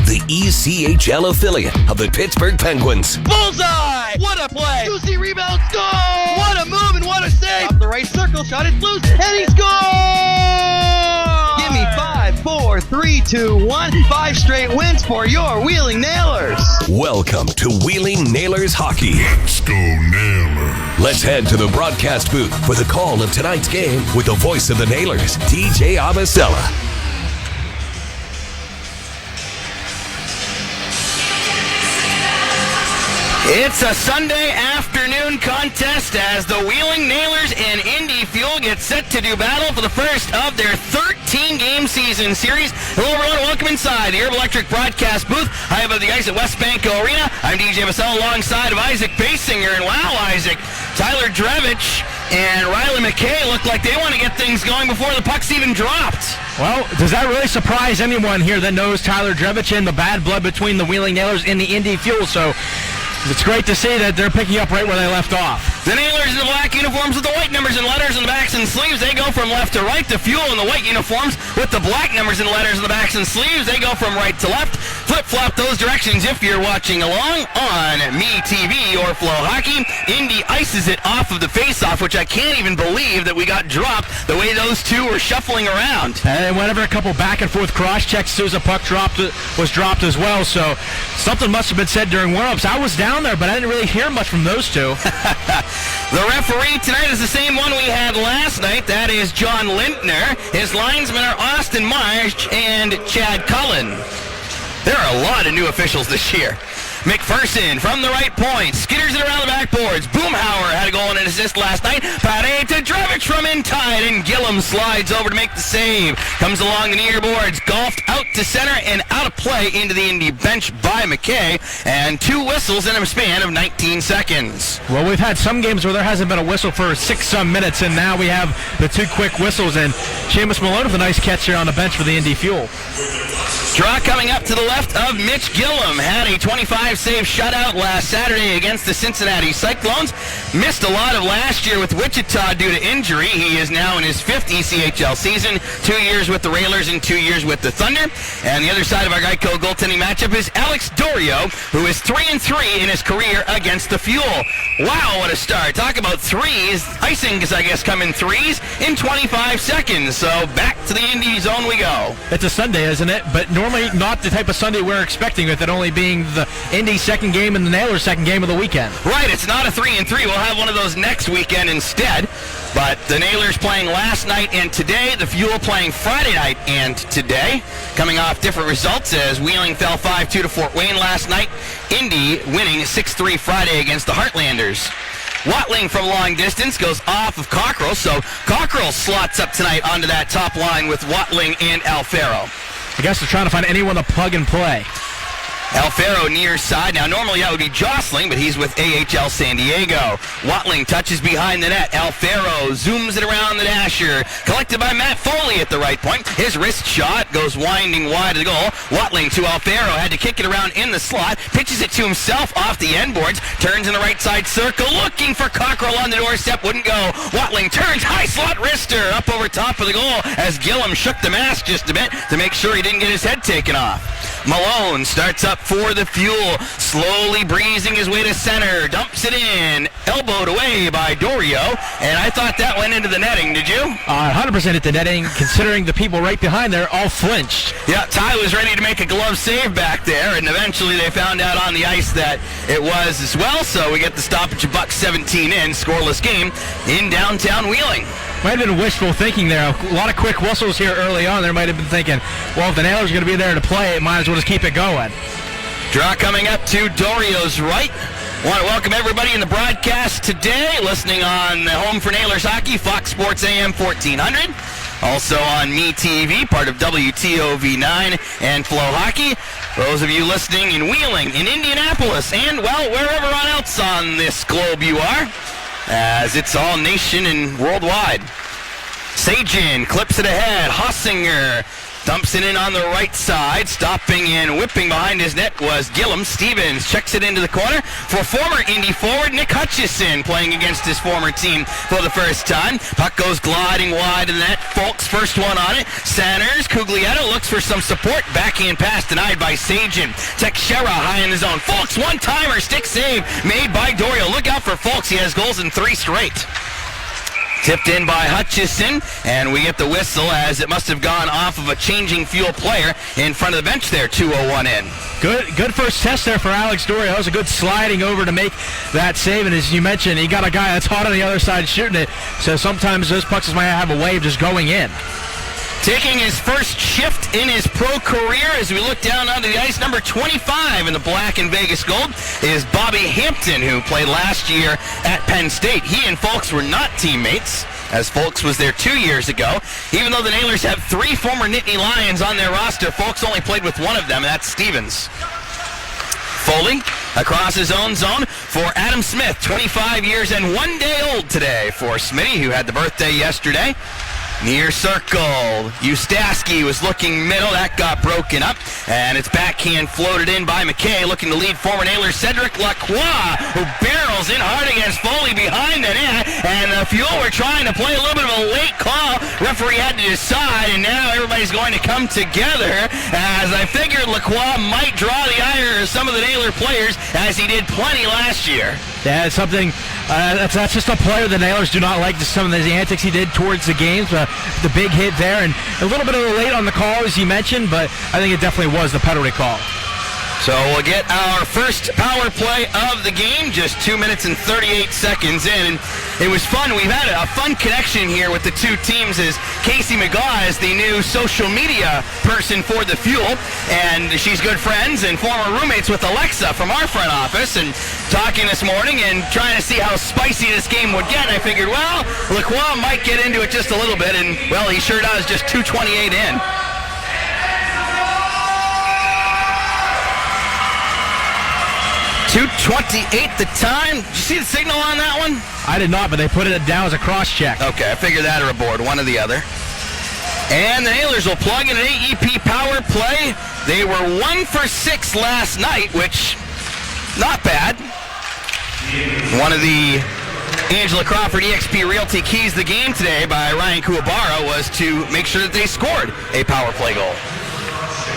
the ECHL affiliate of the Pittsburgh Penguins. Bullseye! What a play! Juicy rebound, score! What a move and what a save! Up the right circle, shot it loose, and he scores! Give me 5, 4, 3, 2, 1. 5 straight wins for your Wheeling Nailers. Welcome to Wheeling Nailers Hockey. Let's go Nailers. Let's head to the broadcast booth for the call of tonight's game with the voice of the Nailers, TJ Abasella. It's a Sunday afternoon contest as the Wheeling Nailers and Indy Fuel get set to do battle for the first of their 13-game season series. Hello, everyone. Welcome inside the Herb Electric broadcast booth. High above the ice at West Banco Arena. I'm DJ Vassell alongside of Isaac Basinger. And wow, Isaac, Tyler Drevich and Riley McKay look like they want to get things going before the puck's even dropped. Well, does that really surprise anyone here that knows Tyler Drevich and the bad blood between the Wheeling Nailers and the Indy Fuel? So it's great to see that they're picking up right where they left off. The Nailers in the black uniforms with the white numbers and letters on the backs and sleeves. They go from left to right. The Fuel in the white uniforms with the black numbers and letters on the backs and sleeves. They go from right to left. Flip-flop those directions if you're watching along on MeTV or Flow Hockey. Indy ices it off of the face-off, which I can't even believe that we got dropped the way those two were shuffling around. And whenever a couple back-and-forth cross-checks, Sousa puck was dropped as well. So something must have been said during warm-ups. I was down there, but I didn't really hear much from those two. The referee tonight is the same one we had last night. That is John Lintner. His linesmen are Austin Marsh and Chad Cullen. There are a lot of new officials this year. McPherson from the right point, skitters it around the backboards. Boomhauer had a goal and an assist last night. Pate to Drevich from inside, and Gillum slides over to make the save. Comes along the near boards, golfed out to center and out of play into the Indy bench by McKay, and 2 whistles in a span of 19 seconds. Well, we've had some games where there hasn't been a whistle for 6-some minutes, and now we have the 2 quick whistles, and Seamus Malone with a nice catch here on the bench for the Indy Fuel. Draw coming up to the left of Mitch Gillum. Had a 25-save shutout last Saturday against the Cincinnati Cyclones. Missed a lot of last year with Wichita due to injury. He is now in his 5th ECHL season. 2 years with the Railers and 2 years with the Thunder. And the other side of our Geico goaltending matchup is Alex Dorio, who is 3-3 in his career against the Fuel. Wow, what a start. Talk about threes. Icings, I guess, come in threes in 25 seconds. So back to the Indy zone we go. It's a Sunday, isn't it? But normally not the type of Sunday we're expecting, with it only being the Indy second game and the Nailers second game of the weekend. Right, it's not a 3-3. We'll have one of those next weekend instead. But the Nailers playing last night and today. The Fuel playing Friday night and today. Coming off different results as Wheeling fell 5-2 to Fort Wayne last night. Indy winning 6-3 Friday against the Heartlanders. Watling from long distance goes off of Cockrell, so Cockrell slots up tonight onto that top line with Watling and Alfaro. I guess they're trying to find anyone to plug and play. Alfaro near side. Now, normally that would be Jostling, but he's with AHL San Diego. Watling touches behind the net. Alfaro zooms it around the dasher. Collected by Matt Foley at the right point. His wrist shot goes winding wide of the goal. Watling to Alfaro. Had to kick it around in the slot. Pitches it to himself off the end boards. Turns in the right side circle. Looking for Cockrell on the doorstep. Wouldn't go. Watling turns. High slot wrister up over top of the goal as Gillum shook the mask just a bit to make sure he didn't get his head taken off. Malone starts up for the Fuel, slowly breezing his way to center, dumps it in, elbowed away by Dorio, and I thought that went into the netting, did you? 100% at the netting, considering the people right behind there all flinched. Yeah, Ty was ready to make a glove save back there, and eventually they found out on the ice that it was as well, so we get the stoppage of Buck 17 in, scoreless game in downtown Wheeling. Might have been wishful thinking there. A lot of quick whistles here early on. There might have been thinking, well, if the Nailers are going to be there to play, it might as well just keep it going. Draw coming up to Dorio's right. Want to welcome everybody in the broadcast today, listening on the Home for Nailers Hockey, Fox Sports AM 1400. Also on MeTV, part of WTOV9 and Flow Hockey. Those of you listening in Wheeling, in Indianapolis, and, well, wherever else on this globe you are, as it's all nation and worldwide. Sajin clips it ahead. Hossinger Dumps it in on the right side. Stopping and whipping behind his net was Gillum. Stevens checks it into the corner for former Indy forward Nick Hutchison, playing against his former team for the first time. Puck goes gliding wide in the net. Folks first one on it. Centers. Cuglietta looks for some support. Backhand pass denied by Sajin. Teixeira high in the zone. Folks one-timer. Stick save made by Dorio. Look out for Folks. He has goals in 3 straight. Tipped in by Hutchison, and we get the whistle as it must have gone off of a changing fuel player in front of the bench there. 2:01 in. Good first test there for Alex Dorio. That was a good sliding over to make that save, and as you mentioned, he got a guy that's hot on the other side shooting it, so sometimes those pucks might have a way of just going in. Taking his first shift in his pro career as we look down onto the ice, number 25 in the black and Vegas gold is Bobby Hampton, who played last year at Penn State. He and Folks were not teammates, as Folks was there 2 years ago. Even though the Nailers have 3 former Nittany Lions on their roster, Folks only played with one of them, and that's Stevens. Foley across his own zone for Adam Smith, 25 years and 1 day old today for Smitty, who had the birthday yesterday. Near circle. Ustaski was looking middle. That got broken up. And it's backhand floated in by McKay, looking to lead former Nailers Cedric Lacroix, who barrels in hard against Foley behind the net. And the Fuel were trying to play a little bit of a late call. Referee had to decide, and now everybody's going to come together, as I figured Lacroix might draw the ire of some of the Nailor players, as he did plenty last year. Yeah, it's something, that's just a player the Nailers do not like, just some of the antics he did towards the games. The big hit there, and a little bit of a late on the call, as you mentioned, but I think it definitely was the penalty call. So we'll get our first power play of the game, just 2 minutes and 38 seconds in. And it was fun. We've had a fun connection here with the two teams, as Casey McGaw is the new social media person for the Fuel, and she's good friends and former roommates with Alexa from our front office, and talking this morning and trying to see how spicy this game would get. I figured, well, Lacroix might get into it just a little bit, and, well, he sure does, just 2:28 in. 2:28 the time. Did you see the signal on that one? I did not, but they put it down as a cross-check. Okay, I figured that or a board, one or the other. And the Nailers will plug in an AEP power play. They were 1 for 6 last night, which, not bad. One of the Angela Crawford EXP Realty keys the game today by Ryan Kuwabara was to make sure that they scored a power play goal.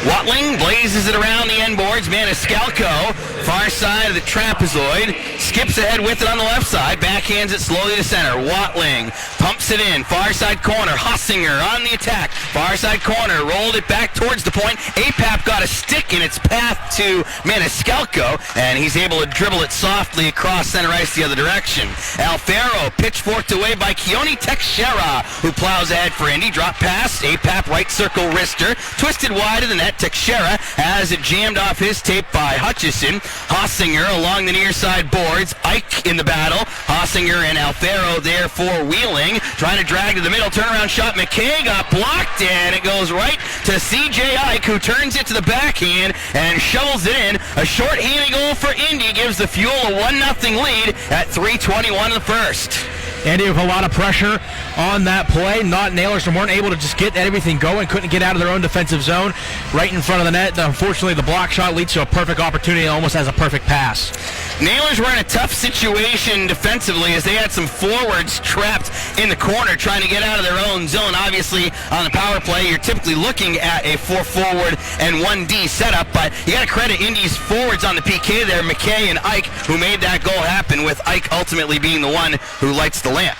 Watling blazes it around the end boards. Maniscalco, far side of the trapezoid, skips ahead with it on the left side, backhands it slowly to center. Watling pumps it in, far side corner. Hossinger on the attack, far side corner, rolled it back towards the point. APAP got a stick in its path to Maniscalco, and he's able to dribble it softly across center ice the other direction. Alfaro pitchforked away by Keone Teixeira, who plows ahead for Indy. Drop pass, APAP right circle wrister, twisted wide of the net. Teixeira has it jammed off his tape by Hutchison. Hossinger along the near side boards. Ike in the battle. Hossinger and Alfaro there for Wheeling. Trying to drag to the middle. Turnaround shot. McKay got blocked, and it goes right to C.J. Ike, who turns it to the backhand and shovels it in. A short-handed goal for Indy gives the Fuel a 1-0 lead at 3:21 in the first. Andy with a lot of pressure on that play. Nailers weren't able to just get everything going, couldn't get out of their own defensive zone right in front of the net. Unfortunately, the block shot leads to a perfect opportunity, almost as a perfect pass. Nailers were in a tough situation defensively, as they had some forwards trapped in the corner trying to get out of their own zone. Obviously, on the power play, you're typically looking at a 4 forward and 1D setup, but you got to credit Indy's forwards on the PK there, McKay and Ike, who made that goal happen, with Ike ultimately being the one who lights the lamp.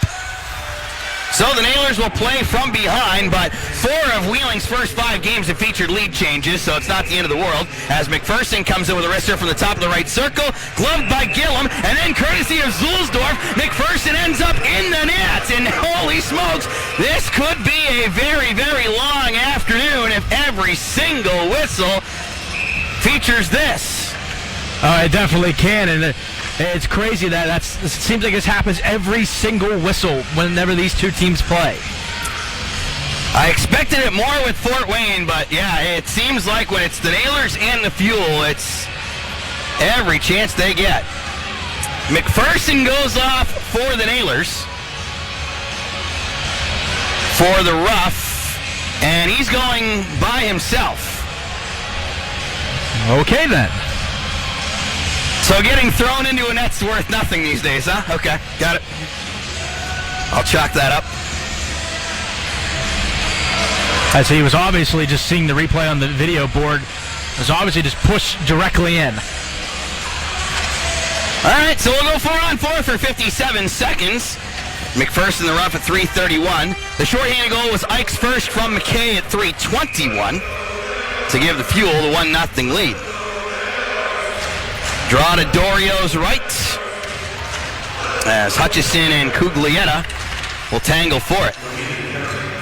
So the Nailers will play from behind, but 4 of Wheeling's first 5 games have featured lead changes, so it's not the end of the world, as McPherson comes in with a wrister from the top of the right circle, gloved by Gillum, and then courtesy of Zulsdorf, McPherson ends up in the net, and holy smokes, this could be a very, very long afternoon if every single whistle features this. It definitely can, and it's crazy it seems like this happens every single whistle whenever these two teams play. I expected it more with Fort Wayne, but yeah, it seems like when it's the Nailers and the Fuel, it's every chance they get. McPherson goes off for the Nailers. For the rough, And he's going by himself. Okay, then. So getting thrown into a net's worth nothing these days, huh? Okay, got it. I'll chalk that up. So he was obviously just seeing the replay on the video board. It was obviously just pushed directly in. All right, so we'll go 4-on-4 for 57 seconds. McPherson the rough at 3:31. The shorthanded goal was Ike's first from McKay at 3:21 to give the Fuel the 1-0 lead. Draw to Dorio's right as Hutchison and Cuglietta will tangle for it.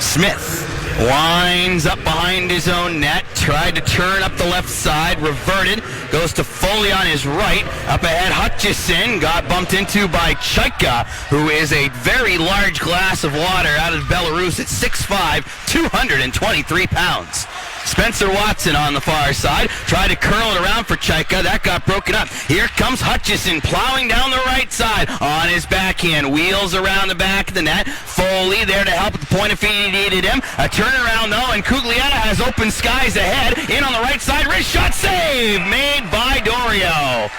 Smith winds up behind his own net, tried to turn up the left side, reverted, goes to Foley on his right. Up ahead, Hutchison got bumped into by Chaika, who is a very large glass of water out of Belarus at 6'5", 223 pounds. Spencer Watson on the far side, tried to curl it around for Chaika. That got broken up. Here comes Hutchison plowing down the right side on his backhand. Wheels around the back of the net. Foley there to help at the point if he needed him. A turnaround though, and Cuglietta has open skies ahead. In on the right side, wrist shot save made by Dorio.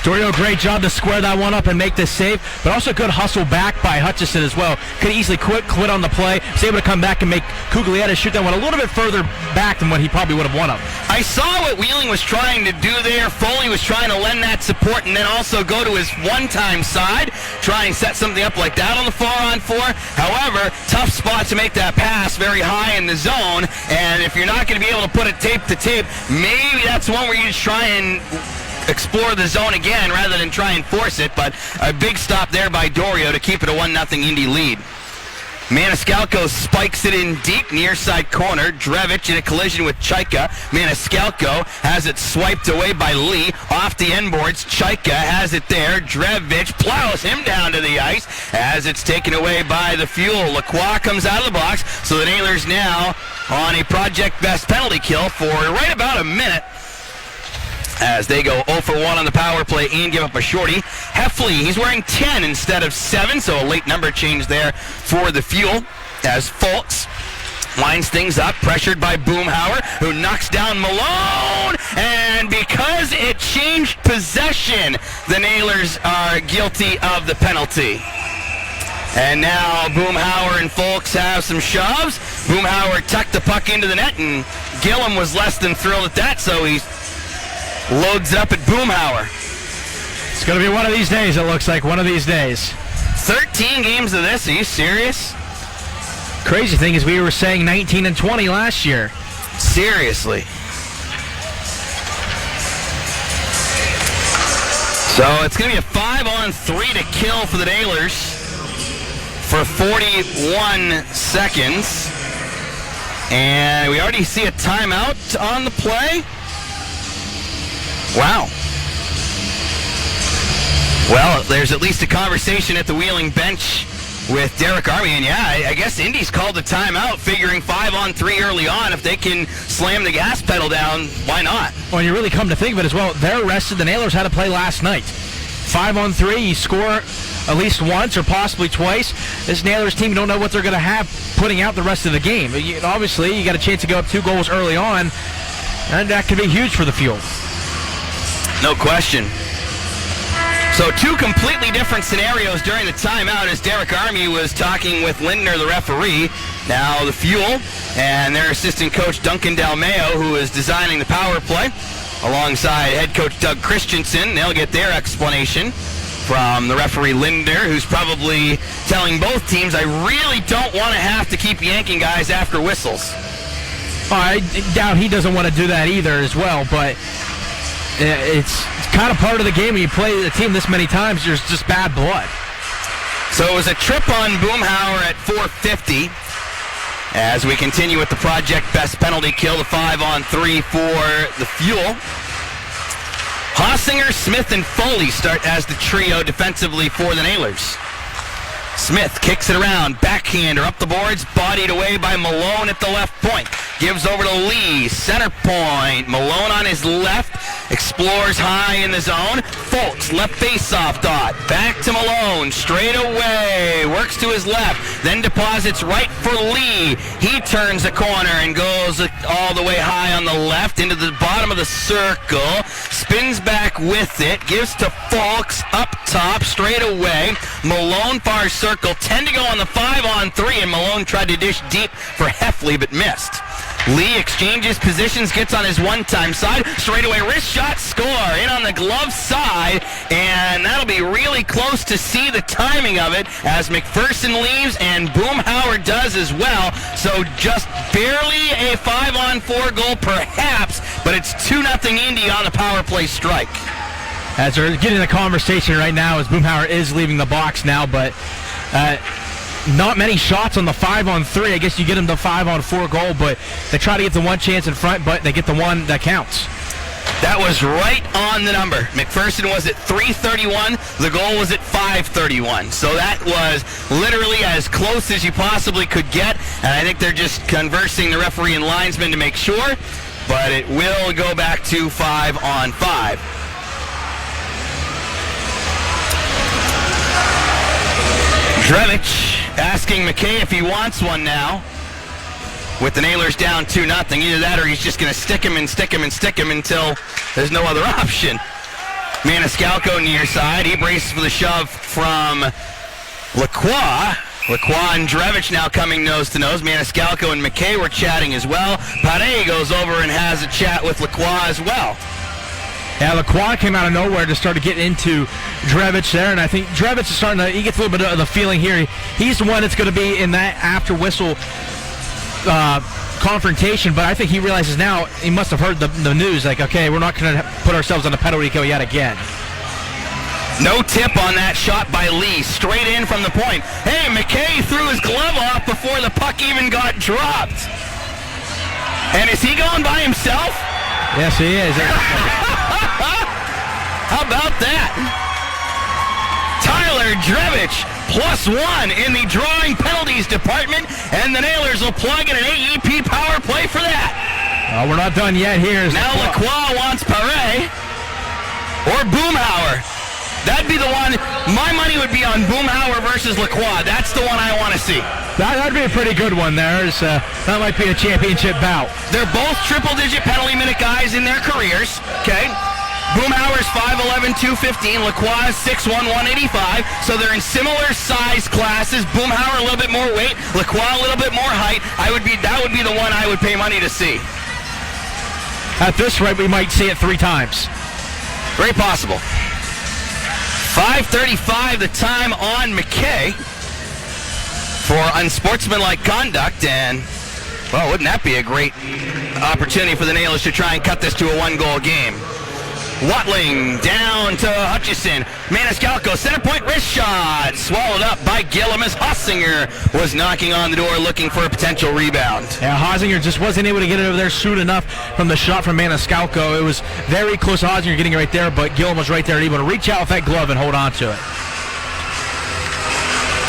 Dorio, great job to square that one up and make this save, but also good hustle back by Hutchison as well. Could easily quit on the play. Was able to come back and make Cuglietta shoot that one a little bit further back than what he probably would have won up. I saw what Wheeling was trying to do there. Foley was trying to lend that support and then also go to his one-time side, try and set something up like that on the 4-on-4. However, tough spot to make that pass very high in the zone, and if you're not going to be able to put it tape to tape, maybe that's one where you just try and explore the zone again rather than try and force it, but a big stop there by Dorio to keep it a 1-0 Indy lead. Maniscalco spikes it in deep near side corner. Drevich in a collision with Chaika. Maniscalco has it swiped away by Lee. Off the end boards, Chaika has it there. Drevich plows him down to the ice as it's taken away by the Fuel. Lacroix comes out of the box, so the Nailers now on a project best penalty kill for right about a minute, as they go 0 for 1 on the power play and give up a shorty. Heffley, he's wearing 10 instead of 7, so a late number change there for the Fuel, as Fultz winds things up, pressured by Boomhauer, who knocks down Malone, and because it changed possession, the Nailers are guilty of the penalty. And now Boomhauer and Fultz have some shoves. Boomhauer tucked the puck into the net, and Gillum was less than thrilled at that, so he loads it up at Boomhauer. It's going to be one of these days, it looks like. One of these days. 13 games of this. Are you serious? Crazy thing is we were saying 19 and 20 last year. Seriously. So it's going to be a 5-on-3 to kill for the Nailers for 41 seconds. And we already see a timeout on the play. Wow. Well, there's at least a conversation at the Wheeling bench with Derek Army, and yeah, I guess Indy's called a timeout, figuring 5-on-3 early on. If they can slam the gas pedal down, why not? Well, you really come to think of it as well, they're rested. The Nailers had to play last night. 5-on-3, you score at least once or possibly twice. This Nailers team, you don't know what they're going to have putting out the rest of the game. Obviously, you got a chance to go up 2 goals early on, and that could be huge for the Fuel. No question. So 2 completely different scenarios during the timeout as Derek Army was talking with Lindner, the referee. Now the Fuel and their assistant coach Duncan Dalmeo, who is designing the power play, alongside head coach Doug Christensen. They'll get their explanation from the referee Lindner, who's probably telling both teams, I really don't want to have to keep yanking guys after whistles. I doubt he doesn't want to do that either as well, but it's kind of part of the game. When you play the team this many times, there's just bad blood. So it was a trip on Boomhauer at 4:50 as we continue with the project best penalty kill, the 5-on-3 for the Fuel. Hossinger, Smith, and Foley start as the trio defensively for the Nailers. Smith kicks it around, backhander up the boards, bodied away by Malone at the left point. Gives over to Lee, center point. Malone on his left, explores high in the zone. Fultz, left face-off dot. Back to Malone, straight away, works to his left. then deposits right for Lee. He turns the corner and goes all the way high on the left into the bottom of the circle, spins back with it, gives to Fulks up top, straight away. Malone far circle, 10 to go on the 5-on-3, and Malone tried to dish deep for Heffley but missed. Lee exchanges positions, gets on his one-time side, straightaway wrist shot, score, in on the glove side, and that'll be really close to see the timing of it as McPherson leaves and Boomhauer does as well, so just barely a 5-on-4 goal perhaps, but it's 2-0 Indy on the power play strike. As they're getting the conversation right now as Boomhauer is leaving the box now, but not many shots on the 5-on-3. I guess you get them the 5-on-4 goal, but they try to get the one chance in front, but they get the one that counts. That was right on the number. McPherson was at .331. The goal was at .531. So that was literally as close as you possibly could get. And I think they're just conversing the referee and linesman to make sure. But it will go back to 5-on-5. Drevich asking McKay if he wants one now. With the Nailers down 2-0. Either that or he's just going to stick him and stick him and stick him until there's no other option. Maniscalco near side. He braces for the shove from Lacroix. Lacroix and Drevich now coming nose to nose. Maniscalco and McKay were chatting as well. Pare goes over and has a chat with Lacroix as well. Yeah, Lacroix came out of nowhere to start to get into Drevich there, and I think Drevich is starting to, he gets a little bit of the feeling here. He's the one that's going to be in that after whistle confrontation, but I think he realizes now he must have heard the news, like, okay, we're not going to put ourselves on a penalty kill yet again. No tip on that shot by Lee, straight in from the point. Hey, McKay threw his glove off before the puck even got dropped. And is he going by himself? Yes, he is. How about that? Tyler Drevich +1 in the drawing penalties department, and the Nailers will plug in an AEP power play for that. We're not done yet here. Now Lacroix wants Pare or Boomhauer. That'd be the one. My money would be on Boomhauer versus Lacroix. That's the one I want to see. That'd be a pretty good one there. That might be a championship bout. They're both triple-digit penalty minute guys in their careers. Okay. Boomhauer's 5'11", 215. Lacroix 6'1", 185. So they're in similar size classes. Boomhauer a little bit more weight. Lacroix a little bit more height. That would be the one I would pay money to see. At this rate, we might see it 3 times. Very possible. 5:35 the time on McKay for unsportsmanlike conduct, and, well, wouldn't that be a great opportunity for the Nailers to try and cut this to a 1-goal game. Watling down to Hutchison. Maniscalco, center point wrist shot. Swallowed up by Gillum as Hossinger was knocking on the door looking for a potential rebound. Yeah, Hossinger just wasn't able to get it over there soon enough from the shot from Maniscalco. It was very close to Hossinger getting it right there, but Gillum was right there able to reach out with that glove and hold on to it.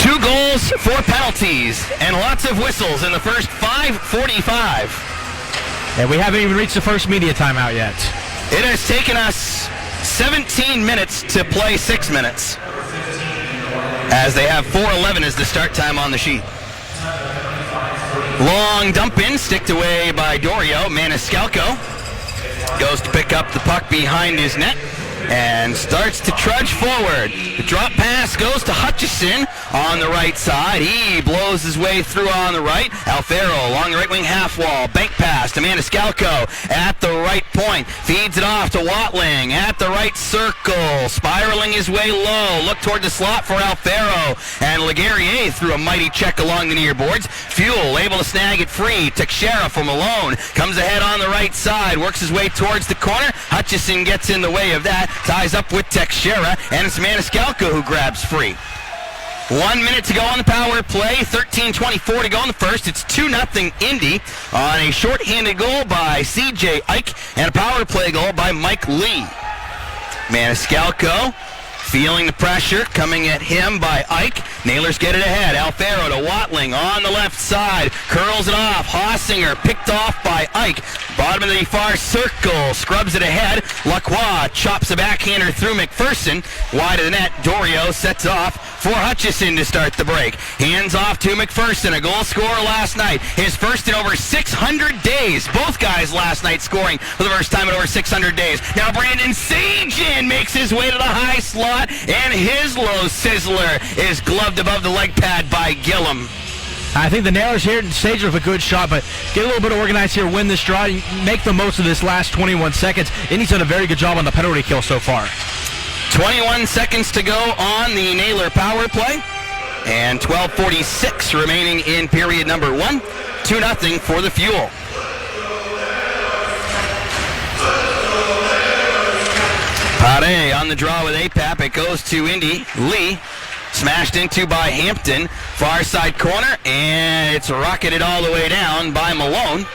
2 goals, 4 penalties, and lots of whistles in the first 5:45. And we haven't even reached the first media timeout yet. It has taken us 17 minutes to play 6 minutes, as they have 4:11 as the start time on the sheet. Long dump in, sticked away by Dorio. Maniscalco goes to pick up the puck behind his net and starts to trudge forward. The drop pass goes to Hutchison on the right side. He blows his way through on the right. Alfaro along the right wing half wall. Bank pass to Maniscalco at the right point. Feeds it off to Watling at the right circle. Spiraling his way low. Look toward the slot for Alfaro. And Laguerriere threw a mighty check along the near boards. Fuel able to snag it free. Teixeira from Malone. Comes ahead on the right side. Works his way towards the corner. Hutchison gets in the way of that. Ties up with Teixeira. And it's Maniscalco who grabs free. 1 minute to go on the power play. 13:24 to go in the first. It's 2-0 Indy on a shorthanded goal by C.J. Ike and a power play goal by Mike Lee. Maniscalco Feeling the pressure coming at him by Ike. Nailers get it ahead. Alfaro to Watling on the left side. Curls it off. Hossinger picked off by Ike. Bottom of the far circle. Scrubs it ahead. Lacroix chops a backhander through McPherson. Wide of the net. Dorio sets off for Hutchison to start the break. Hands off to McPherson. A goal scorer last night. His first in over 600 days. Both guys last night scoring for the first time in over 600 days. Now Brandon Sajin makes his way to the high slot, and his low sizzler is gloved above the leg pad by Gillum. I think the Nailers here staged with a good shot, but get a little bit organized here, win this draw, make the most of this last 21 seconds. Indy's done a very good job on the penalty kill so far. 21 seconds to go on the Naylor power play, and 12:46 remaining in period number 1. 2-0 for the Fuel. Pare on the draw with APAP. It goes to Indy. Lee smashed into by Hampton. Far side corner, and it's rocketed all the way down by Malone.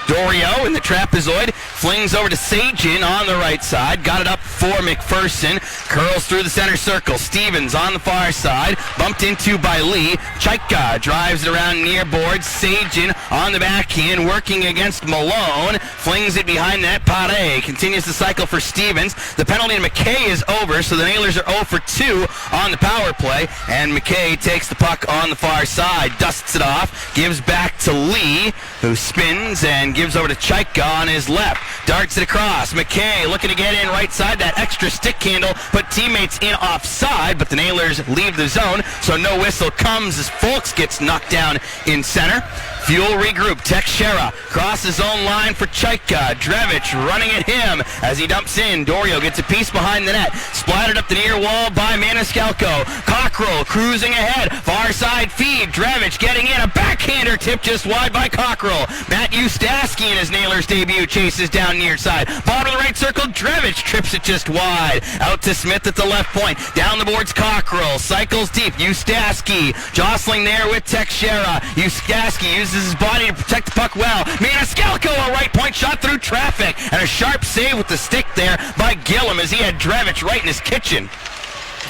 Dorio in the trapezoid flings over to Sajin on the right side. Got it up for McPherson. Curls through the center circle. Stevens on the far side. Bumped into by Lee. Chaika drives it around near board. Sajin on the backhand working against Malone. Flings it behind that. Pare continues the cycle for Stevens. The penalty to McKay is over, so the Nailers are 0 for 2 on the power play. And McKay takes the puck on the far side. Dusts it off. Gives back to Lee, who spins and gives over to Chaika on his left. Darts it across. McKay looking to get in right side. That extra stick handle put teammates in offside, but the Nailers leave the zone, so no whistle comes as Folks gets knocked down in center. Fuel regroup. Teixeira crosses zone line for Chaika. Drevich running at him as he dumps in. Dorio gets a piece behind the net. Splattered up the near wall by Maniscalco. Cockrell cruising ahead. Far side feed. Drevich getting in. A backhander tip just wide by Cockrell. Matt Ustaski in his Nailers debut chases down near side. Bottom of the right circle. Drevich trips it just wide. Out to Smith at the left point. Down the boards Cockrell. Cycles deep. Ustaski jostling there with Teixeira. Ustaski uses his body to protect the puck well. Maniscalco, a right point shot through traffic, and a sharp save with the stick there by Gillum as he had Drevich right in his kitchen.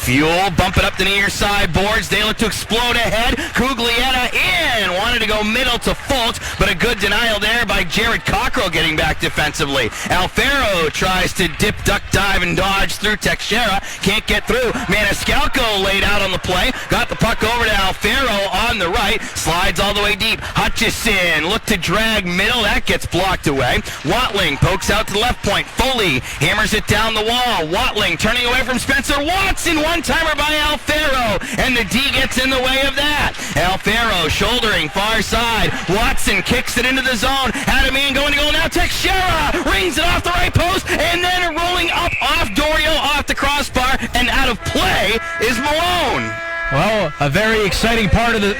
Fuel bumping up the near side boards. They look to explode ahead. Cuglietta in. Wanted to go middle to Fultz, but a good denial there by Jared Cockrell getting back defensively. Alfaro tries to dip, duck, dive, and dodge through Teixeira. Can't get through. Maniscalco laid out on the play. Got the puck over to Alfaro on the right. Slides all the way deep. Hutchison looked to drag middle. That gets blocked away. Watling pokes out to the left point. Foley hammers it down the wall. Watling turning away from Spencer Watson. One-timer by Alfaro, and the D gets in the way of that. Alfaro shouldering far side. Watson kicks it into the zone. Had a man going to goal now. Teixeira rings it off the right post, and then rolling up off Dorio off the crossbar, and out of play is Malone. Well, a very exciting part of the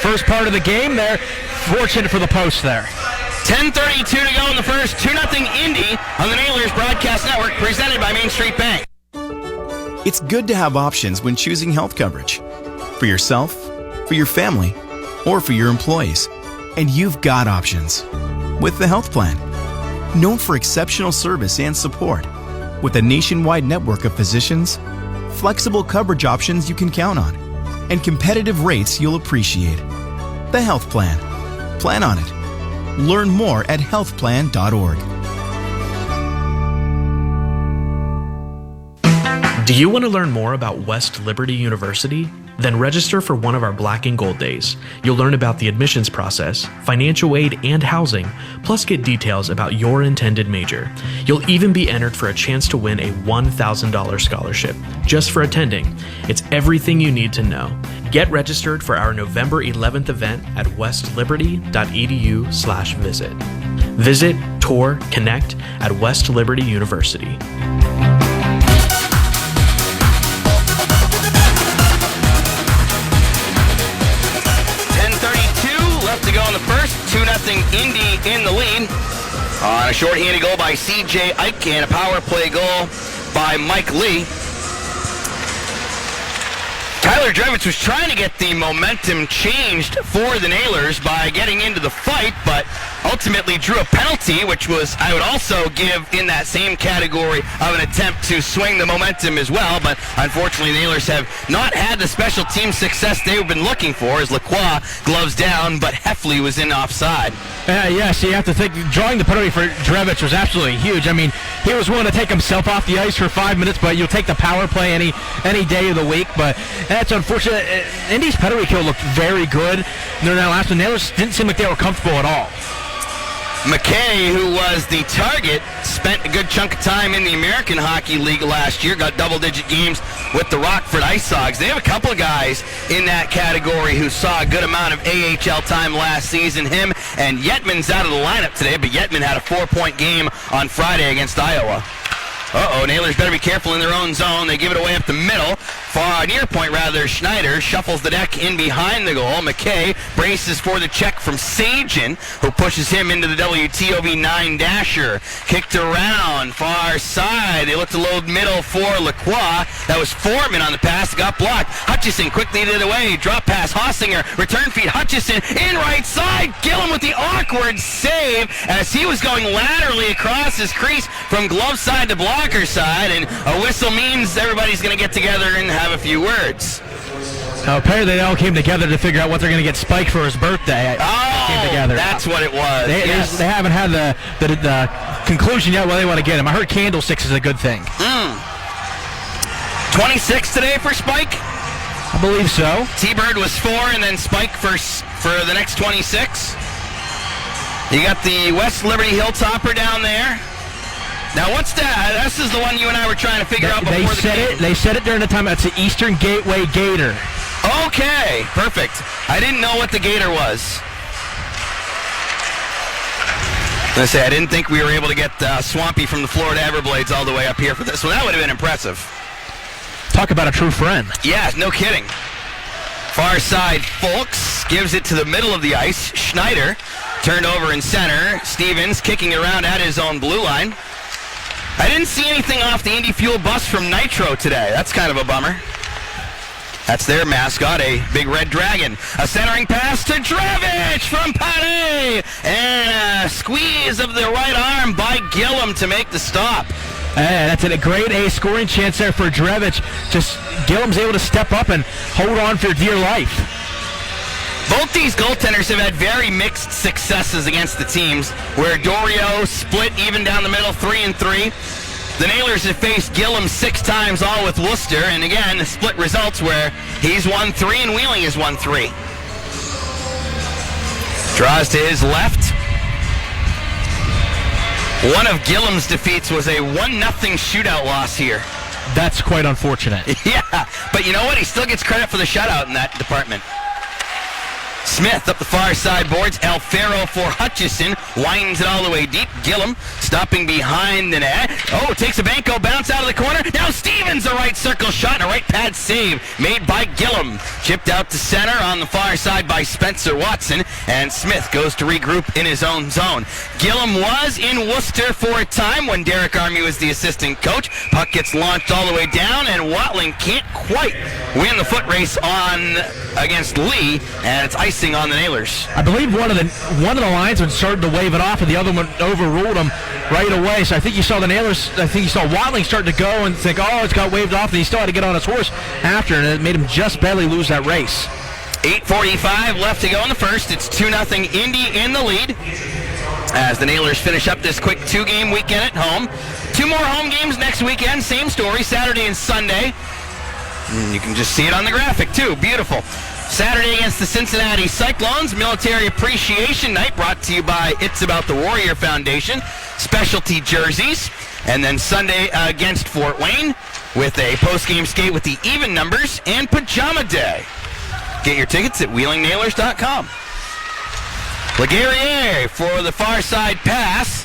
first part of the game there. Fortunate for the post there. 10:32 to go in the first. 2-0 Indy on the Nailers Broadcast Network, presented by Main Street Bank. It's good to have options when choosing health coverage. For yourself, for your family, or for your employees. And you've got options. With the health plan. Known for exceptional service and support. With a nationwide network of physicians, flexible coverage options you can count on, and competitive rates you'll appreciate. The health plan. Plan on it. Learn more at healthplan.org. Do you want to learn more about West Liberty University? Then register for one of our Black and Gold Days. You'll learn about the admissions process, financial aid, and housing, plus get details about your intended major. You'll even be entered for a chance to win a $1,000 scholarship just for attending. It's everything you need to know. Get registered for our November 11th event at westliberty.edu/visit. Visit, tour, connect at West Liberty University. To go in the first. 2-0 Indy in the lead. On a shorthanded goal by C.J. Ike and a power play goal by Mike Lee. Tyler Drevitz was trying to get the momentum changed for the Nailers by getting into the fight, but ultimately drew a penalty, which was, I would also give in that same category of an attempt to swing the momentum as well, but unfortunately the Nailers have not had the special team success they've been looking for as Lacroix gloves down, but Heffley was in offside. Yes, you have to think drawing the penalty for Drevitz was absolutely huge. I mean, he was willing to take himself off the ice for 5 minutes, but you'll take the power play any day of the week. But that's unfortunate. Indy's penalty kill looked very good. And then that last one, Nailers didn't seem like they were comfortable at all. McKay, who was the target, spent a good chunk of time in the American Hockey League last year, got double-digit games with the Rockford Ice Hogs. They have a couple of guys in that category who saw a good amount of AHL time last season. Him and Yetman's out of the lineup today, but Yetman had a 4-point game on Friday against Iowa. Nailers better be careful in their own zone. They give it away up the middle. Near point, rather. Schneider shuffles the deck in behind the goal. McKay braces for the check from Sagen, who pushes him into the WTOV 9-dasher. Kicked around, far side. They look to load middle for Lacroix. That was Foreman on the pass. Got blocked. Hutchison quickly did it away. Drop pass. Hossinger. Return feed. Hutchison in right side. Gillum with the awkward save as he was going laterally across his crease from glove side to blocker side. And a whistle means everybody's going to get together and have a few words. Apparently they all came together to figure out what they're going to get Spike for his birthday. Came together. That's what it was. They haven't had the conclusion yet what they want to get him. I heard Candlesticks is a good thing. 26 today for Spike? I believe so. T-Bird was 4, and then Spike for the next 26. You got the West Liberty Hilltopper down there. Now, what's that? This is the one you and I were trying to figure out before the game. They said it during the time. It's the Eastern Gateway Gator. Okay, perfect. I didn't know what the Gator was. I didn't think we were able to get Swampy from the Florida Everblades all the way up here for this one. That would have been impressive. Talk about a true friend. Yeah, no kidding. Far side, Folks gives it to the middle of the ice. Schneider turned over in center. Stevens kicking around at his own blue line. I didn't see anything off the Indy Fuel bus from Nitro today. That's kind of a bummer. That's their mascot, a big red dragon. A centering pass to Drevitz from Pate. And a squeeze of the right arm by Gillum to make the stop. That's a great scoring chance there for Drevitz. Just Gillum's able to step up and hold on for dear life. Both these goaltenders have had very mixed successes against the teams, where Dorio split even down the middle, 3-3. The Nailers have faced Gillum 6 times, all with Worcester, and again, the split results where he's won 3 and Wheeling has won 3. Draws to his left. One of Gillum's defeats was a 1-0 shootout loss here. That's quite unfortunate. Yeah, but you know what? He still gets credit for the shutout in that department. Smith up the far side boards. Alfaro for Hutchison. Winds it all the way deep. Gillum stopping behind the net. Takes a Banco bounce out of the corner. Now Stevens, a right circle shot and a right pad save made by Gillum. Chipped out to center on the far side by Spencer Watson. And Smith goes to regroup in his own zone. Gillum was in Worcester for a time when Derek Army was the assistant coach. Puck gets launched all the way down and Watling can't quite win the foot race on against Lee. And it's icing on the Nailers. I believe one of the linesmen started to wave it off, and the other one overruled him right away. So I think you saw the Nailers. I think you saw Watling starting to go and think, it's got waved off, and he still had to get on his horse after, and it made him just barely lose that race. 8:45 left to go in the first. It's 2-0 Indy in the lead as the Nailers finish up this quick 2-game weekend at home. 2 more home games next weekend. Same story, Saturday and Sunday. You can just see it on the graphic too. Beautiful. Saturday against the Cincinnati Cyclones, Military Appreciation Night, brought to you by It's About the Warrior Foundation, specialty jerseys. And then Sunday against Fort Wayne with a post-game skate with the even numbers and Pajama Day. Get your tickets at WheelingNailers.com. Laguerriere for the far side pass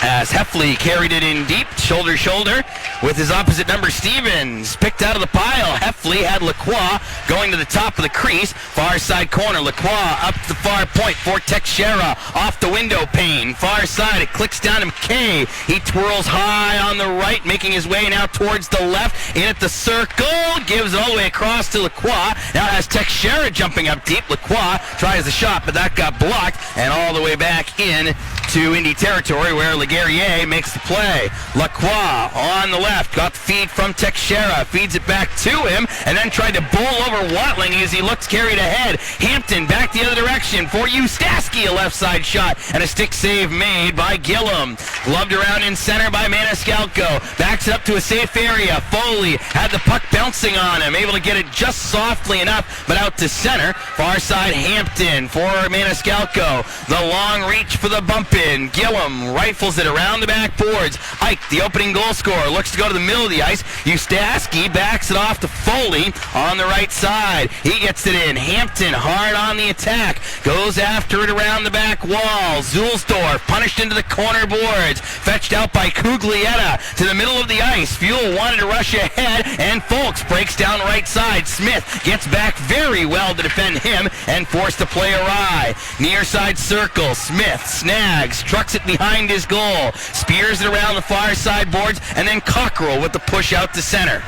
as Heffley carried it in deep. shoulder to shoulder with his opposite number, Stevens. Picked out of the pile. Heffley had Lacroix going to the top of the crease. Far side corner. Lacroix up to the far point for Teixeira. Off the window pane. Far side. It clicks down to McKay. He twirls high on the right, making his way now towards the left. In at the circle. Gives it all the way across to Lacroix. Now has Teixeira jumping up deep. Lacroix tries the shot, but that got blocked. And all the way back in to Indy territory where Laguerriere makes the play. Lacroix on the left. Got the feed from Teixeira. Feeds it back to him and then tried to bowl over Watling as he looked carried ahead. Hampton back the other direction for Ustaski. A left side shot and a stick save made by Gillum. Gloved around in center by Maniscalco. Backs it up to a safe area. Foley had the puck bouncing on him. Able to get it just softly enough, but out to center. Far side Hampton for Maniscalco. The long reach for the bump in. Gillum rifles it around the backboards. Ike, the opening goal scorer, looks to go to the middle of the ice. Ustaski backs it off to Foley on the right side. He gets it in. Hampton hard on the attack. Goes after it around the back wall. Zulsdorf punished into the corner boards. Fetched out by Cuglietta to the middle of the ice. Fuel wanted to rush ahead, and Folks breaks down right side. Smith gets back very well to defend him and forced to play awry. Near side circle. Smith snags, trucks it behind his goal. Spears it around the far side boards, and then Cockrell with the push out to center.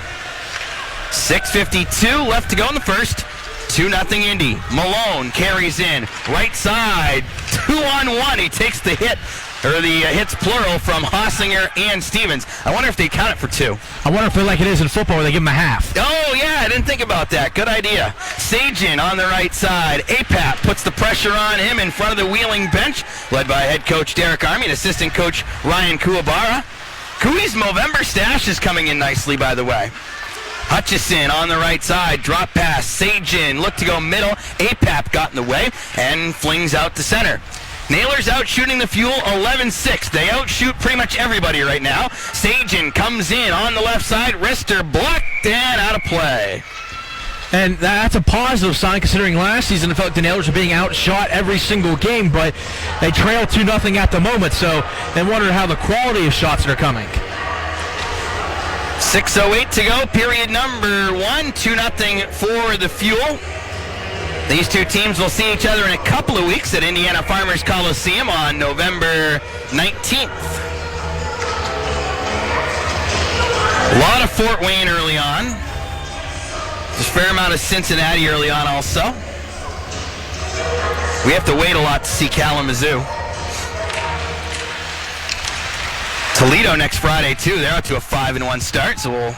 6:52 left to go in the first. 2-0 Indy. Malone carries in. Right side. 2-on-1. He takes the hit, or the hits plural, from Hossinger and Stevens. I wonder if they count it for two. I wonder if they're like it is in football where they give him a half. Oh, yeah, I didn't think about that. Good idea. Sajin on the right side. APAP puts the pressure on him in front of the Wheeling bench, led by head coach Derek Army and assistant coach Ryan Kuwabara. Kui's Movember stash is coming in nicely, by the way. Hutchison on the right side, drop pass, Sajin looked to go middle, APAP got in the way, and flings out to center. Nailers out shooting the Fuel 11-6. They outshoot pretty much everybody right now. Sajin comes in on the left side, wrister blocked and out of play. And that's a positive sign considering last season it felt like the Nailers were being outshot every single game, but they trail 2-0 at the moment, so they wonder how the quality of shots are coming. 6:08 to go, period number 1, 2-0 for the Fuel. These two teams will see each other in a couple of weeks at Indiana Farmers Coliseum on November 19th. A lot of Fort Wayne early on. There's a fair amount of Cincinnati early on also. We have to wait a lot to see Kalamazoo. Toledo next Friday, too. They're out to a 5-1 start, so we'll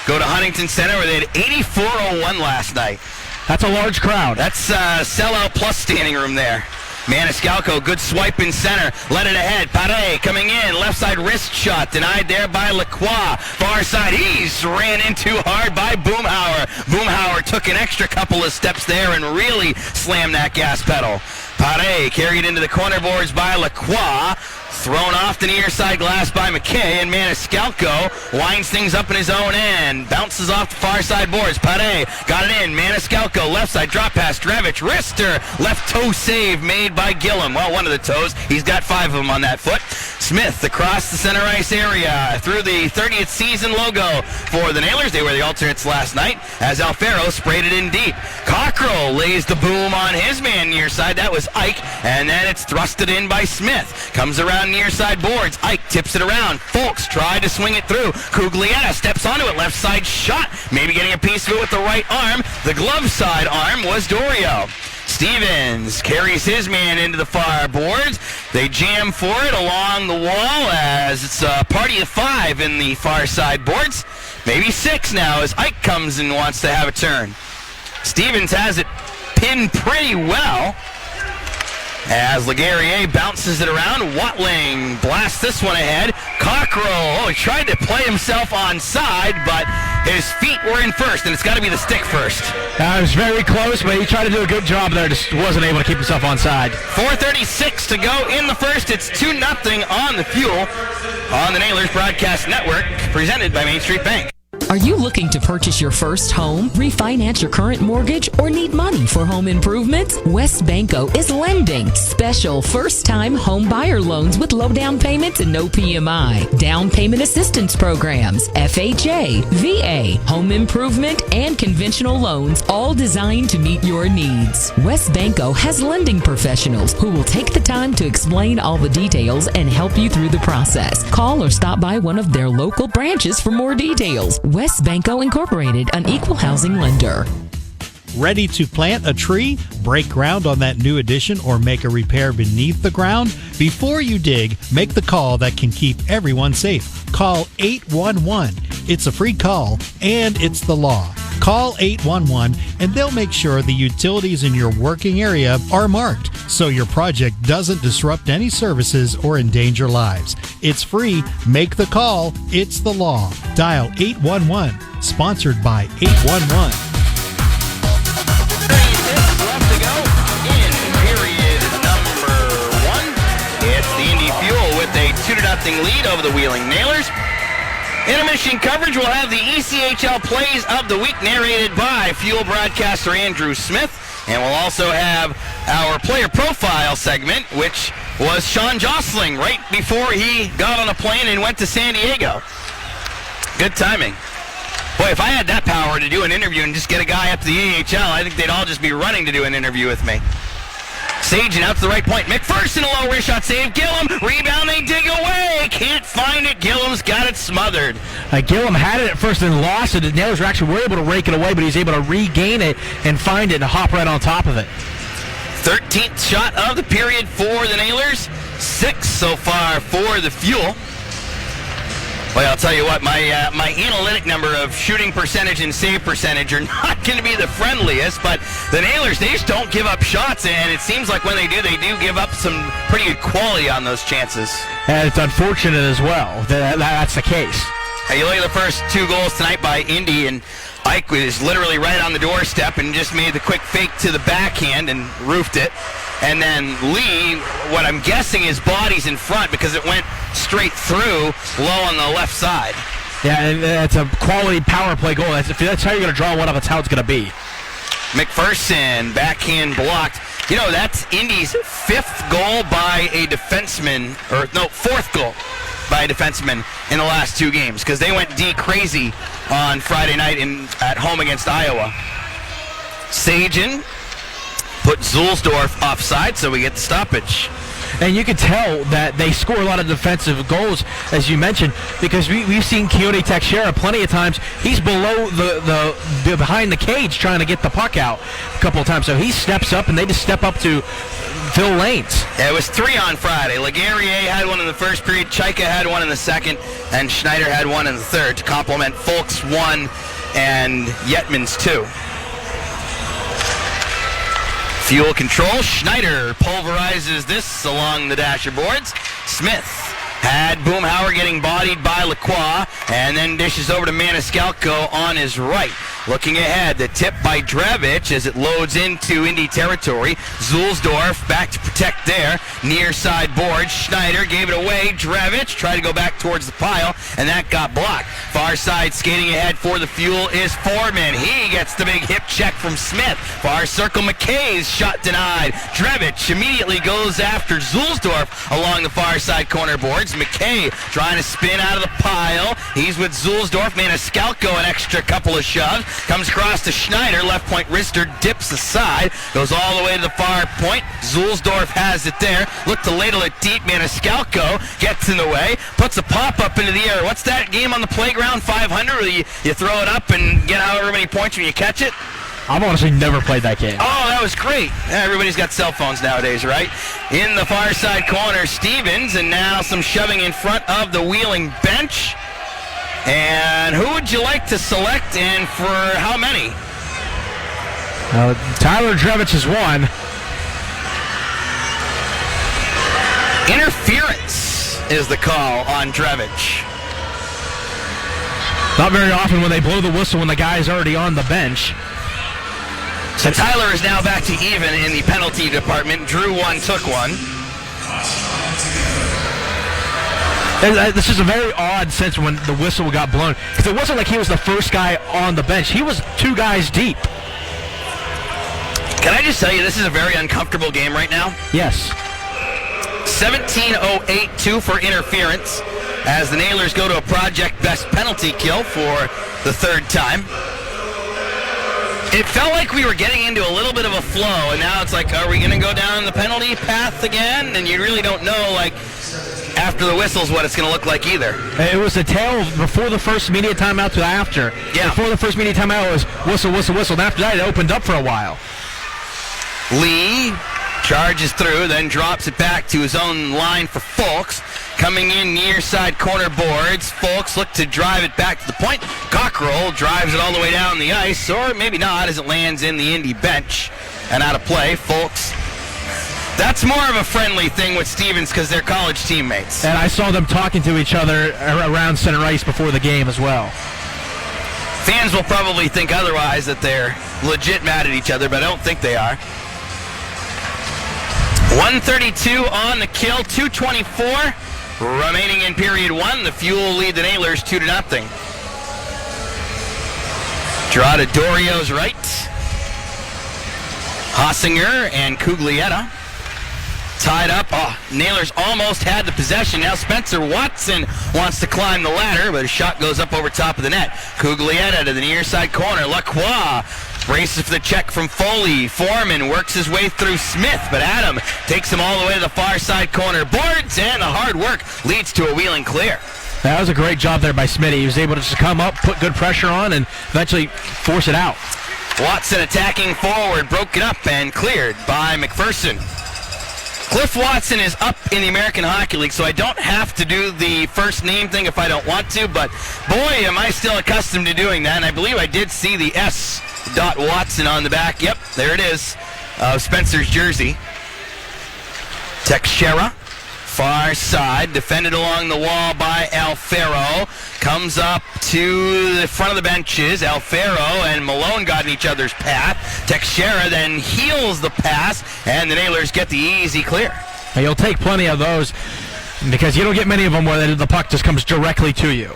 go to Huntington Center where they had 84-01 last night. That's a large crowd. That's sellout plus standing room there. Maniscalco, good swipe in center, led it ahead. Pare coming in, left side wrist shot, denied there by Lacroix. Far side, he's ran in too hard by Boomhauer. Boomhauer took an extra couple of steps there and really slammed that gas pedal. Pare carried into the corner boards by Lacroix. Thrown off the near side glass by McKay, and Maniscalco winds things up in his own end. Bounces off the far side boards. Pare got it in. Maniscalco, left side drop pass. Drevich, wrister, left toe save made by Gillum. Well, one of the toes. He's got 5 of them on that foot. Smith across the center ice area through the 30th season logo for the Nailers. They were the alternates last night as Alfaro sprayed it in deep. Cockrell lays the boom on his man near side. That was Ike, and then it's thrusted in by Smith. Comes around near side boards. Ike tips it around. Folks tried to swing it through. Cuglietta steps onto it. Left side shot. Maybe getting a piece of it with the right arm. The glove side arm was Dorio. Stevens carries his man into the far boards. They jam for it along the wall as it's a party of 5 in the far side boards. Maybe 6 now as Ike comes and wants to have a turn. Stevens has it pinned pretty well as Laguerriere bounces it around. Watling blasts this one ahead. Cockrell, he tried to play himself onside, but his feet were in first, and it's got to be the stick first. It was very close, but he tried to do a good job there. Just wasn't able to keep himself onside. 4:36 to go in the first. It's 2-0 on the Fuel on the Nailers Broadcast Network, presented by Main Street Bank. Are you looking to purchase your first home, refinance your current mortgage, or need money for home improvements? West Banco is lending special first-time home buyer loans with low down payments and no PMI, down payment assistance programs, FHA, VA, home improvement, and conventional loans, all designed to meet your needs. West Banco has lending professionals who will take the time to explain all the details and help you through the process. Call or stop by one of their local branches for more details. West Banco Incorporated, an equal housing lender. Ready to plant a tree, break ground on that new addition, or make a repair beneath the ground? Before you dig, make the call that can keep everyone safe. Call 811. It's a free call, and it's the law. Call 811 and they'll make sure the utilities in your working area are marked so your project doesn't disrupt any services or endanger lives. It's free. Make the call. It's the law. Dial 811. Sponsored by 811. Left to go in period number 1. It's the Indy Fuel with a 2-0 lead over the Wheeling Nailers. Intermission coverage will have the ECHL Plays of the Week narrated by Fuel broadcaster Andrew Smith. And we'll also have our player profile segment, which was Sean Jostling right before he got on a plane and went to San Diego. Good timing. Boy, if I had that power to do an interview and just get a guy up to the AHL, I think they'd all just be running to do an interview with me. Sagen out to the right point. McPherson, a low wrist shot save. Gillum, rebound, they dig away. Can't find it. Gillum's got it smothered. Gillum had it at first and lost it. The Nailers were able to rake it away, but he's able to regain it and find it and hop right on top of it. 13th shot of the period for the Nailers. 6 so far for the Fuel. Well, I'll tell you what, my analytic number of shooting percentage and save percentage are not going to be the friendliest, but the Nailers, they just don't give up shots, and it seems like when they do give up some pretty good quality on those chances. And it's unfortunate as well that that's the case. Hey, you look at the first 2 goals tonight by Indy, and Ike was literally right on the doorstep and just made the quick fake to the backhand and roofed it. And then Lee, what I'm guessing is body's in front because it went straight through low on the left side. Yeah, and that's a quality power play goal. If that's how you're going to draw one up, that's how it's going to be. McPherson, backhand blocked. You know, that's Indy's 5th goal by a defenseman, fourth goal by a defenseman in the last 2 games because they went D crazy on Friday night at home against Iowa. Sagen put Zulsdorf offside, so we get the stoppage. And you can tell that they score a lot of defensive goals, as you mentioned, because we've seen Keone Teixeira plenty of times. He's below the behind the cage trying to get the puck out a couple of times. So he steps up, and they just step up to fill lanes. Yeah, it was 3 on Friday. Laguerriere had one in the first period, Chaika had one in the second, and Schneider had one in the third to complement Folk's 1 and Yetman's 2. Fuel control. Schneider pulverizes this along the dasher boards. Smith had Boomhauer getting bodied by Lacroix and then dishes over to Maniscalco on his right. Looking ahead, the tip by Drevich as it loads into Indy territory. Zulsdorf back to protect there. Near side board. Schneider gave it away. Drevich tried to go back towards the pile, and that got blocked. Far side skating ahead for the Fuel is Foreman. He gets the big hip check from Smith. Far circle, McKay's shot denied. Drevich immediately goes after Zulsdorf along the far side corner boards. McKay trying to spin out of the pile. He's with Zulsdorf. Maniscalco an extra couple of shoves. Comes across to Schneider. Left point wrister dips aside. Goes all the way to the far point. Zulsdorf has it there. Look to ladle it deep. Maniscalco gets in the way. Puts a pop-up into the air. What's that game on the playground? 500? Where you throw it up and get however many points when you catch it? I've honestly never played that game. Oh, that was great. Everybody's got cell phones nowadays, right? In the far side corner, Stevens, and now some shoving in front of the Wheeling bench. And who would you like to select and for how many? Tyler Drevich is one. Interference is the call on Drevich. Not very often when they blow the whistle when the guy's already on the bench. So Tyler is now back to even in the penalty department. Drew one, took one. This is a very odd sense when the whistle got blown, because it wasn't like he was the first guy on the bench. He was 2 guys deep. Can I just tell you, this is a very uncomfortable game right now? Yes. 17:08-2 for interference as the Nailers go to a project best penalty kill for the 3rd time. It felt like we were getting into a little bit of a flow, and now it's like, are we going to go down the penalty path again? And you really don't know, like, after the whistles what it's going to look like either. It was a tail before the first media timeout to after. Yeah. Before the first media timeout, it was whistle, whistle, whistle. And after that, it opened up for a while. Lee charges through, then drops it back to his own line for Fulks. Coming in near side corner boards. Fulks look to drive it back to the point. Cockrell drives it all the way down the ice, or maybe not, as it lands in the Indy bench and out of play. Fulks. That's more of a friendly thing with Stevens because they're college teammates. And I saw them talking to each other around center ice before the game as well. Fans will probably think otherwise, that they're legit mad at each other, but I don't think they are. 132 on the kill, 2:24 remaining in period 1. The Fuel lead the Nailers 2-0. Draw to Dorio's right. Hossinger and Cuglietta tied up. Oh, Nailers almost had the possession. Now Spencer Watson wants to climb the ladder, but his shot goes up over top of the net. Cuglietta to the near side corner. Lacroix races for the check from Foley. Foreman works his way through Smith, but Adam takes him all the way to the far side corner. Boards, and the hard work leads to a wheeling clear. That was a great job there by Smitty. He was able to just come up, put good pressure on, and eventually force it out. Watson attacking forward, broken up and cleared by McPherson. Cliff Watson is up in the American Hockey League, so I don't have to do the first name thing if I don't want to, but boy, am I still accustomed to doing that, and I believe I did see the S. Watson on the back. Yep, there it is. Spencer's jersey. Teixeira, far side, defended along the wall by Alfaro. Comes up to the front of the benches. Alfaro and Malone got in each other's path. Teixeira then heals the pass, and the Nailers get the easy clear. Now, you'll take plenty of those because you don't get many of them where the puck just comes directly to you.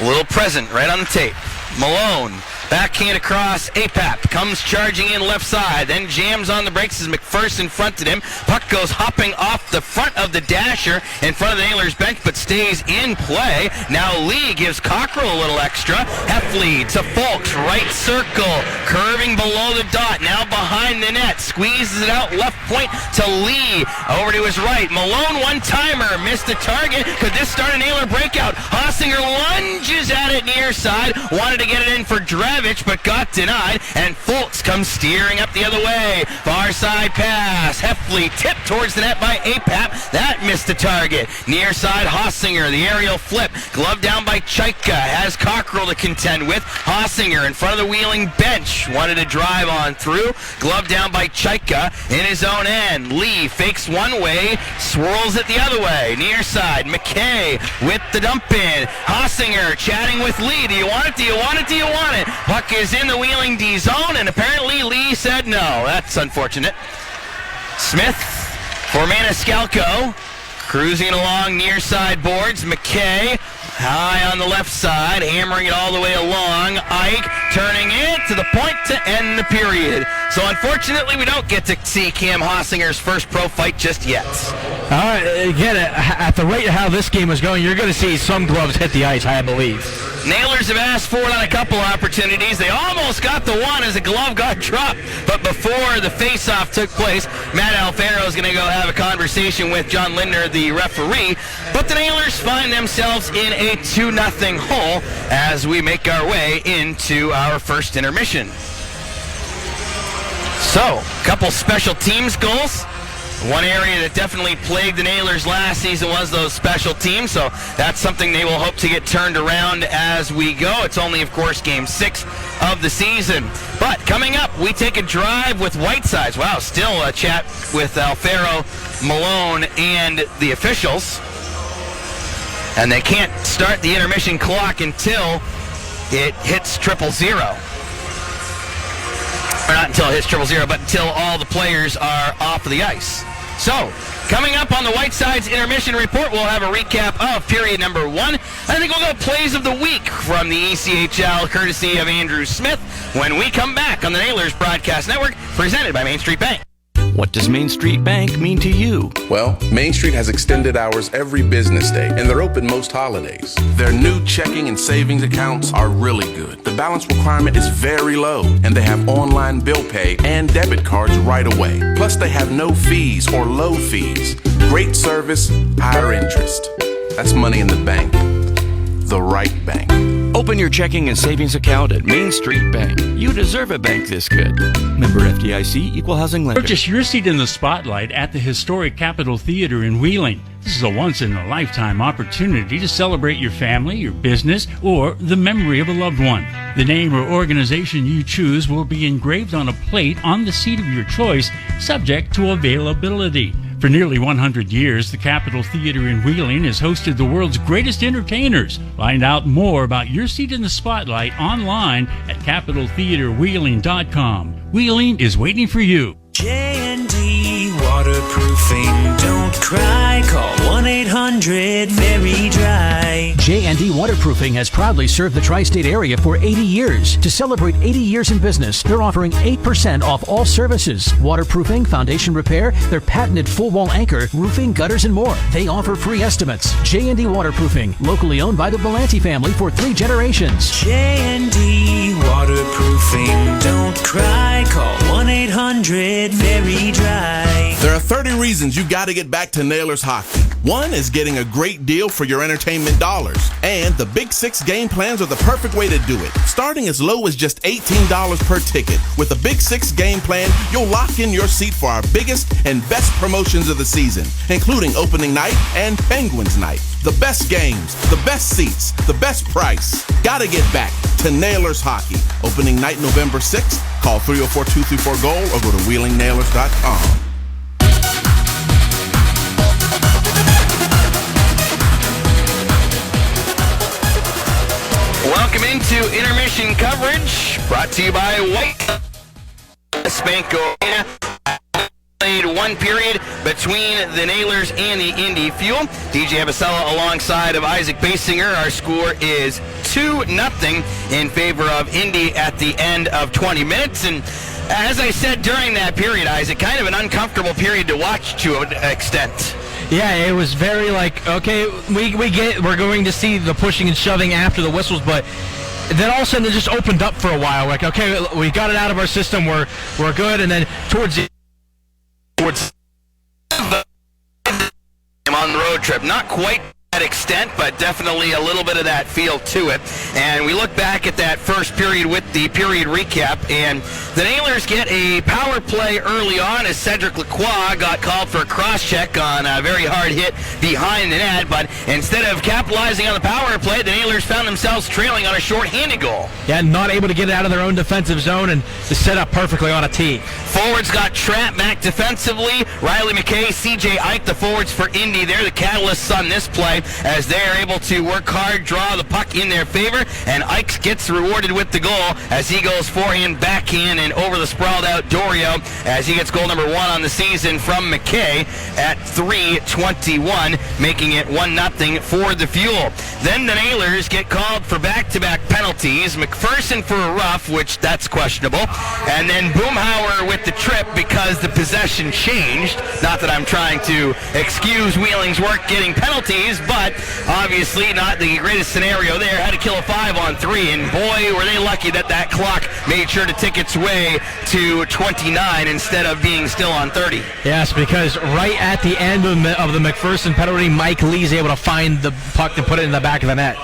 A little present right on the tape. Malone. Backhand across, Apap comes charging in left side, then jams on the brakes as McPherson fronted him. Puck goes hopping off the front of the dasher in front of the Nailers bench, but stays in play. Now Lee gives Cockrell a little extra. Heffley to Fulks, right circle, curving below the dot, now behind the net, squeezes it out left point to Lee, over to his right. Malone one-timer, missed the target. Could this start a Nailer breakout? Hossinger lunges at it near side, wanted to get it in for Drevich, but got denied, and Fulks comes steering up the other way. Far side pass. Heffley tipped towards the net by Apap. That missed the target. Near side Hossinger, the aerial flip. Glove down by Chaika. Has Cockrell to contend with. Hossinger in front of the wheeling bench. Wanted to drive on through. Glove down by Chaika in his own end. Lee fakes one way, swirls it the other way. Near side, McKay with the dump in. Hossinger chatting with Lee. Do you want it? Do you want it? Do you want it? Puck is in the wheeling D zone, and apparently Lee said no. That's unfortunate. Smith for Maniscalco, cruising along near side boards. McKay high on the left side, hammering it all the way along. Ike turning it to the point to end the period. So unfortunately, we don't get to see Cam Hossinger's first pro fight just yet. Again, at the rate of how this game is going, you're going to see some gloves hit the ice, I believe. Nailers have asked for it on a couple opportunities. They almost got the one as a glove got dropped. But before the face-off took place, Matt Alfaro is going to go have a conversation with John Lindner, the referee. But the Nailers find themselves in a 2-0 hole as we make our way into our first intermission. So, a couple special teams goals. One area that definitely plagued the Nailers last season was those special teams, so that's something they will hope to get turned around as we go. It's only, of course, Game 6 of the season. But coming up, we take a drive with Whitesides. Wow, still a chat with Alfaro, Malone, and the officials. And they can't start the intermission clock until it hits 000. Or not until it hits 000, but until all the players are off of the ice. So, coming up on the Whiteside's intermission report, we'll have a recap of period number 1. I think we'll go plays of the week from the ECHL, courtesy of Andrew Smith, when we come back on the Nailers Broadcast Network, presented by Main Street Bank. What does Main Street Bank mean to you? Well, Main Street has extended hours every business day, and they're open most holidays. Their new checking and savings accounts are really good. The balance requirement is very low, and they have online bill pay and debit cards right away. Plus, they have no fees or low fees. Great service, higher interest. That's money in the bank. The right bank. Open your checking and savings account at Main Street Bank. You deserve a bank this good. Member FDIC, Equal Housing Lender. Purchase your seat in the spotlight at the historic Capitol Theater in Wheeling. This is a once-in-a-lifetime opportunity to celebrate your family, your business, or the memory of a loved one. The name or organization you choose will be engraved on a plate on the seat of your choice, subject to availability. For nearly 100 years, the Capitol Theater in Wheeling has hosted the world's greatest entertainers. Find out more about your seat in the spotlight online at capitoltheaterwheeling.com. Wheeling is waiting for you. J&D Waterproofing. Don't cry. Call 1-800-VERY-DRY. J&D Waterproofing has proudly served the tri-state area for 80 years. To celebrate 80 years in business, they're offering 8% off all services. Waterproofing, foundation repair, their patented full-wall anchor, roofing, gutters, and more. They offer free estimates. J&D Waterproofing, locally owned by the Belanti family for 3 generations. J&D Waterproofing. Don't cry. Call 1-800-VERY-DRY. There are 30 reasons you got to get back to Nailers hockey. One is getting a great deal for your entertainment dollars. And the Big 6 game plans are the perfect way to do it. Starting as low as just $18 per ticket. With a Big 6 game plan, you'll lock in your seat for our biggest and best promotions of the season, including opening night and Penguins night. The best games, the best seats, the best price. Gotta get back to Nailers hockey. Opening night November 6th. Call 304-234-GOAL or go to WheelingNailers.com. Welcome into intermission coverage, brought to you by White Spanko. Played one period between the Nailers and the Indy Fuel. DJ Abasella alongside of Isaac Basinger. Our score is 2-0 in favor of Indy at the end of 20 minutes. And as I said during that period, Isaac, kind of an uncomfortable period to watch to an extent. Yeah, it was very like, okay, we're going to see the pushing and shoving after the whistles, but then all of a sudden it just opened up for a while. Like, okay, we got it out of our system, we're good, and then towards on the road trip, not quite that extent, but definitely a little bit of that feel to it. And we look back at that first period with the period recap, and the Nailers get a power play early on as Cedric Lacroix got called for a cross-check on a very hard hit behind the net, but instead of capitalizing on the power play, the Nailers found themselves trailing on a short-handed goal. Yeah, not able to get it out of their own defensive zone and to set up perfectly on a tee. Forwards got trapped back defensively. Riley McKay, CJ Ike, the forwards for Indy. They're the catalysts on this play as they're able to work hard, draw the puck in their favor, and Ike gets rewarded with the goal as he goes forehand, backhand, and over the sprawled out Dorio as he gets goal number 1 on the season from McKay at 3:21, making it 1-0 for the Fuel. Then the Nailers get called for back-to-back penalties. McPherson for a rough, which that's questionable, and then Boomhauer with the trip because the possession changed. Not that I'm trying to excuse Wheeling's work getting penalties, but obviously not the greatest scenario there. Had to kill a 5-on-3, and boy, were they lucky that that clock made sure to tick its way to 29 instead of being still on 30. Yes, because right at the end of the McPherson penalty, Mike Lee's able to find the puck and put it in the back of the net.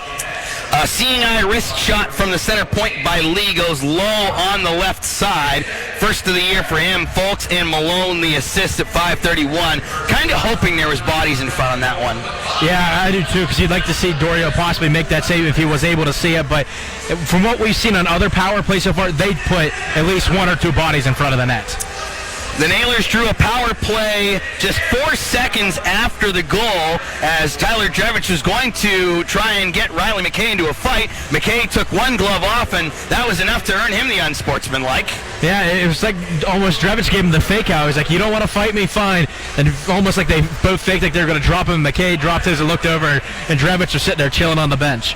A seeing eye wrist shot from the center point by Lee goes low on the left side. First of the year for him. Folks and Malone the assist at 5:31. Kind of hoping there was bodies in front on that one. Yeah, I do too, because you'd like to see Dorio possibly make that save if he was able to see it. But from what we've seen on other power plays so far, they'd put at least 1 or 2 bodies in front of the net. The Nailers drew a power play just 4 seconds after the goal as Tyler Drevich was going to try and get Riley McKay into a fight. McKay took one glove off, and that was enough to earn him the unsportsmanlike. Yeah, it was like almost Drevich gave him the fake out. He was like, you don't want to fight me, fine. And almost like they both faked like they were going to drop him. McKay dropped his and looked over, and Drevich was sitting there chilling on the bench.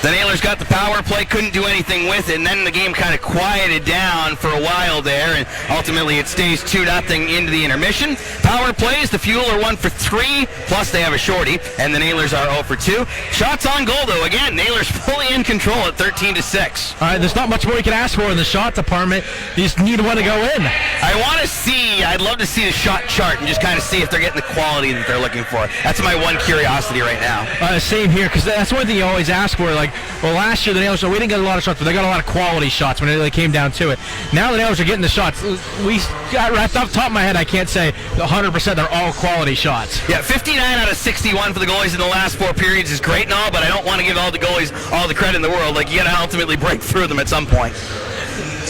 The Nailers got the power play, couldn't do anything with it, and then the game kind of quieted down for a while there, and ultimately it stays 2-0 into the intermission. Power plays, the Fuel are 1 for 3, plus they have a shorty, and the Nailers are 0 for 2. Shots on goal, though, again, Nailers fully in control at 13-6. All right, there's not much more you can ask for in the shot department. You just need one to go in. I'd love to see the shot chart and just kind of see if they're getting the quality that they're looking for. That's my one curiosity right now. Same here, because that's one thing you always ask for. Like, well, last year the Nailers, we didn't get a lot of shots, but they got a lot of quality shots when it really came down to it. Now the Nailers are getting the shots. We got right off the top of my head, I can't say 100% they're all quality shots. Yeah, 59 out of 61 for the goalies in the last 4 periods is great and all, but I don't want to give all the goalies all the credit in the world. Like, you got to ultimately break through them at some point.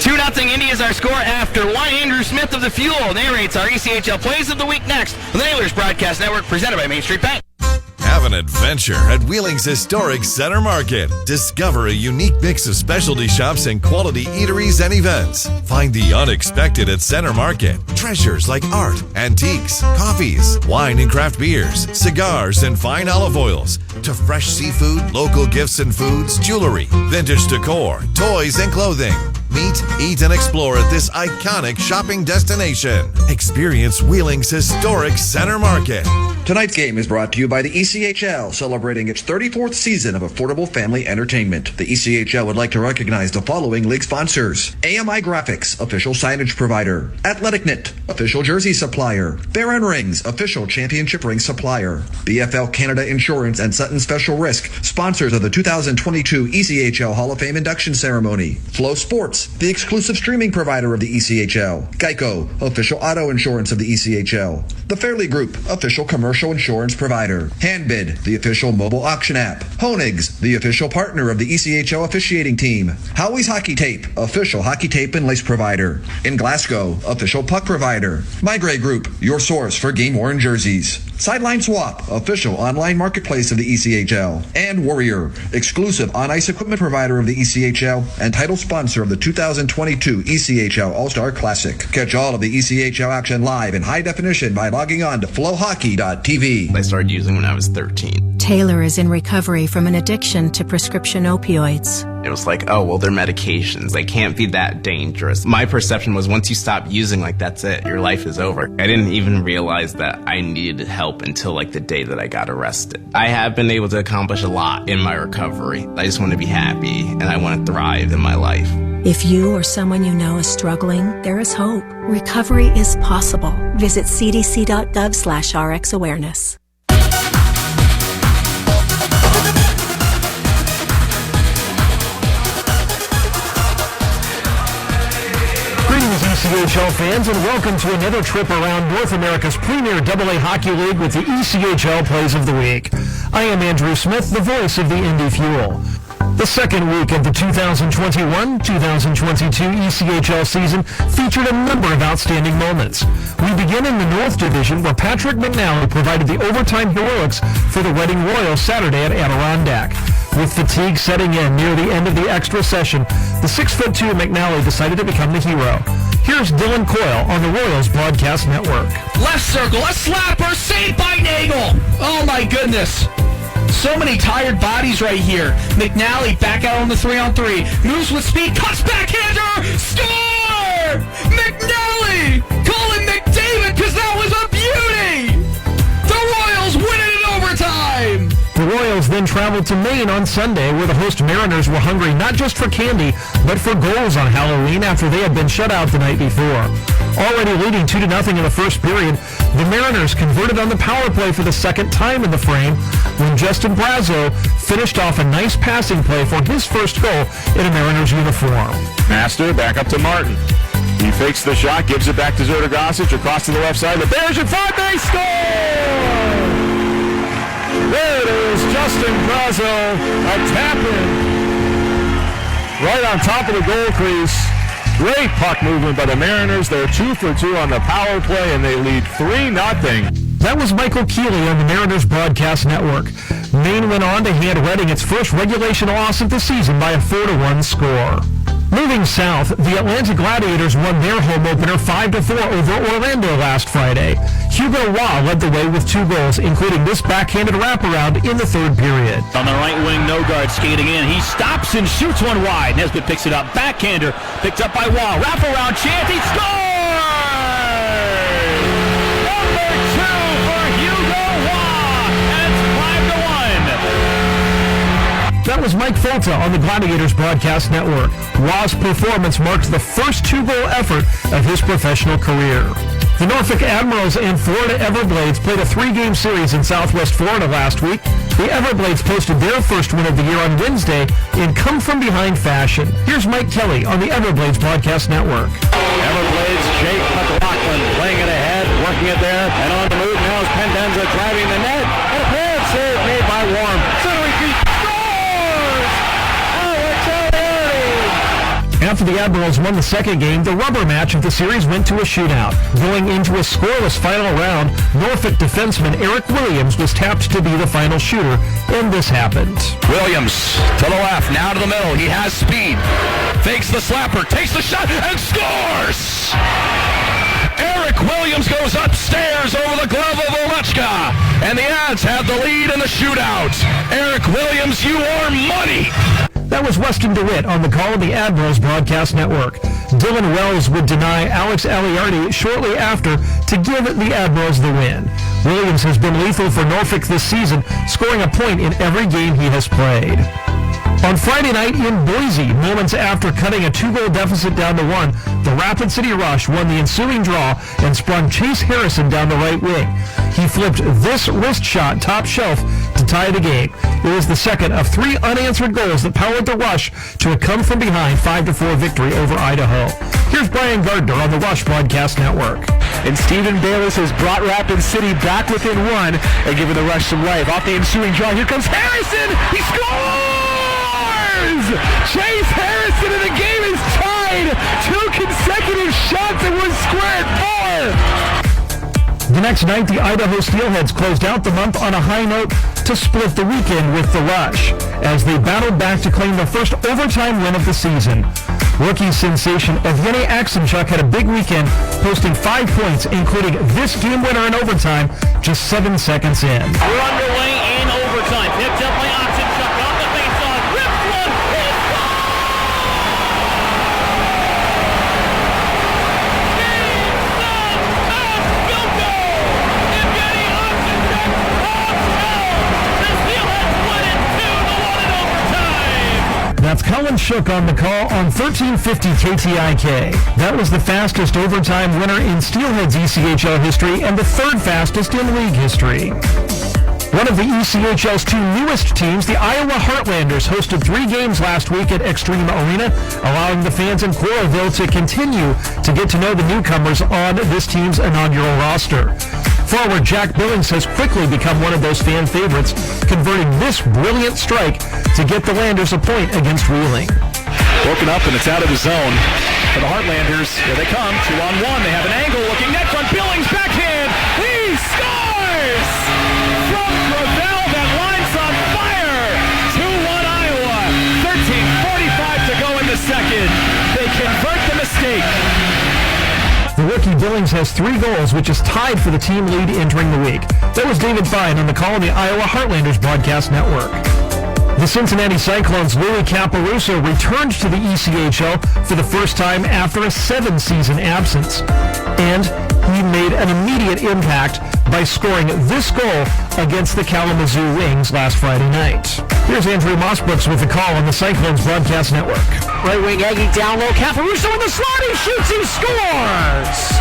2-0 Indy is our score after one. Andrew Smith of the Fuel narrates our ECHL Plays of the Week next. The Nailers Broadcast Network, presented by Main Street Bank. Have an adventure at Wheeling's historic Center Market. Discover a unique mix of specialty shops and quality eateries and events. Find the unexpected at Center Market. Treasures like art, antiques, coffees, wine and craft beers, cigars and fine olive oils, to fresh seafood, local gifts and foods, jewelry, vintage decor, toys and clothing. Meet, eat, and explore at this iconic shopping destination. Experience Wheeling's historic Center Market. Tonight's game is brought to you by the ECHL, celebrating its 34th season of affordable family entertainment. The ECHL would like to recognize the following league sponsors: AMI Graphics, official signage provider; Athletic Knit, official jersey supplier; Baron Rings, official championship ring supplier; BFL Canada Insurance and Sutton Special Risk, sponsors of the 2022 ECHL Hall of Fame induction ceremony; Flow Sports, the exclusive streaming provider of the ECHL; Geico, official auto insurance of the ECHL; The Fairley Group, official commercial insurance provider; Handbid, the official mobile auction app; Honig's, the official partner of the ECHL officiating team; Howie's Hockey Tape, official hockey tape and lace provider; In Glasgow, official puck provider; Migray Group, your source for game-worn jerseys; Sideline Swap, official online marketplace of the ECHL; and Warrior, exclusive on-ice equipment provider of the ECHL and title sponsor of the 2022 ECHL All-Star Classic. Catch all of the ECHL action live in high definition by logging on to flowhockey.tv. I started using when I was 13. Taylor is in recovery from an addiction to prescription opioids. It was like, oh, well, they're medications. They can't be that dangerous. My perception was once you stop using, like, that's it. Your life is over. I didn't even realize that I needed help until, like, the day that I got arrested. I have been able to accomplish a lot in my recovery. I just want to be happy, and I want to thrive in my life. If you or someone you know is struggling, there is hope. Recovery is possible. Visit cdc.gov/RxAwareness. ECHL fans, and welcome to another trip around North America's premier AA Hockey League with the ECHL Plays of the Week. I am Andrew Smith, the voice of the Indy Fuel. The second week of the 2021-2022 ECHL season featured a number of outstanding moments. We begin in the North Division, where Patrick McNally provided the overtime heroics for the Reading Royals Saturday at Adirondack. With fatigue setting in near the end of the extra session, the 6'2" McNally decided to become the hero. Here's Dylan Coyle on the Royals Broadcast Network. Left circle, a slapper, saved by Nagel. Oh my goodness. So many tired bodies right here. McNally back out on the 3-on-3. Moves with speed, cuts backhander, score! McNally! Call him McDavid, because that was a beauty! The Royals win it in overtime! The Royals then traveled to Maine on Sunday, where the host Mariners were hungry not just for candy, but for goals on Halloween after they had been shut out the night before. Already leading 2-0 in the first period, the Mariners converted on the power play for the second time in the frame when Justin Brazo finished off a nice passing play for his first goal in a Mariners uniform. Master back up to Martin. He fakes the shot, gives it back to Zordagosic across to the left side. The Bears in front, they score! There it is, Justin Brazo, a tap-in right on top of the goal crease. Great puck movement by the Mariners. They're 2 for 2 on the power play, and they lead 3-0. That was Michael Keeley on the Mariners Broadcast Network. Maine went on to hand Reading its first regulation loss of the season by a 4-1 score. Moving south, the Atlanta Gladiators won their home opener 5-4 over Orlando last Friday. Hugo Waugh led the way with 2 goals, including this backhanded wraparound in the third period. On the right wing, Nogard skating in. He stops and shoots one wide. Nesbitt picks it up. Backhander picked up by Waugh. Wraparound chance. He scores! Number 2 for Hugo Waugh. That's 5-1. That was Mike Folta on the Gladiators Broadcast Network. Waugh's performance marked the first 2-goal effort of his professional career. The Norfolk Admirals and Florida Everblades played a 3-game series in Southwest Florida last week. The Everblades posted their first win of the year on Wednesday in come-from-behind fashion. Here's Mike Kelly on the Everblades Broadcast Network. Everblades, Jake McLaughlin playing it ahead, working it there, and on the move now is Pendenza driving the net, and a pair save made by Warm. Centering feet, scores! After the Admirals won the second game, the rubber match of the series went to a shootout. Going into a scoreless final round, Norfolk defenseman Eric Williams was tapped to be the final shooter, and this happened. Williams to the left, now to the middle. He has speed. Fakes the slapper, takes the shot, and scores! Eric Williams goes upstairs over the glove of Olechka, and the Ads have the lead in the shootout. Eric Williams, you are money! That was Weston DeWitt on the call of the Admirals Broadcast Network. Dylan Wells would deny Alex Aliardi shortly after to give the Admirals the win. Williams has been lethal for Norfolk this season, scoring a point in every game he has played. On Friday night in Boise, moments after cutting a 2-goal deficit down to 1, the Rapid City Rush won the ensuing draw and sprung Chase Harrison down the right wing. He flipped this wrist shot top shelf to tie the game. It was the second of 3 unanswered goals that powered the Rush to a come-from-behind 5-4 victory over Idaho. Here's Brian Gardner on the Rush Broadcast Network. And Stephen Bayless has brought Rapid City back within 1 and given the Rush some life. Off the ensuing draw, here comes Harrison! He scores! Chase Harrison, and the game is tied. 2 consecutive shots and was squared 4. The next night, the Idaho Steelheads closed out the month on a high note to split the weekend with the Rush, as they battled back to claim the first overtime win of the season. Rookie sensation Evgeny Aksenchuk had a big weekend, posting 5 points, including this game winner in overtime, just 7 seconds in. We're underway in overtime. Picked up by Aksenchuk off the faceoff. Ripped one. He That's Colin Shook on the call on 1350 KTIK. That was the fastest overtime winner in Steelheads ECHL history and the 3rd fastest in league history. One of the ECHL's 2 newest teams, the Iowa Heartlanders, hosted 3 games last week at Extreme Arena, allowing the fans in Coralville to continue to get to know the newcomers on this team's inaugural roster. Forward Jack Billings has quickly become one of those fan favorites, converting this brilliant strike to get the Landers a point against Wheeling. Broken up, and it's out of the zone for the Heartlanders. Here they come, 2-on-1. They have an angle looking net front. Billings backhand. He scores! From Gravel, that line's on fire. 2-1 Iowa. 13:45 to go in the second. They convert the mistake. The rookie Billings has 3 goals, which is tied for the team lead entering the week. That was David Fine on the call of the Iowa Heartlanders Broadcast Network. The Cincinnati Cyclones' Louis Caparuso returned to the ECHL for the first time after a 7-season absence. And he made an immediate impact by scoring this goal against the Kalamazoo Wings last Friday night. Here's Andrew Mossbrooks with the call on the Cyclones Broadcast Network. Right wing Aggie down low. Caparuso in the slot. He shoots. He scores.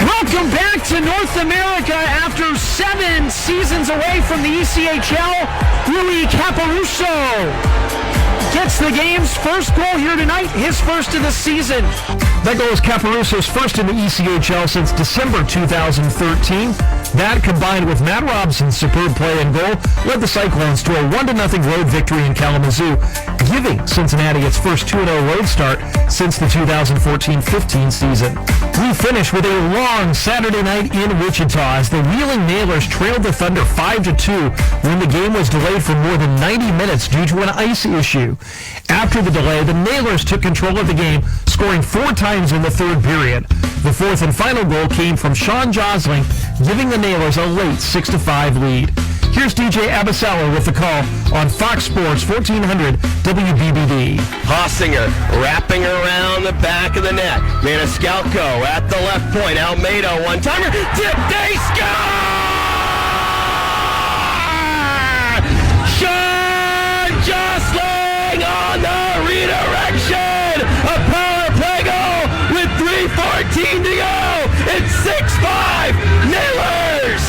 Welcome back to North America after 7 seasons away from the ECHL. Louis Caparuso gets the game's first goal here tonight, his first of the season. That goal is Caparuso's first in the ECHL since December 2013. That, combined with Matt Robson's superb play and goal, led the Cyclones to a 1-0 road victory in Kalamazoo, giving Cincinnati its first 2-0 road start since the 2014-15 season. We finish with a long Saturday night in Wichita as the Wheeling Nailers trailed the Thunder 5-2 when the game was delayed for more than 90 minutes due to an ice issue. After the delay, the Nailers took control of the game, scoring 4 times in the third period. The fourth and final goal came from Sean Josling, giving the Nailers a late 6-5 lead. Here's DJ Abasala with the call on Fox Sports 1400 WBBD. Hossinger wrapping around the back of the net. Maniscalco at the left point. Almeida one-timer. Tip, they score! Sean Josling on the redirection! A power play goal with 3:14 to go! It's 6-5 Nailers!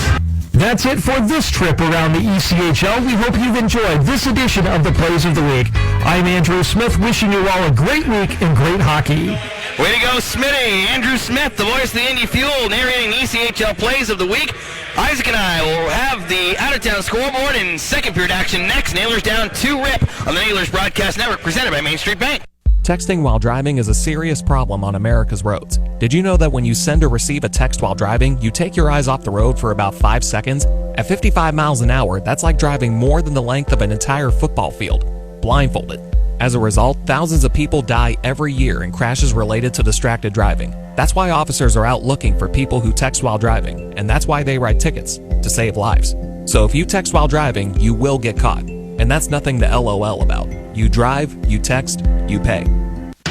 That's it for this trip around the ECHL. We hope you've enjoyed this edition of the Plays of the Week. I'm Andrew Smith, wishing you all a great week and great hockey. Way to go, Smitty. Andrew Smith, the voice of the Indy Fuel, narrating ECHL Plays of the Week. Isaac and I will have the out-of-town scoreboard in second period action next. Nailers down 2-rip on the Nailers Broadcast Network, presented by Main Street Bank. Texting while driving is a serious problem on America's roads. Did you know that when you send or receive a text while driving, you take your eyes off the road for about 5 seconds? At 55 miles an hour, that's like driving more than the length of an entire football field, blindfolded. As a result, thousands of people die every year in crashes related to distracted driving. That's why officers are out looking for people who text while driving, and that's why they write tickets, to save lives. So if you text while driving, you will get caught. And that's nothing to LOL about. You drive, you text, you pay.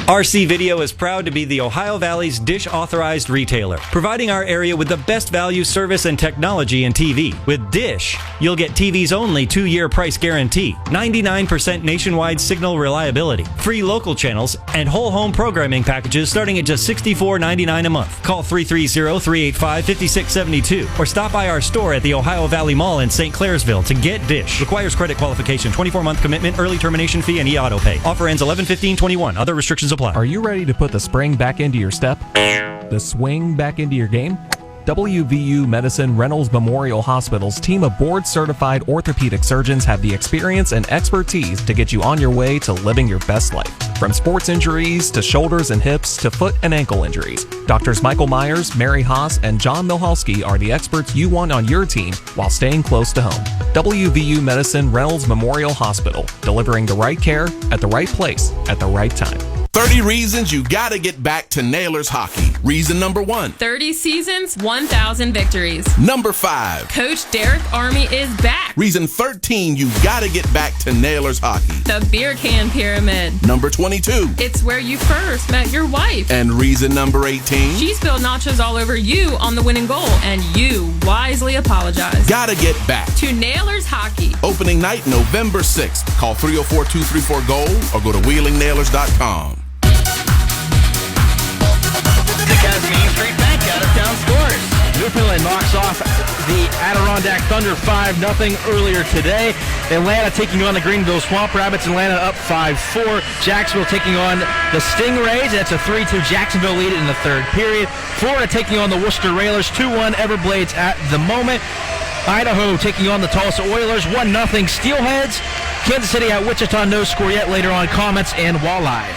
RC Video is proud to be the Ohio Valley's Dish authorized retailer, providing our area with the best value, service, and technology in TV. With Dish, you'll get TV's only 2-year price guarantee, 99% nationwide signal reliability, free local channels, and whole home programming packages starting at just $64.99 a month. Call 330-385-5672 or stop by our store at the Ohio Valley Mall in St. Clairsville to get Dish. Requires credit qualification, 24-month commitment, early termination fee, and e-auto pay. Offer ends 11/15/21. Other restrictions apply. Are you ready to put the spring back into your step? The swing back into your game? WVU Medicine Reynolds Memorial Hospital's team of board-certified orthopedic surgeons have the experience and expertise to get you on your way to living your best life. From sports injuries to shoulders and hips to foot and ankle injuries, Doctors Michael Myers, Mary Haas, and John Milhalski are the experts you want on your team while staying close to home. WVU Medicine Reynolds Memorial Hospital, delivering the right care at the right place at the right time. 30 reasons you gotta get back to Nailers hockey. Reason number 1. 30 seasons, 1,000 victories. Number 5. Coach Derek Army is back. Reason 13 you gotta get back to Nailers hockey. The Beer Can Pyramid. Number 22. It's where you first met your wife. And reason number 18. She spilled nachos all over you on the winning goal, and you wisely apologized. Gotta get back to Nailers hockey. Opening night November 6th. Call 304-234-GOAL or go to wheelingnailers.com. Main Street Bank out-of-town scores. Newfoundland knocks off the Adirondack Thunder 5-0 earlier today. Atlanta taking on the Greenville Swamp Rabbits. Atlanta up 5-4. Jacksonville taking on the Stingrays. That's a 3-2 Jacksonville lead in the third period. Florida taking on the Worcester Railers. 2-1 Everblades at the moment. Idaho taking on the Tulsa Oilers. 1-0 Steelheads. Kansas City at Wichita. No score yet. Later on, Comets and Walleye.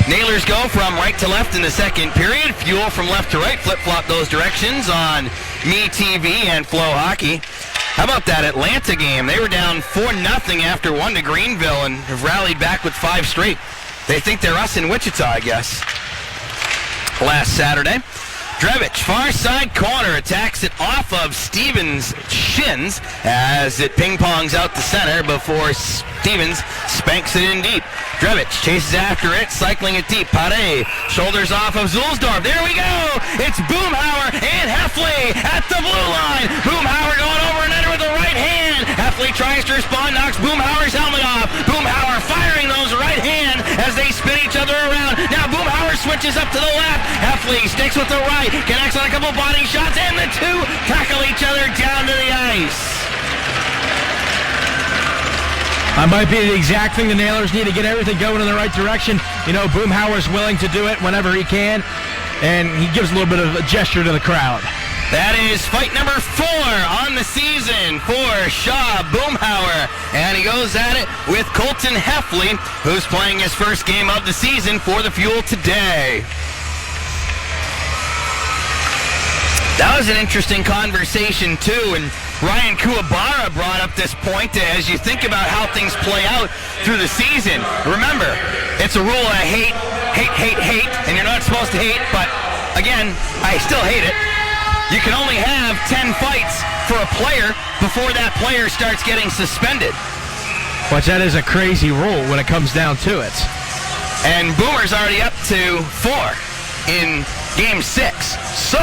Nailers go from right to left in the second period. Fuel from left to right. Flip-flop those directions on MeTV and Flow Hockey. How about that Atlanta game? They were down 4-0 after 1 to Greenville and have rallied back with 5 straight. They think they're us in Wichita, I guess. Last Saturday, Drevich, far side corner, attacks it off of Stevens' shins as it ping-pongs out the center before Stevens spanks it in deep. Drevich chases after it, cycling it deep. Pare shoulders off of Zulsdorf. There we go! It's Boomhauer and Heffley at the blue line. Boomhauer going over and under with the right hand. Heffley tries to respond, knocks Boomhauer's helmet off. Boomhauer firing those right hand as they spin each other around. Now Boomhauer switches up to the left. Heffley sticks with the right, connects on a couple body shots, and the two tackle each other down to the ice. That might be the exact thing the Nailers need to get everything going in the right direction. You know, Boomhauer's willing to do it whenever he can, and he gives a little bit of a gesture to the crowd. That is fight number 4 on the season for Shaw Boomhauer. And he goes at it with Colton Heffley, who's playing his first game of the season for the Fuel today. That was an interesting conversation, too, and Ryan Kuwabara brought up this point as you think about how things play out through the season. Remember, it's a rule I hate, and you're not supposed to hate, but again, I still hate it. You can only have 10 fights for a player before that player starts getting suspended. But that is a crazy rule when it comes down to it. And Boomer's already up to 4 in Game 6. So,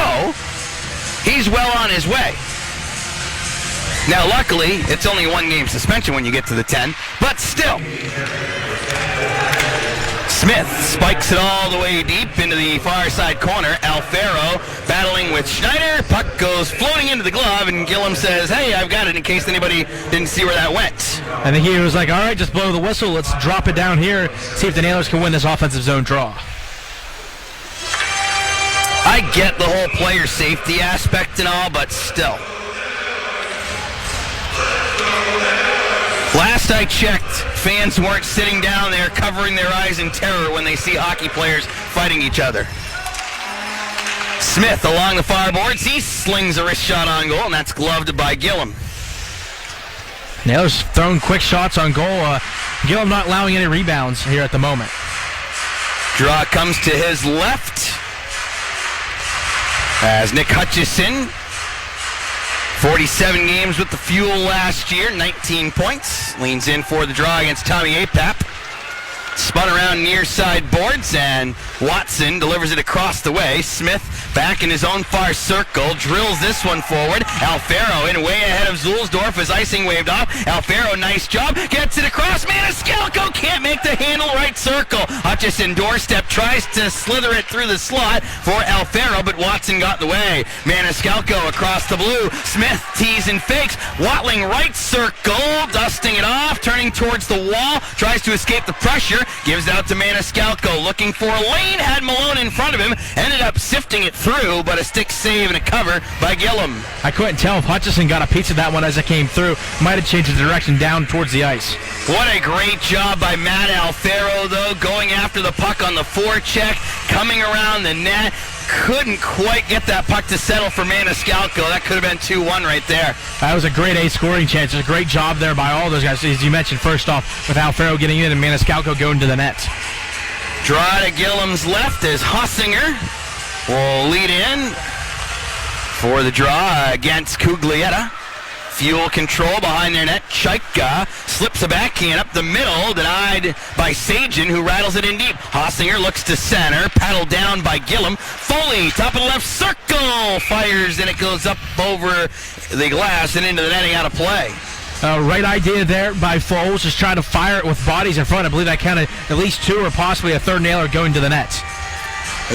he's well on his way. Now, luckily, it's only 1 game suspension when you get to the 10, but still. Smith spikes it all the way deep into the far side corner. Alfaro battling with Schneider. Puck goes floating into the glove, and Gillum says, hey, I've got it in case anybody didn't see where that went. I think he was like, all right, just blow the whistle. Let's drop it down here, see if the Nailers can win this offensive zone draw. I get the whole player safety aspect and all, but still. Last I checked, fans weren't sitting down there covering their eyes in terror when they see hockey players fighting each other. Smith along the far boards. He slings a wrist shot on goal, and that's gloved by Gillum. Nailers throwing quick shots on goal. Gillum not allowing any rebounds here at the moment. Draw comes to his left as Nick Hutchison, 47 games with the Fuel last year, 19 points. Leans in for the draw against Tommy Apap. Spun around near side boards, and Watson delivers it across the way. Smith back in his own far circle, drills this one forward. Alfaro in way ahead of Zulsdorf as icing waved off. Alfaro, nice job, gets it across. Maniscalco can't make the handle, right circle. Hutchison doorstep tries to slither it through the slot for Alfaro, but Watson got the way. Maniscalco across the blue. Smith tees and fakes. Watling right circle, dusting it off, turning towards the wall, tries to escape the pressure. Gives out to Maniscalco, looking for a lane, had Malone in front of him, ended up sifting it through, but a stick save and a cover by Gillum. I couldn't tell if Hutchison got a piece of that one as it came through. Might have changed the direction down towards the ice. What a great job by Matt Alfaro, though, going after the puck on the forecheck, coming around the net. Couldn't quite get that puck to settle for Maniscalco. That could have been 2-1 right there. That was a grade A scoring chance. It was a great job there by all those guys. As you mentioned, first off, with Alfaro getting in and Maniscalco going to the net. Draw to Gillum's left as Hossinger will lead in for the draw against Cuglietta. Fuel control behind their net. Chaika slips a backhand up the middle, denied by Sajin, who rattles it in deep. Hossinger looks to center, paddled down by Gillum. Foley, top of the left circle, fires, and it goes up over the glass and into the netting, out of play. Right idea there by Foles, just trying to fire it with bodies in front. I believe that counted at least 2 or possibly a third Nailer going to the net.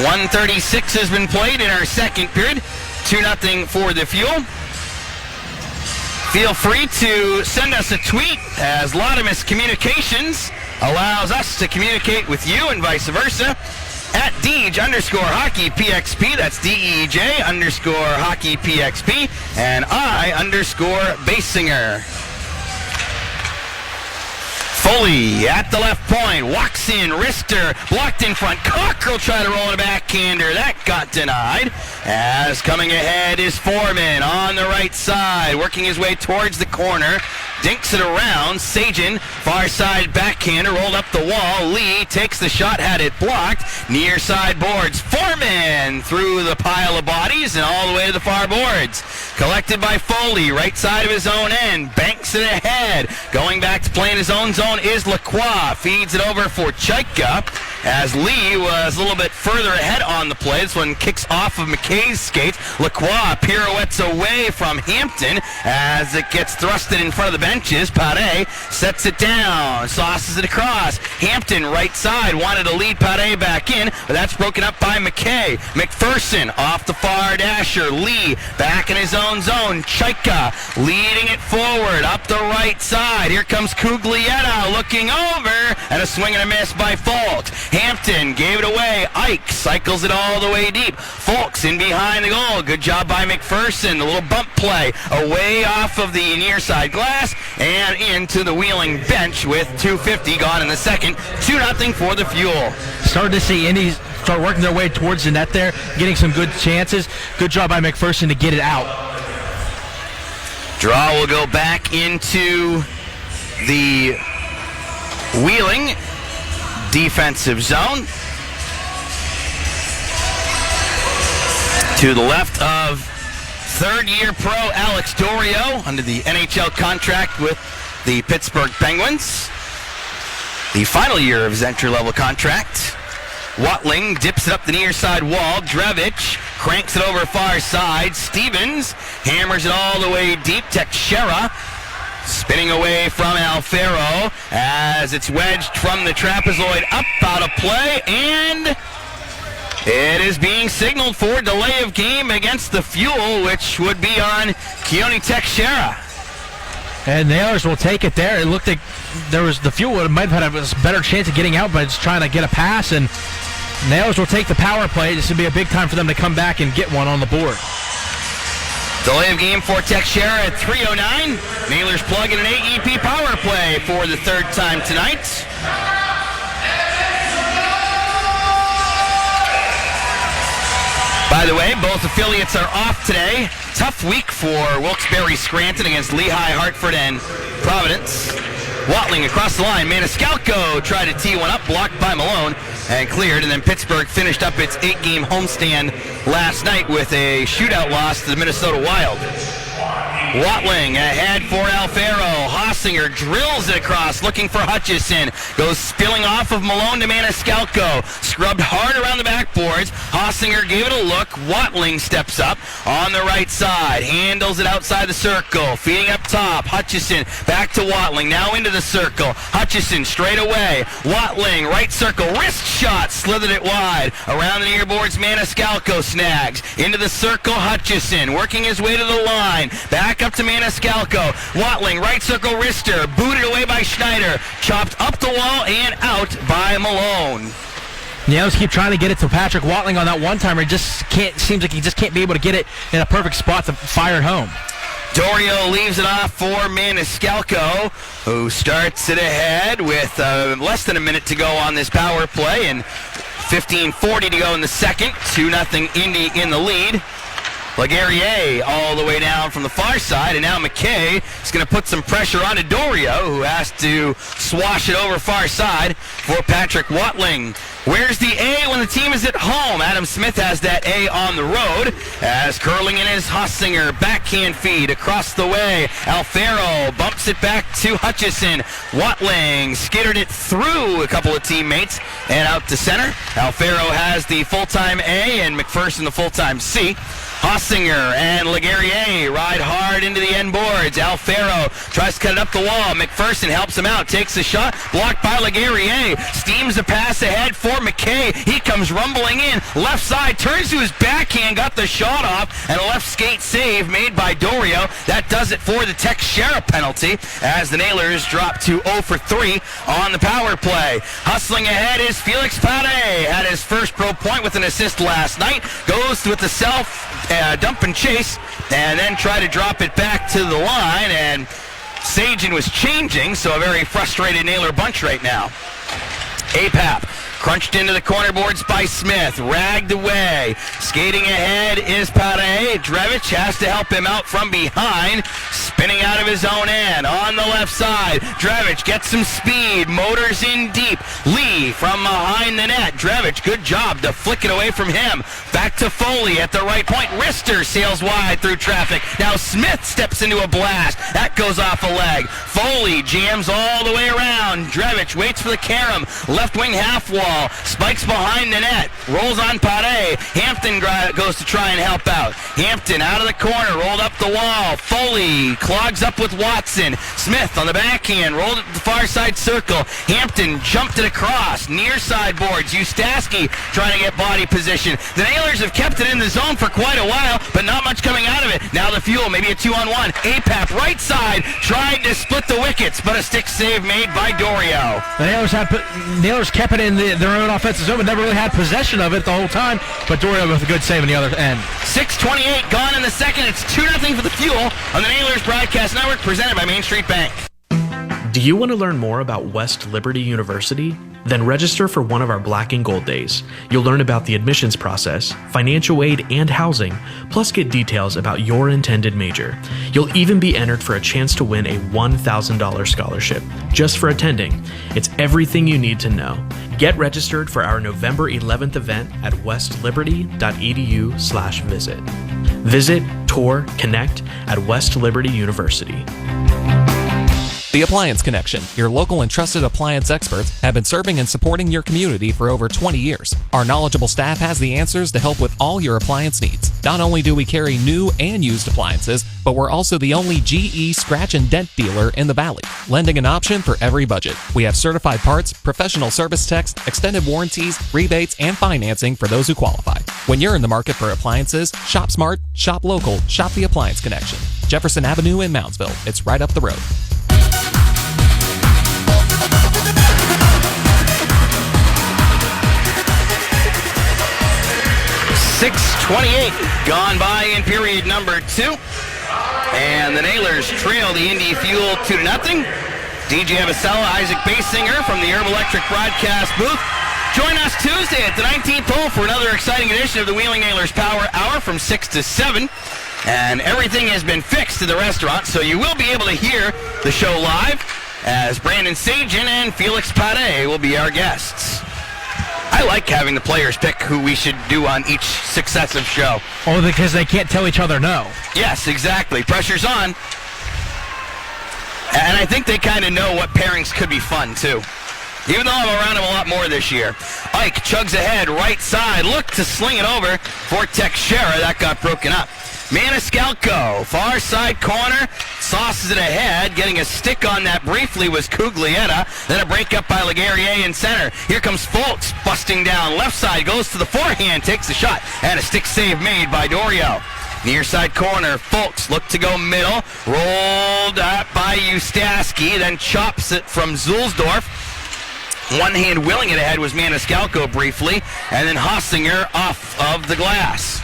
1:36 has been played in our second period. 2-0 for the Fuel. Feel free to send us a tweet, as Lotimus Communications allows us to communicate with you and vice versa, at Deej_HockeyPXP. That's DEJ_HockeyPXP, and I_Basinger. Foley at the left point, walks in, wrister, blocked in front. Cockrell tried to roll in a backhander. That got denied. As coming ahead is Foreman on the right side, working his way towards the corner. Dinks it around. Sajin, far side backhander, rolled up the wall. Lee takes the shot, had it blocked. Near side boards. Foreman through the pile of bodies and all the way to the far boards. Collected by Foley, right side of his own end. Banks it ahead. Going back to play in his own zone is Lacroix. Feeds it over for Chaika, as Lee was a little bit further ahead on the play. This one kicks off of McKay's skates. Lacroix pirouettes away from Hampton as it gets thrusted in front of the benches. Pare sets it down, sauces it across. Hampton, right side, wanted to lead Pare back in, but that's broken up by McKay. McPherson off the far dasher. Lee back in his own zone. Chaika leading it forward up the right side. Here comes Cuglietta looking over. and a swing and a miss by Folk. Hampton gave it away. Ike cycles it all the way deep. Folks in behind the goal. Good job by McPherson. A little bump play away off of the near side glass and into the Wheeling bench with 2:50 gone in the second. 2-0 for the Fuel. Started to see Indy start working their way towards the net there, getting some good chances. Good job by McPherson to get it out. Draw will go back into the Wheeling defensive zone. To the left of third-year pro Alex Dorio under the NHL contract with the Pittsburgh Penguins. The final year of his entry-level contract. Watling dips it up the near side wall. Drevich cranks it over far side. Stevens hammers it all the way deep. Teixeira spinning away from Alfaro as it's wedged from the trapezoid up out of play, and it is being signaled for delay of game against the Fuel, which would be on Keone Teixeira. And Nailers will take it there. It looked like the Fuel might have had a better chance of getting out, but it's trying to get a pass, and Nailers will take the power play. This would be a big time for them to come back and get one on the board. Delay of game for Teixeira at 3:09. Nailers plug in an AEP power play for the third time tonight. By the way, both affiliates are off today. Tough week for Wilkes-Barre Scranton against Lehigh, Hartford, and Providence. Watling across the line. Maniscalco tried to tee one up, blocked by Malone, and cleared. And then Pittsburgh finished up its 8-game homestand last night with a shootout loss to the Minnesota Wild. Watling ahead for Alfaro. Hossinger drills it across, looking for Hutchison. Goes spilling off of Malone to Maniscalco. Scrubbed hard around the backboards. Hossinger gave it a look. Watling steps up on the right side. Handles it outside the circle. Feeding up top. Hutchison back to Watling. Now into the circle. Hutchison straight away. Watling, right circle. Wrist shot. Slithered it wide. Around the near boards, Maniscalco snags. Into the circle, Hutchison. Working his way to the line. Back up to Maniscalco. Watling, right circle wrister. Booted away by Schneider. Chopped up the wall and out by Malone. The Nailers keep trying to get it to Patrick Watling on that one-timer. Seems like he just can't be able to get it in a perfect spot to fire it home. Dorio leaves it off for Maniscalco, who starts it ahead with less than a minute to go on this power play and 15:40 to go in the second. 2-0 Indy in the lead. Laguerriere all the way down from the far side, and now McKay is going to put some pressure on Dorio, who has to swash it over far side for Patrick Watling. Where's the A when the team is at home? Adam Smith has that A on the road as curling in his Hossinger backhand feed across the way. Alfaro bumps it back to Hutchison. Watling skittered it through a couple of teammates and out to center. Alfaro has the full-time A and McPherson the full-time C. Hossinger and Laguerriere ride hard into the end boards. Alfaro tries to cut it up the wall. McPherson helps him out, takes the shot, blocked by Laguerriere. Steams the pass ahead for McKay. He comes rumbling in, left side, turns to his backhand, got the shot off, and a left skate save made by Dorio. That does it for the Teixeira penalty as the Nailers drop to 0 for 3 on the power play. Hustling ahead is Felix Pade. Had his first pro point with an assist last night. Goes with the dump and chase, and then try to drop it back to the line, and Sajin was changing, so a very frustrated Nailer bunch right now. Apap crunched into the corner boards by Smith, ragged away. Skating ahead is Pade. Drevich has to help him out from behind, spinning out of his own end. On the left side, Drevich gets some speed, motors in deep. Lee from behind the net. Drevich, good job to flick it away from him. Back to Foley at the right point. Wrister sails wide through traffic. Now Smith steps into a blast. That goes off a leg. Foley jams all the way around. Drevich waits for the carom. Left wing half wall. ball. Spikes behind the net. Rolls on Pare. Hampton goes to try and help out. Hampton out of the corner. Rolled up the wall. Foley clogs up with Watson. Smith on the backhand. Rolled it to the far side circle. Hampton jumped it across. Near side boards. Ustaski trying to get body position. The Nailers have kept it in the zone for quite a while, but not much coming out of it. Now the Fuel, maybe a 2-on-1. APAP right side. Tried to split the wickets, but a stick save made by Dorio. The Nailers kept it in their own offensive zone, but never really had possession of it the whole time. But Dorio with a good save on the other end. 6:28 gone in the second. It's 2-0 for the Fuel on the Nailers Broadcast Network, presented by Main Street Bank. Do you want to learn more about West Liberty University? Then register for one of our Black and Gold Days. You'll learn about the admissions process, financial aid, and housing, plus get details about your intended major. You'll even be entered for a chance to win a $1,000 scholarship just for attending. It's everything you need to know. Get registered for our November 11th event at westliberty.edu/visit. Visit, tour, connect at West Liberty University. The Appliance Connection, your local and trusted appliance experts, have been serving and supporting your community for over 20 years. Our knowledgeable staff has the answers to help with all your appliance needs. Not only do we carry new and used appliances, but we're also the only GE scratch and dent dealer in the Valley, lending an option for every budget. We have certified parts, professional service techs, extended warranties, rebates, and financing for those who qualify. When you're in the market for appliances, shop smart, shop local, shop the Appliance Connection. Jefferson Avenue in Moundsville. It's right up the road. 6:28 gone by in period number 2. And the Nailers trail the Indy Fuel 2-0. DJ Avicella, Isaac Basinger from the Herb Electric broadcast booth. Join us Tuesday at the 19th hole for another exciting edition of the Wheeling Nailers Power Hour from 6 to 7. And everything has been fixed in the restaurant, so you will be able to hear the show live as Brandon Sajan and Felix Pade will be our guests. I like having the players pick who we should do on each successive show. Oh, because they can't tell each other no. Yes, exactly. Pressure's on. And I think they kind of know what pairings could be fun, too. Even though I'm around him a lot more this year. Ike chugs ahead, right side, look to sling it over for Teixeira. That got broken up. Maniscalco, far side corner, sauces it ahead. Getting a stick on that briefly was Cuglietta. Then a break up by Laguerriere in center. Here comes Foltz, busting down. Left side, goes to the forehand, takes the shot. And a stick save made by Dorio. Near side corner, Foltz looked to go middle. Rolled up by Ustaski, then chops it from Zulsdorf. One hand willing it ahead was Maniscalco briefly. And then Hossinger off of the glass.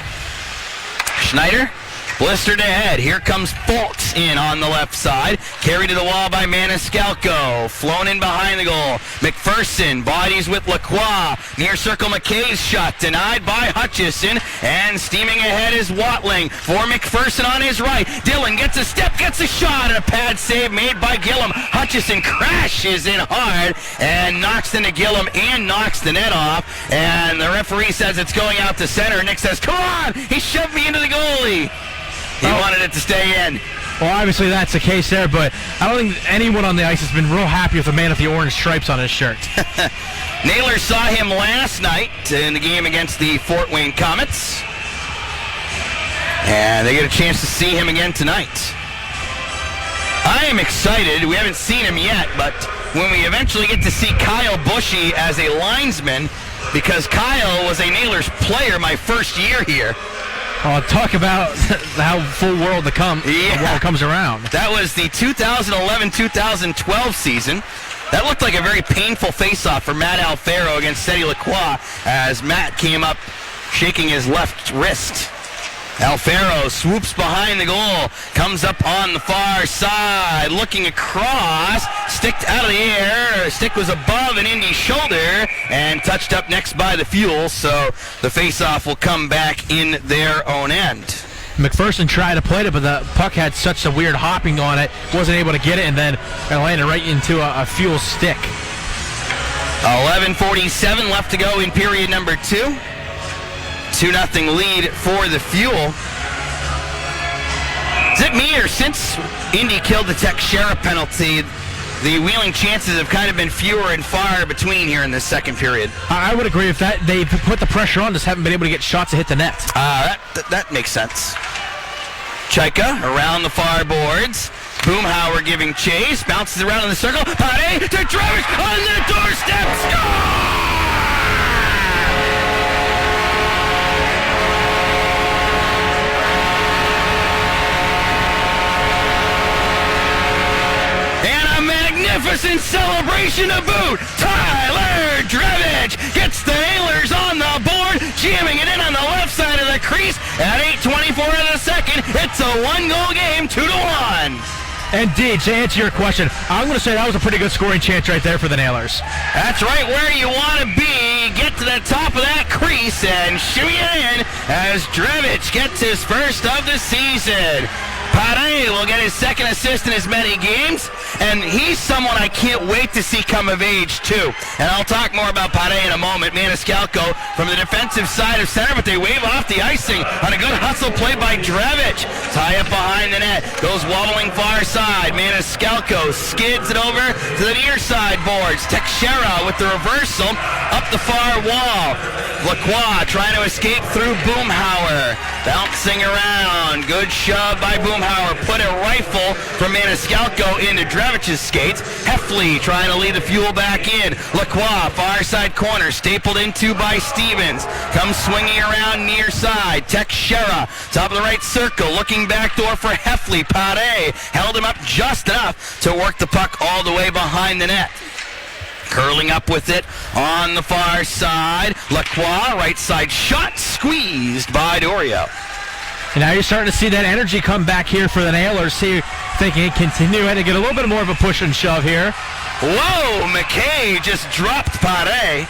Schneider blistered ahead. Here comes Foltz in on the left side. Carried to the wall by Maniscalco. Flown in behind the goal. McPherson bodies with Lacroix. Near circle McKay's shot denied by Hutchison. And steaming ahead is Watling for McPherson on his right. Dillon gets a step, gets a shot, and a pad save made by Gillum. Hutchison crashes in hard and knocks into Gillum and knocks the net off. And the referee says it's going out to center. Nick says, come on! He shoved me into the goalie. He wanted it to stay in. Well, obviously that's the case there, but I don't think anyone on the ice has been real happy with the man with the orange stripes on his shirt. Naylor saw him last night in the game against the Fort Wayne Comets. And they get a chance to see him again tonight. I am excited. We haven't seen him yet, but when we eventually get to see Kyle Bushy as a linesman, because Kyle was a Nailers player my first year here. Oh, talk about how full world the world comes around. That was the 2011-2012 season. That looked like a very painful face-off for Matt Alfaro against Seti Lacroix as Matt came up shaking his left wrist. Alfaro swoops behind the goal, comes up on the far side, looking across, sticked out of the air. Stick was above an Indy shoulder and touched up next by the Fuel, so the face-off will come back in their own end. McPherson tried to play it, but the puck had such a weird hopping on it, wasn't able to get it, and then it landed right into a Fuel stick. 11:47 left to go in period number 2. 2-0 lead for the Fuel. Is it me, or since Indy killed the Teixeira penalty, the Wheeling chances have kind of been fewer and far between here in this second period. I would agree with that. They put the pressure on, just haven't been able to get shots to hit the net. That makes sense. Chaika around the far boards. Boomhauer giving chase. Bounces around in the circle. Pade to Travis on the doorstep. Score! Magnificent celebration to boot. Tyler Drevich gets the Nailers on the board, jamming it in on the left side of the crease at 8:24 of the second. It's a one-goal game, 2-1. And Deej, to answer your question, I'm going to say that was a pretty good scoring chance right there for the Nailers. That's right where you want to be. Get to the top of that crease and shimmy it in as Drevich gets his first of the season. Pade will get his second assist in as many games, and he's someone I can't wait to see come of age, too. And I'll talk more about Pade in a moment. Maniscalco from the defensive side of center, but they wave off the icing on a good hustle play by Drevich. Tie up behind the net, goes wobbling far side. Maniscalco skids it over to the near side boards. Teixeira with the reversal up the far wall. Lacroix trying to escape through Boomhauer. Bouncing around. Good shove by Boomhauer. Put a rifle from Maniscalco into Drevich's skates. Heffley trying to lead the fuel back in. Lacroix, far side corner, stapled into by Stevens. Comes swinging around near side. Teixeira, top of the right circle, looking backdoor for Heffley. Pade held him up just enough to work the puck all the way behind the net. Curling up with it on the far side. Lacroix, right side shot, squeezed by Dorio. And now you're starting to see that energy come back here for the Nailers. See, thinking it continue and to get a little bit more of a push and shove here. Whoa, McKay just dropped Pade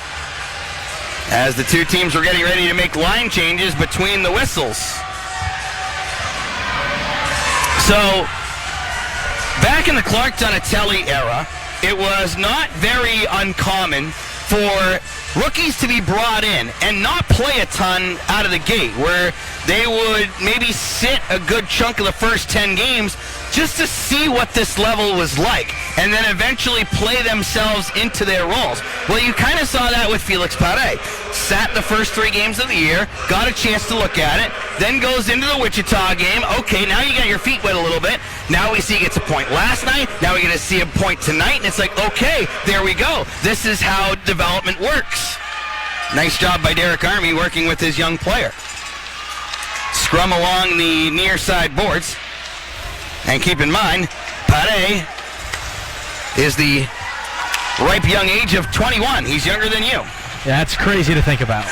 as the two teams were getting ready to make line changes between the whistles. So, back in the Clark Donatelli era, it was not very uncommon for rookies to be brought in and not play a ton out of the gate, where they would maybe sit a good chunk of the first 10 games just to see what this level was like, and then eventually play themselves into their roles. Well, you kind of saw that with Felix Pade. Sat the first 3 games of the year, got a chance to look at it, then goes into the Wichita game. Okay, now you got your feet wet a little bit. Now we see he gets a point last night. Now we're going to see a point tonight, and it's like, okay, there we go. This is how development works. Nice job by Derek Army working with his young player. Scrum along the near side boards. And keep in mind, Pade is the ripe young age of 21. He's younger than you. That's crazy to think about.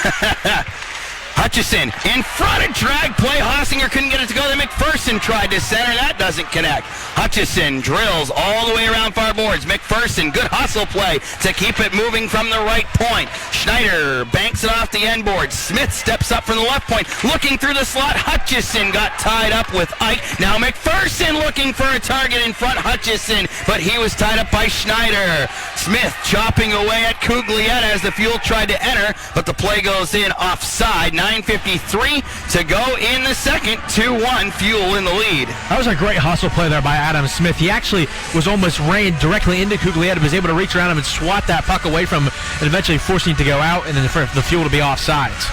Hutchison in front of drag play. Hossinger couldn't get it to go. Then McPherson tried to center. That doesn't connect. Hutchison drills all the way around far boards. McPherson, good hustle play to keep it moving from the right point. Schneider banks it off the end board. Smith steps up from the left point, looking through the slot. Hutchison got tied up with Ike. Now McPherson looking for a target in front. Hutchison, but he was tied up by Schneider. Smith chopping away at Cuglietta as the Fuel tried to enter, but the play goes in offside. 9:53 to go in the second. 2-1, Fuel in the lead. That was a great hustle play there by Adam Smith. He actually was almost ran directly into Cuglietta, was able to reach around him and swat that puck away from him, and eventually forcing it to go out, and then for the Fuel to be offsides.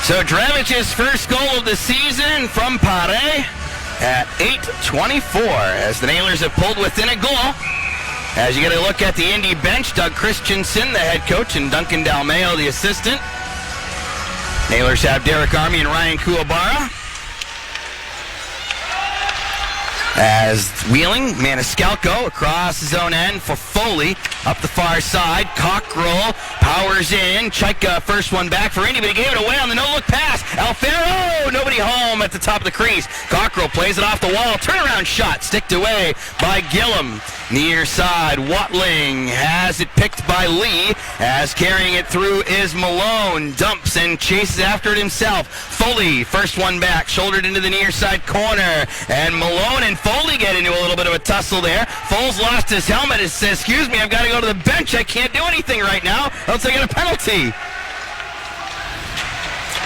So Dravich's first goal of the season from Pade at 8:24 as the Nailers have pulled within a goal. As you get a look at the Indy bench, Doug Christensen, the head coach, and Duncan Dalmeo, the assistant. Nailers have Derek Army and Ryan Kuwabara. As Wheeling, Maniscalco across his own end for Foley. Up the far side, Cockrell powers in. Chaika first one back for Indy, but he gave it away on the no-look pass. Alfaro, nobody home at the top of the crease. Cockrell plays it off the wall. Turnaround shot, sticked away by Gillum. Near side, Watling has it picked by Lee, as carrying it through is Malone. Dumps and chases after it himself. Foley, first one back, shouldered into the near side corner. And Malone and Foley get into a little bit of a tussle there. Foles lost his helmet and says, excuse me, I've got to go to the bench. I can't do anything right now, else I get a penalty.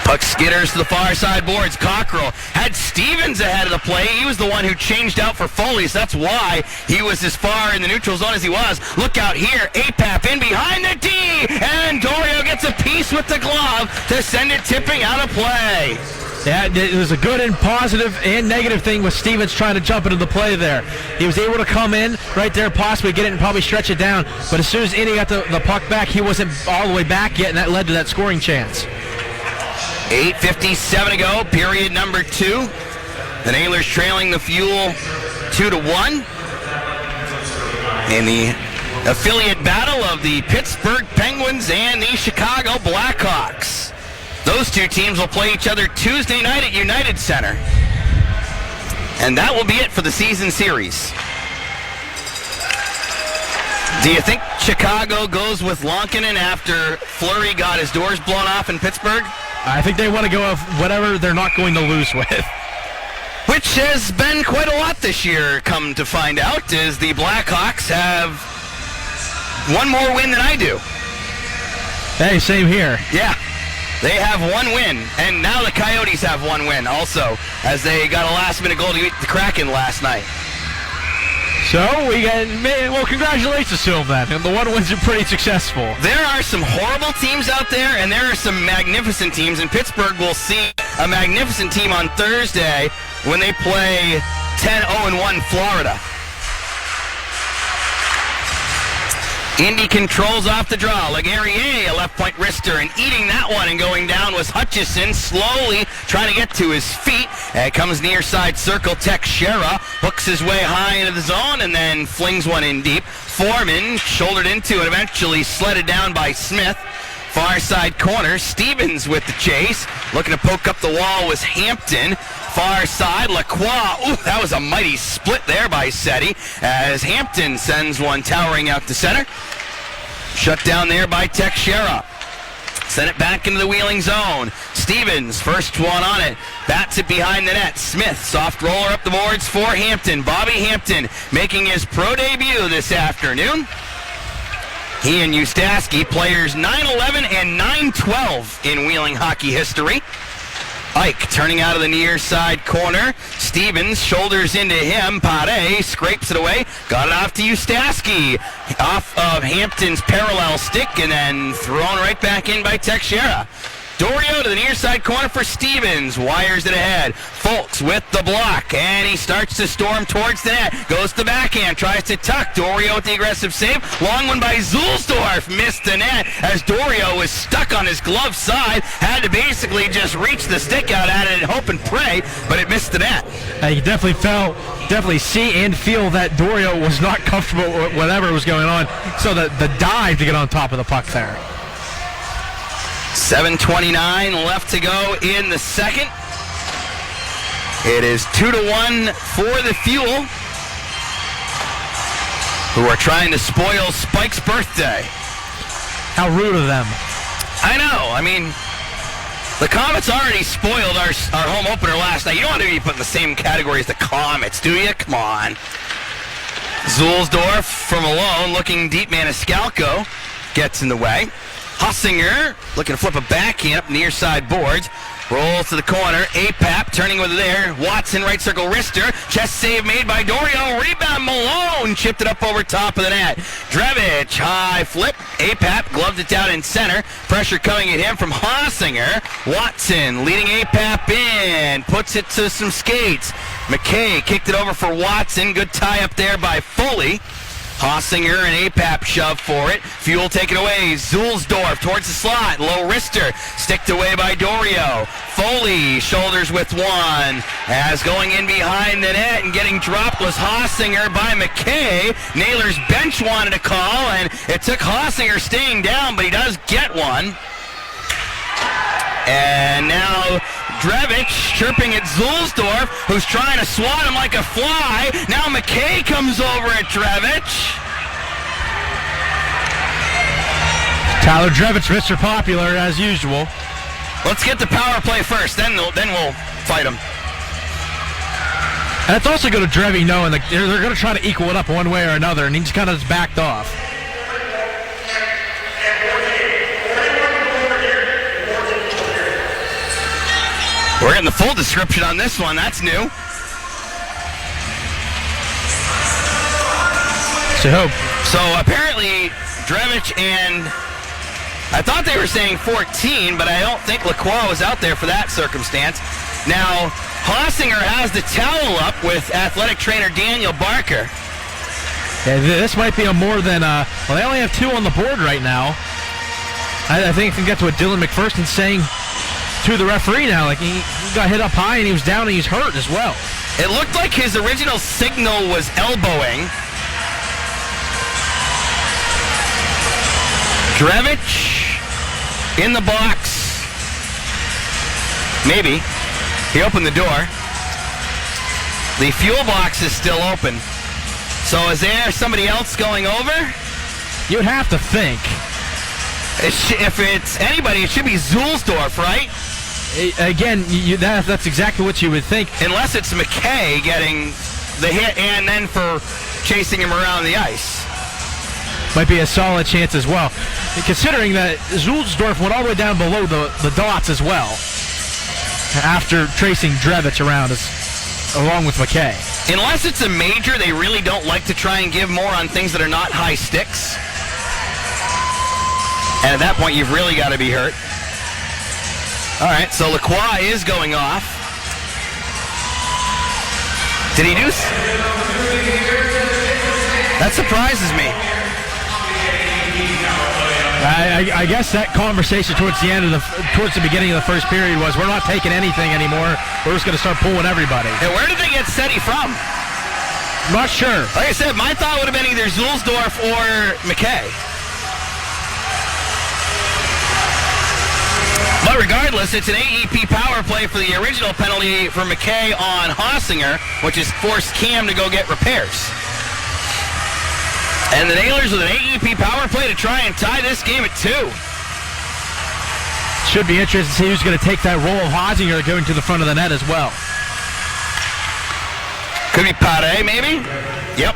Puck skitters to the far side boards. Cockrell had Stevens ahead of the play. He was the one who changed out for Foley, so that's why he was as far in the neutral zone as he was. Look out here. Apap in behind the D, and Dorio gets a piece with the glove to send it tipping out of play. Yeah, it was a good and positive and negative thing with Stevens trying to jump into the play there. He was able to come in right there, possibly get it and probably stretch it down, but as soon as Indy got the puck back, he wasn't all the way back yet, and that led to that scoring chance. 8:57 to go, period number 2. The Nailers trailing the Fuel 2-1 in the affiliate battle of the Pittsburgh Penguins and the Chicago Blackhawks. Those two teams will play each other Tuesday night at United Center. And that will be it for the season series. Do you think Chicago goes with Lankinen after Fleury got his doors blown off in Pittsburgh? I think they want to go with whatever they're not going to lose with. Which has been quite a lot this year, come to find out, is the Blackhawks have one more win than I do. Hey, same here. Yeah. They have one win, and now the Coyotes have one win also, as they got a last-minute goal to beat the Kraken last night. So, congratulations to them then. And the one wins are pretty successful. There are some horrible teams out there, and there are some magnificent teams, and Pittsburgh will see a magnificent team on Thursday when they play 10-0-1 Florida. Indy controls off the draw. Laguerriere, a left-point wrister, and eating that one and going down was Hutchison, slowly trying to get to his feet. And comes near side circle. Teixeira hooks his way high into the zone and then flings one in deep. Foreman shouldered into and eventually sledded down by Smith. Far side corner, Stevens with the chase. Looking to poke up the wall was Hampton. Far side, Lacroix. Ooh, that was a mighty split there by Seti as Hampton sends one towering out to center. Shut down there by Teixeira. Send it back into the Wheeling zone. Stevens, first one on it. Bats it behind the net. Smith, soft roller up the boards for Hampton. Bobby Hampton making his pro debut this afternoon. He and Ustaski, players 9-11 and 9-12 in Wheeling hockey history. Ike turning out of the near side corner. Stevens shoulders into him. Pare scrapes it away. Got it off to Ustaski. Off of Hampton's parallel stick and then thrown right back in by Teixeira. Dorio to the near side corner for Stevens. Wires it ahead. Folks with the block. And he starts to storm towards the net. Goes to the backhand. Tries to tuck. Dorio with the aggressive save. Long one by Zulsdorf. Missed the net as Dorio was stuck on his glove side. Had to basically just reach the stick out at it and hope and pray, but it missed the net. You definitely see and feel that Dorio was not comfortable with whatever was going on. So the dive to get on top of the puck there. 7:29 left to go in the second. It is 2-1 for the Fuel, who are trying to spoil Spike's birthday. How rude of them. I know. I mean, the Comets already spoiled our home opener last night. You don't want to be put in the same category as the Comets, do you? Come on. Zulsdorf from alone, looking deep. Maniscalco gets in the way. Hussinger looking to flip a backhand up near side boards. Rolls to the corner. Apap turning with it there. Watson right circle wrister. Chest save made by Dorio. Rebound Malone. Chipped it up over top of the net. Drevich high flip. Apap gloved it down in center. Pressure coming at him from Hussinger. Watson leading Apap in. Puts it to some skates. McKay kicked it over for Watson. Good tie up there by Foley. Hossinger and Apap shove for it. Fuel taken away. Zulsdorf towards the slot. Low wrister. Sticked away by Dorio. Foley shoulders with one. As going in behind the net and getting dropped was Hossinger by McKay. Naylor's bench wanted a call, and it took Hossinger staying down, but he does get one. And now Drevich chirping at Zulsdorf, who's trying to swat him like a fly. Now McKay comes over at Drevich. Tyler Drevich, Mr. Popular, as usual. Let's get the power play first, then we'll fight him. And it's also going to Drevich knowing that they're going to try to equal it up one way or another, and he just kind of backed off. We're getting the full description on this one. That's new. So apparently, Drevich and I thought they were saying 14, but I don't think Lacroix was out there for that circumstance. Now, Hossinger has the towel up with athletic trainer Daniel Barker. Yeah, this might be a more than, well, they only have 2 on the board right now. I think it can get to what Dylan McPherson's saying to the referee now. Like, he got hit up high and he was down and he's hurt as well. It looked like his original signal was elbowing. Drevich in the box. Maybe. He opened the door. The fuel box is still open. So is there somebody else going over? You would have to think. If it's anybody, it should be Zulsdorf, right? Again, that's exactly what you would think. Unless it's McKay getting the hit and then for chasing him around the ice. Might be a solid chance as well. Considering that Zulsdorf went all the way down below the dots as well after tracing Drevich around along with McKay. Unless it's a major, they really don't like to try and give more on things that are not high sticks. And at that point, you've really got to be hurt. All right, so Lacroix is going off. Did he do? That surprises me. I guess that conversation towards the beginning of the first period was, we're not taking anything anymore. We're just going to start pulling everybody. And where did they get Seti from? Not sure. Like I said, my thought would have been either Zulsdorf or McKay. But regardless, it's an AEP power play for the original penalty for McKay on Hossinger, which has forced Cam to go get repairs. And the Nailers with an AEP power play to try and tie this game at 2. Should be interesting to see who's going to take that role of Hossinger going to the front of the net as well. Could be Pare, maybe? Yep.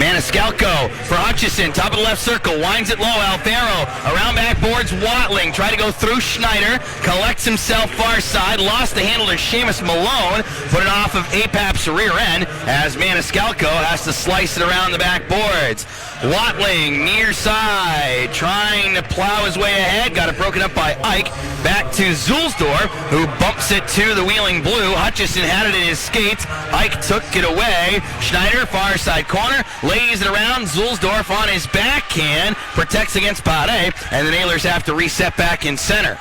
Maniscalco for Hutchison, top of the left circle, winds it low, Alfaro, around back boards, Watling, try to go through Schneider, collects himself far side, lost the handle to Seamus Malone, put it off of Apap's rear end, as Maniscalco has to slice it around the back boards. Watling, near side, trying to plow his way ahead, got it broken up by Ike, back to Zulsdorf, who bumps it to the Wheeling Blue. Hutchison had it in his skates, Ike took it away, Schneider, far side corner, lays it around, Zulsdorf on his backhand, protects against Pare, and the Nailers have to reset back in center.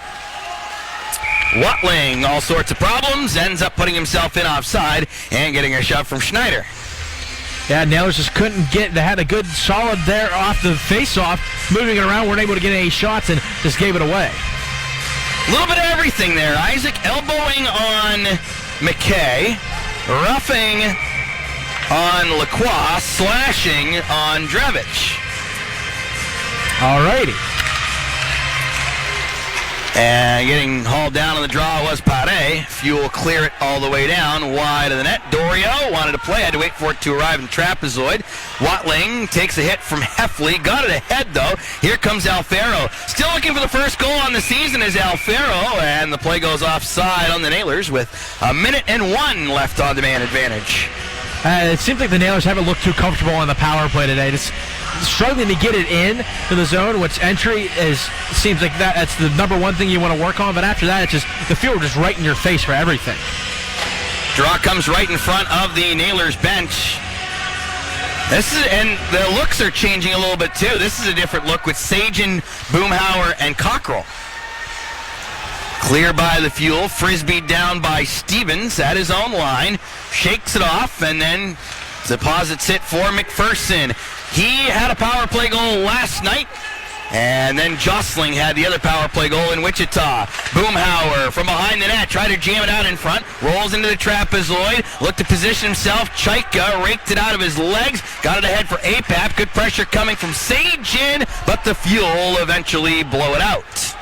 Watling, all sorts of problems, ends up putting himself in offside and getting a shot from Schneider. Yeah, Nailers just couldn't get, they had a good solid there off the face-off, moving it around, weren't able to get any shots and just gave it away. A little bit of everything there. Isaac elbowing on McKay, roughing on Lacroix, slashing on Drevich. Alrighty. And getting hauled down on the draw was Pare. Fuel clear it all the way down, wide of the net. Dorio wanted to play, had to wait for it to arrive in trapezoid. Watling takes a hit from Heffley, got it ahead though. Here comes Alfaro. Still looking for the first goal on the season is Alfaro, and the play goes offside on the Nailers with 1:01 left on demand advantage. It seems like the Nailers haven't looked too comfortable on the power play today. Just struggling to get it in to the zone, which entry seems like that's the number one thing you want to work on, but after that, it's just the field just right in your face for everything. Draw comes right in front of the Nailers bench. And the looks are changing a little bit too. This is a different look with Sagen, Boomhauer, and Cockrell. Clear by the Fuel, frisbee down by Stevens at his own line, shakes it off, and then deposits it for McPherson. He had a power play goal last night, and then Jostling had the other power play goal in Wichita. Boomhauer from behind the net, tried to jam it out in front, rolls into the trapezoid, looked to position himself. Chaika raked it out of his legs, got it ahead for Apap. Good pressure coming from Sagen, but the Fuel eventually blow it out.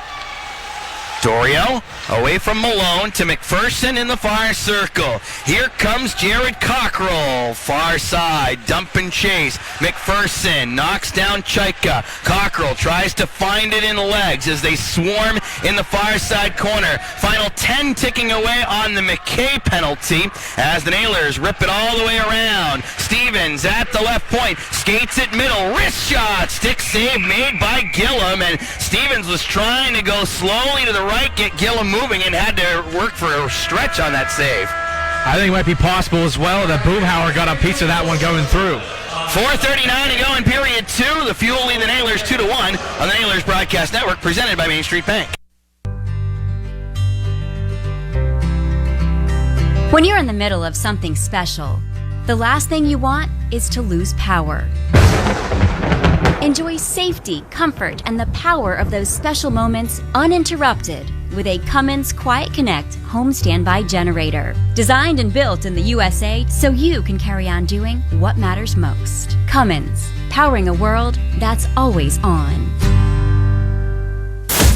Dorio away from Malone to McPherson in the far circle. Here comes Jared Cockrell, far side, dump and chase. McPherson knocks down Chaika. Cockrell tries to find it in legs as they swarm in the far side corner. Final 10 ticking away on the McKay penalty as the Nailers rip it all the way around. Stevens at the left point, skates it middle, wrist shot, stick save made by Gillum, and Stevens was trying to go slowly to the right, get Gillum moving, and had to work for a stretch on that save. I think it might be possible as well that Boomhauer got a piece of that one going through. 4:39 to go in period 2. The Fuel lead the Nailers 2-1 on the Nailers Broadcast Network, presented by Main Street Bank. When you're in the middle of something special, the last thing you want is to lose power. Enjoy safety, comfort, and the power of those special moments uninterrupted with a Cummins Quiet Connect home standby generator. Designed and built in the USA so you can carry on doing what matters most. Cummins, powering a world that's always on.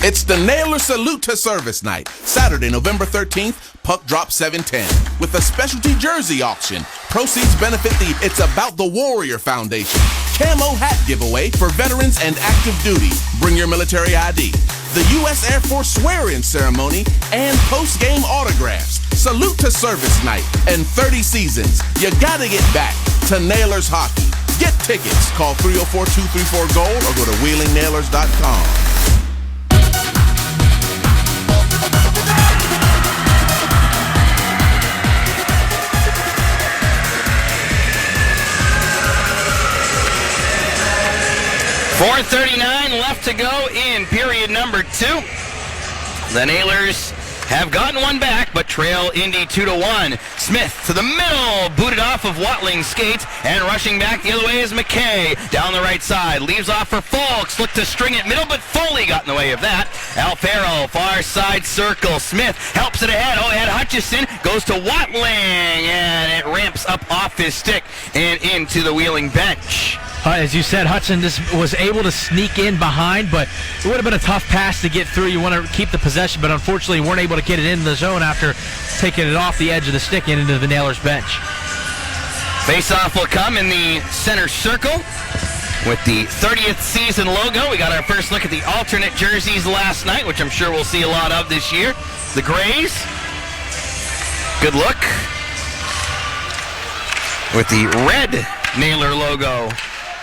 It's the Nailer Salute to Service Night, Saturday, November 13th, puck drop 7:10, with a specialty jersey auction. Proceeds benefit the It's About the Warrior Foundation. Camo hat giveaway for veterans and active duty. Bring your military ID. The U.S. Air Force swear-in ceremony and post-game autographs. Salute to Service Night and 30 seasons. You gotta get back to Nailers Hockey. Get tickets. Call 304-234-GOAL or go to wheelingnailers.com. .439 left to go in period number 2. The Nailers have gotten one back, but trail Indy 2-1. Smith to the middle, booted off of Watling's skates, and rushing back the other way is McKay. Down the right side, leaves off for Folks, looked to string it middle, but Foley got in the way of that. Alfaro, far side circle. Smith helps it ahead. Ahead Hutchison goes to Watling, and it ramps up off his stick and into the Wheeling bench. As you said, Hudson just was able to sneak in behind, but it would have been a tough pass to get through. You want to keep the possession, but unfortunately weren't able to get it in the zone after taking it off the edge of the stick and into the Nailers bench. Face-off will come in the center circle with the 30th season logo. We got our first look at the alternate jerseys last night, which I'm sure we'll see a lot of this year. The Grays. Good look. With the red Nailer logo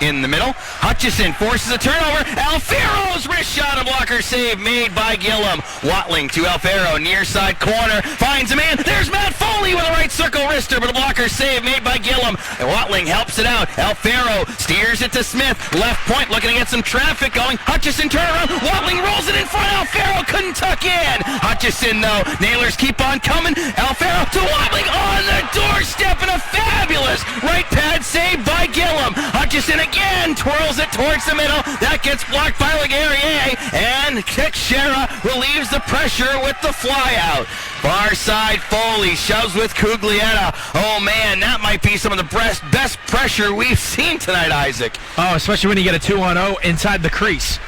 in the middle. Hutchison forces a turnover. Alfaro's wrist shot, a blocker save made by Gillum. Watling to Alfaro, near side corner, finds a man. There's Matt Foley with a right circle wrister, but a blocker save made by Gillum. And Watling helps it out. Alfaro steers it to Smith. Left point, looking to get some traffic going. Hutchison turnaround. Watling rolls it in front. Alfaro couldn't tuck in. Hutchison, though. Nailers keep on coming. Alfaro to Watling on the doorstep, and a fabulous right pad save by Gillum. Hutchison again twirls it towards the middle. That gets blocked by Laguerriere, and Teixeira relieves the pressure with the flyout. Far side Foley shoves with Cuglietta. Oh man, that might be some of the best pressure we've seen tonight, Isaac. Oh, especially when you get a 2-on-0 inside the crease.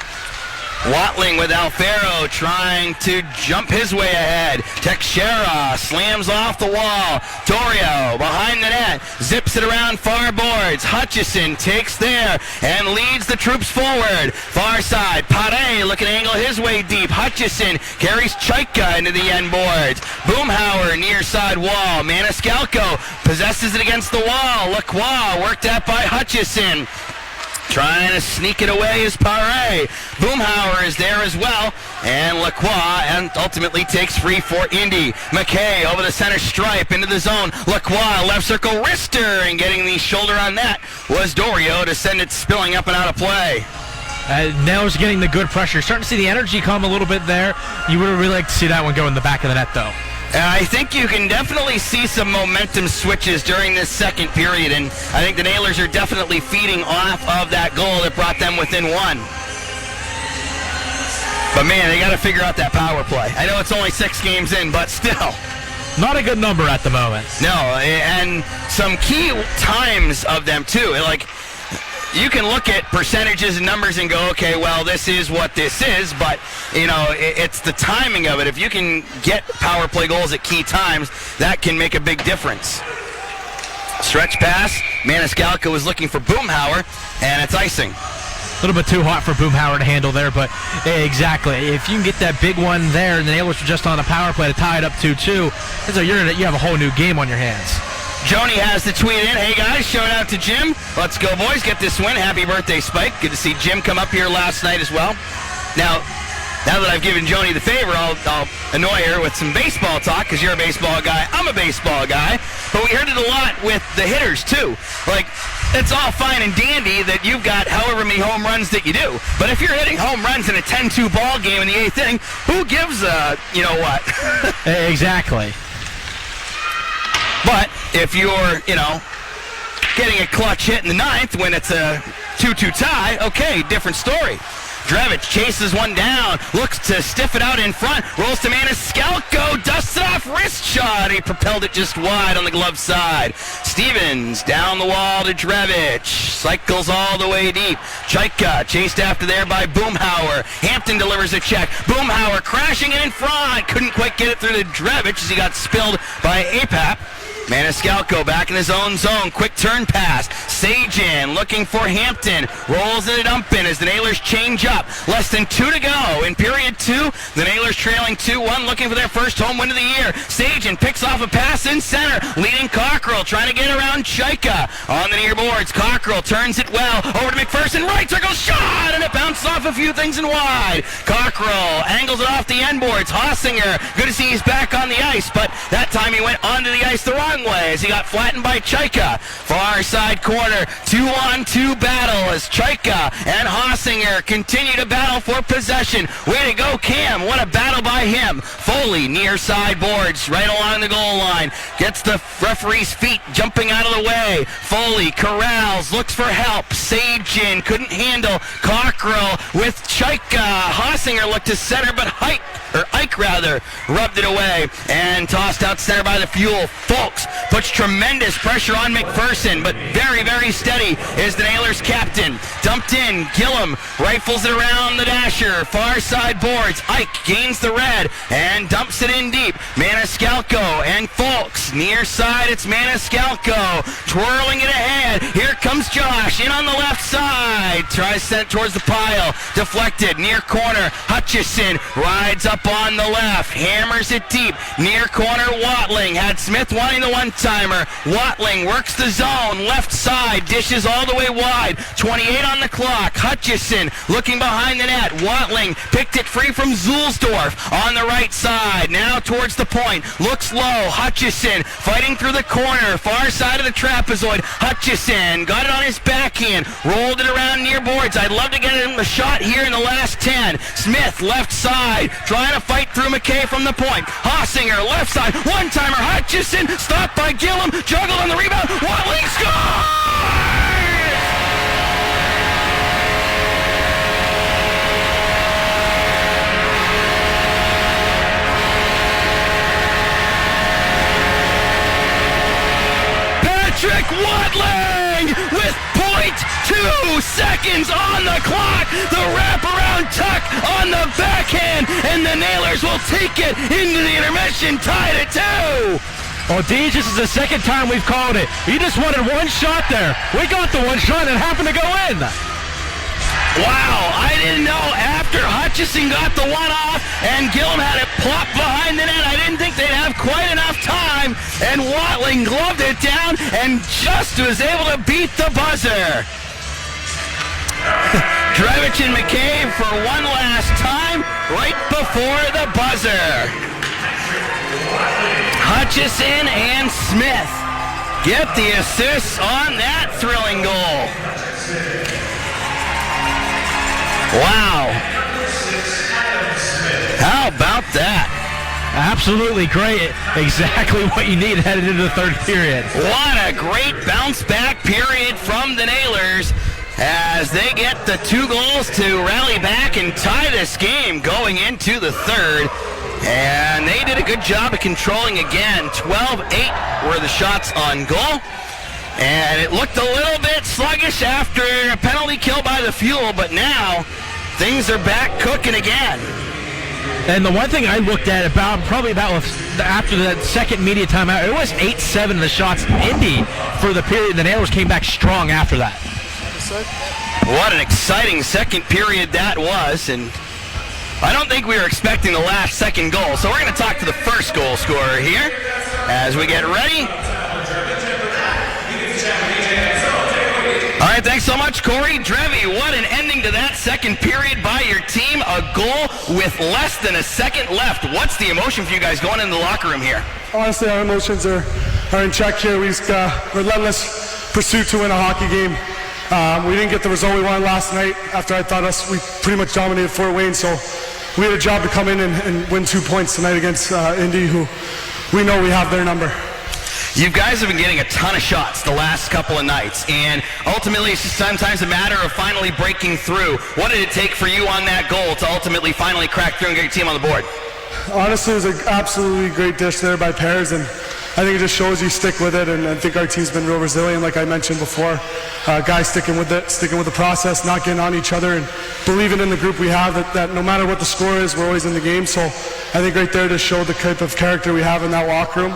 Watling with Alfaro trying to jump his way ahead. Teixeira slams off the wall. Dorio behind the net, zips it around far boards. Hutchison takes there and leads the troops forward. Far side, Pare looking to angle his way deep. Hutchison carries Chaika into the end boards. Boomhauer near side wall. Maniscalco possesses it against the wall. Lacroix worked at by Hutchison. Trying to sneak it away is Pare. Boomhauer is there as well. And Lacroix and ultimately takes free for Indy. McKay over the center stripe into the zone. Lacroix left circle wrister, and getting the shoulder on that was Dorio to send it spilling up and out of play. Nailers getting the good pressure. Starting to see the energy come a little bit there. You would really like to see that one go in the back of the net, though. I think you can definitely see some momentum switches during this second period, and I think the Nailers are definitely feeding off of that goal that brought them within one. But man, they got to figure out that power play. I know it's only 6 games in, but still. Not a good number at the moment. No, and some key times of them too. Like, you can look at percentages and numbers and go, okay, well, this is what this is, but, it's the timing of it. If you can get power play goals at key times, that can make a big difference. Stretch pass. Maniscalco was looking for Boomhauer, and it's icing. A little bit too hot for Boomhauer to handle there, but exactly. If you can get that big one there, and the Nailers are just on a power play to tie it up 2-2, so you have a whole new game on your hands. Joni has the tweet in. Hey, guys, shout out to Jim. Let's go, boys. Get this win. Happy birthday, Spike. Good to see Jim come up here last night as well. Now that I've given Joni the favor, I'll annoy her with some baseball talk, because you're a baseball guy, I'm a baseball guy. But we heard it a lot with the hitters, too. Like, it's all fine and dandy that you've got however many home runs that you do. But if you're hitting home runs in a 10-2 ball game in the 8th inning, who gives a, what? Exactly. But if you're, getting a clutch hit in the 9th when it's a 2-2 tie, okay, different story. Drevich chases one down, looks to stiff it out in front, rolls to Maniscalco, dusts it off, wrist shot. He propelled it just wide on the glove side. Stevens down the wall to Drevich, cycles all the way deep. Chaika chased after there by Boomhauer. Hampton delivers a check. Boomhauer crashing in front, couldn't quite get it through to Drevich as he got spilled by Apap. Maniscalco back in his own zone. Quick turn pass. Sajin looking for Hampton. Rolls in a dump in as the Nailers change up. Less than 2 to go in period 2. The Nailers trailing 2-1, looking for their first home win of the year. Sajin picks off a pass in center. Leading Cockrell, trying to get around Chaika. On the near boards, Cockrell turns it well. Over to McPherson. Right circle shot! And it bounces off a few things and wide. Cockrell angles it off the end boards. Hossinger, good to see he's back on the ice, but that time he went onto the ice the wrong way as he got flattened by Chaika. Far side corner, 2-on-2 battle as Chaika and Hossinger continue to battle for possession. Way to go, Cam. What a battle by him. Foley near side boards, right along the goal line. Gets the referee's feet jumping out of the way. Foley corrals, looks for help. Sajin couldn't handle Cockrell with Chaika. Hossinger looked to center, but Ike rubbed it away and tossed out center by the Fuel. Folks puts tremendous pressure on McPherson, but very, very steady is the Nailers captain. Dumped in, Gillum rifles it around the dasher, far side boards. Ike gains the red and dumps it in deep. Maniscalco and Folks near side. It's Maniscalco twirling it ahead. Here comes Josh in on the left side. Tries sent towards the pile. Deflected near corner. Hutchison rides up on the left, hammers it deep. Near corner, Watling had Smith wanting the one-timer. Watling works the zone, left side, dishes all the way wide. 28 on the clock. Hutchison looking behind the net. Watling picked it free from Zulsdorf on the right side. Now towards the point. Looks low. Hutchison fighting through the corner. Far side of the trapezoid. Hutchison got it on his backhand. Rolled it around near boards. I'd love to get him a shot here in the last 10. Smith left side trying to fight through McKay from the point. Hossinger left side. One-timer. Hutchison stopped by Gillum. Juggled on the rebound. Watling scores! Patrick Watling with 0.2 seconds on the clock. The wraparound tuck on the backhand, and the Nailers will take it into the intermission, tied at 2. Oh, Deej, this is the second time we've called it. You just wanted one shot there. We got the one shot and it happened to go in. Wow, I didn't know after Hutchison got the one off and Gillum had it plop behind the net, I didn't think they'd have quite enough time, and Watling gloved it down and just was able to beat the buzzer. Drevich and McCabe for one last time right before the buzzer. Hutchison and Smith get the assists on that thrilling goal. Wow. How about that? Absolutely great. Exactly what you need headed into the third period. What a great bounce back period from the Nailers as they get the 2 goals to rally back and tie this game going into the third. And they did a good job of controlling again. 12-8 were the shots on goal. And it looked a little bit sluggish after a penalty kill by the Fuel, but now things are back cooking again. And the one thing I looked at probably about after the second media timeout, it was 8-7 in the shots Indy for the period. The Nailers came back strong after that. What an exciting second period that was, and I don't think we were expecting the last second goal. So we're going to talk to the first goal scorer here as we get ready. All right, thanks so much, Corey Drevy. What an ending to that second period by your team. A goal with less than a second left. What's the emotion for you guys going into the locker room here? Honestly, our emotions are in check here. We just relentless pursuit to win a hockey game. We didn't get the result we wanted last night after I thought we pretty much dominated Fort Wayne. So we had a job to come in and win 2 points tonight against Indy, who we know we have their number. You guys have been getting a ton of shots the last couple of nights, and ultimately it's just sometimes a matter of finally breaking through. What did it take for you on that goal to ultimately finally crack through and get your team on the board? Honestly, it was an absolutely great dish there by Pears, and I think it just shows you stick with it, and I think our team's been real resilient, like I mentioned before. Guys sticking with it, sticking with the process, not getting on each other, and believing in the group we have, that no matter what the score is, we're always in the game. So I think right there to show the type of character we have in that locker room,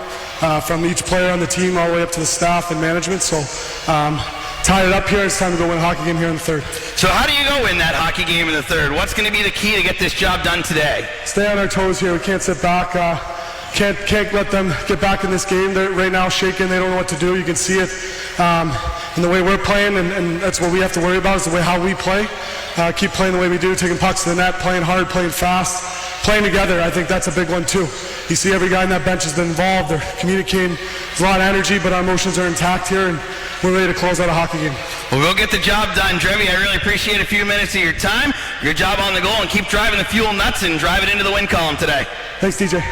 from each player on the team all the way up to the staff and management. So tied it up here. It's time to go win a hockey game here in the third. So how do you go win that hockey game in the third? What's going to be the key to get this job done today? Stay on our toes here. We can't sit back. Can't let them get back in this game. They're right now shaking. They don't know what to do. You can see it in the way we're playing, and that's what we have to worry about is the way how we play. Keep playing the way we do, taking pucks to the net, playing hard, playing fast, playing together. I think that's a big one too. You see every guy on that bench has been involved. They're communicating. There's a lot of energy, but our emotions are intact here, and we're ready to close out a hockey game. Well, we'll get the job done, Drevy. I really appreciate a few minutes of your time. Your job on the goal, and keep driving the Fuel nuts and drive it into the win column today. Thanks, DJ.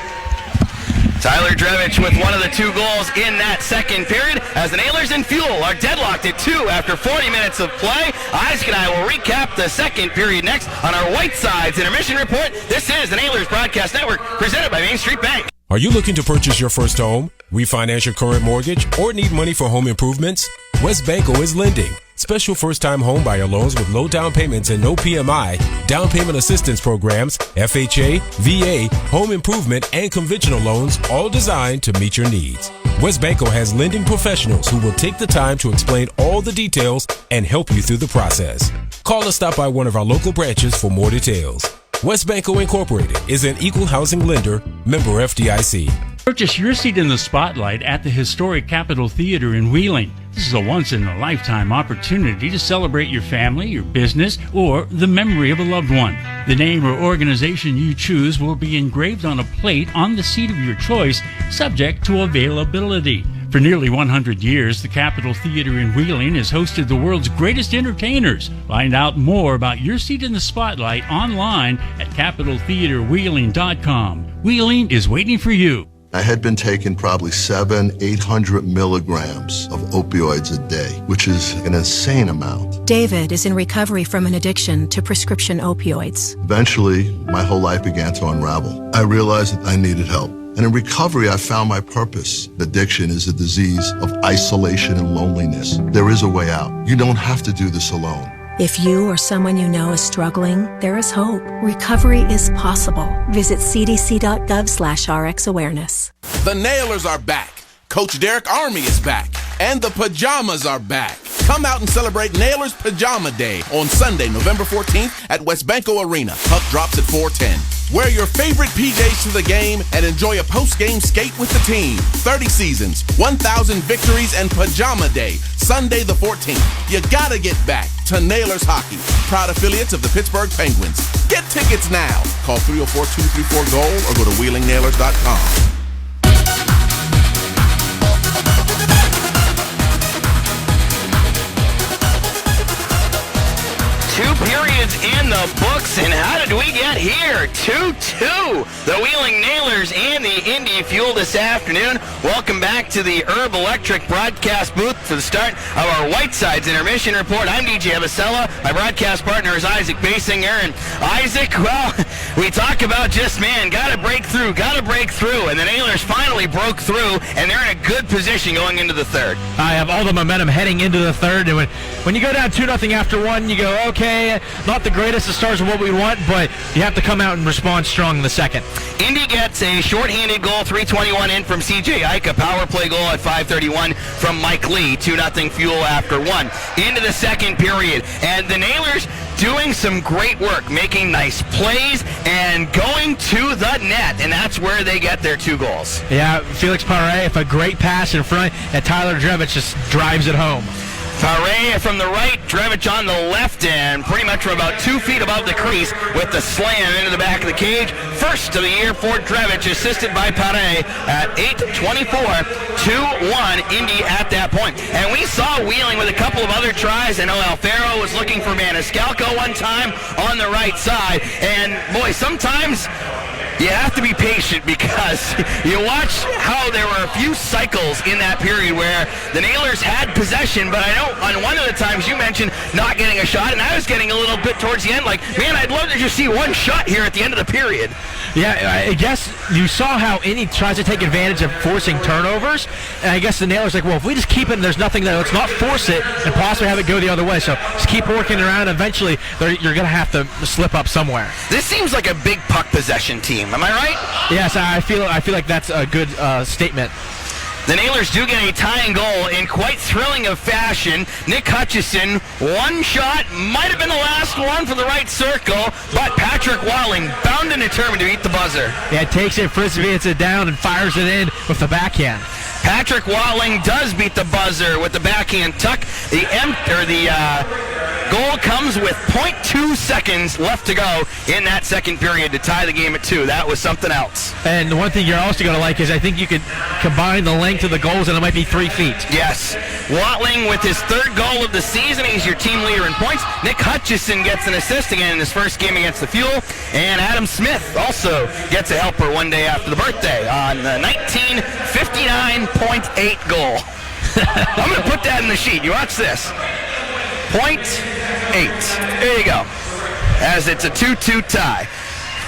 Tyler Drevich with one of the 2 goals in that second period as the Nailers and Fuel are deadlocked at 2 after 40 minutes of play. Isaac and I will recap the second period next on our Whitesides Intermission Report. This is the Nailers Broadcast Network presented by Main Street Bank. Are you looking to purchase your first home, refinance your current mortgage, or need money for home improvements? West Banco is lending. Special first-time home buyer loans with low down payments and no PMI, down payment assistance programs, FHA, VA, home improvement, and conventional loans, all designed to meet your needs. West Banco has lending professionals who will take the time to explain all the details and help you through the process. Call or stop by one of our local branches for more details. West Banco Incorporated is an equal housing lender, member FDIC. Purchase your seat in the spotlight at the historic Capitol Theater in Wheeling. This is a once-in-a-lifetime opportunity to celebrate your family, your business, or the memory of a loved one. The name or organization you choose will be engraved on a plate on the seat of your choice, subject to availability. For nearly 100 years, the Capitol Theater in Wheeling has hosted the world's greatest entertainers. Find out more about your seat in the spotlight online at capitoltheaterwheeling.com. Wheeling is waiting for you. I had been taking probably 800 milligrams of opioids a day, which is an insane amount. David is in recovery from an addiction to prescription opioids. Eventually, my whole life began to unravel. I realized that I needed help. And in recovery, I found my purpose. Addiction is a disease of isolation and loneliness. There is a way out. You don't have to do this alone. If you or someone you know is struggling, there is hope. Recovery is possible. Visit cdc.gov/RX awareness. The Nailers are back. Coach Derek Army is back. And the pajamas are back. Come out and celebrate Nailers Pajama Day on Sunday, November 14th at Westbanco Arena. Puck drops at 4:10. Wear your favorite PJs to the game and enjoy a post-game skate with the team. 30 seasons, 1,000 victories, and Pajama Day, Sunday the 14th. You gotta get back to Nailers Hockey, proud affiliates of the Pittsburgh Penguins. Get tickets now. Call 304-234-GOAL or go to WheelingNailers.com. 2 periods period's in the books, and how did we get here? 2-2. The Wheeling Nailers and the Indy Fuel this afternoon. Welcome back to the Herb Electric broadcast booth for the start of our Whitesides Intermission Report. I'm DJ Abasella. My broadcast partner is Isaac Basinger. And Isaac, well, we talk about just, man, gotta break through. And the Nailers finally broke through, and they're in a good position going into the third. I have all the momentum heading into the third, and when you go down 2-0 after one, you go, okay, not the greatest of starts of what we want, but you have to come out and respond strong in the second. Indy gets a shorthanded goal, 3:21 in from CJ Ike, a power play goal at 5:31 from Mike Lee, 2-0 Fuel after one. Into the second period, and the Nailers doing some great work, making nice plays, and going to the net, and that's where they get their 2 goals. Yeah, Felix Paré, if a great pass in front, and Tyler Drevich just drives it home. Paré from the right, Drevich on the left, and pretty much from about 2 feet above the crease with the slam into the back of the cage. First of the year for Drevich, assisted by Paré at 8:24, 2-1 Indy at that point. And we saw Wheeling with a couple of other tries. I know Alfaro was looking for Maniscalco one time on the right side, and boy, sometimes you have to be patient because you watch how there were a few cycles in that period where the Nailers had possession, but I know on one of the times you mentioned not getting a shot, and I was getting a little bit towards the end like, man, I'd love to just see one shot here at the end of the period. Yeah, I guess you saw how Indy tries to take advantage of forcing turnovers, and I guess the Nailers like, well, if we just keep it and there's nothing there, let's not force it and possibly have it go the other way. So just keep working around. Eventually, you're going to have to slip up somewhere. This seems like a big puck possession team. Am I right? Yes, I feel like that's a good statement. The Nailers do get a tying goal in quite thrilling of fashion. Nick Hutchison, one shot, might have been the last one from the right circle, but Patrick Walling bound and determined to beat the buzzer. Yeah, takes it, frisbees it down, and fires it in with the backhand. Patrick Walling does beat the buzzer with the backhand tuck. The goal comes with 0.2 seconds left to go in that second period to tie the game at 2. That was something else. And the one thing you're also going to like is I think you could combine the length of the goals and it might be 3 feet. Yes. Watling with his 3rd goal of the season. He's your team leader in points. Nick Hutchison gets an assist again in his first game against the Fuel. And Adam Smith also gets a helper one day after the birthday on the 1959.8 goal. I'm going to put that in the sheet. You watch this. 0.8. There you go. As it's a 2-2 tie.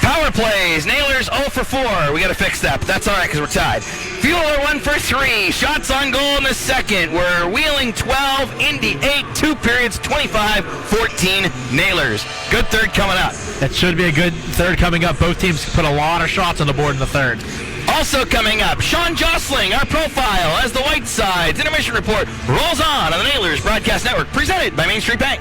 Power plays. Nailers 0 for 4. We got to fix that, but that's all right because we're tied. Fuel are 1 for 3. Shots on goal in the second. We're Wheeling 12, Indy 8. 2 periods, 25-14 Nailers. Good third coming up. That should be a good third coming up. Both teams put a lot of shots on the board in the third. Also coming up, Sean Jostling, our profile as the Whitesides Intermission Report rolls on the Nailers Broadcast Network, presented by Main Street Bank.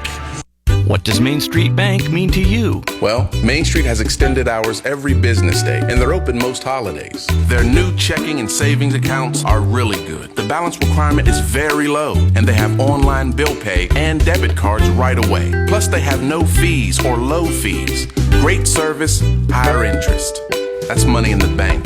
What does Main Street Bank mean to you? Well, Main Street has extended hours every business day, and they're open most holidays. Their new checking and savings accounts are really good. The balance requirement is very low, and they have online bill pay and debit cards right away. Plus, they have no fees or low fees. Great service, higher interest. That's money in the bank.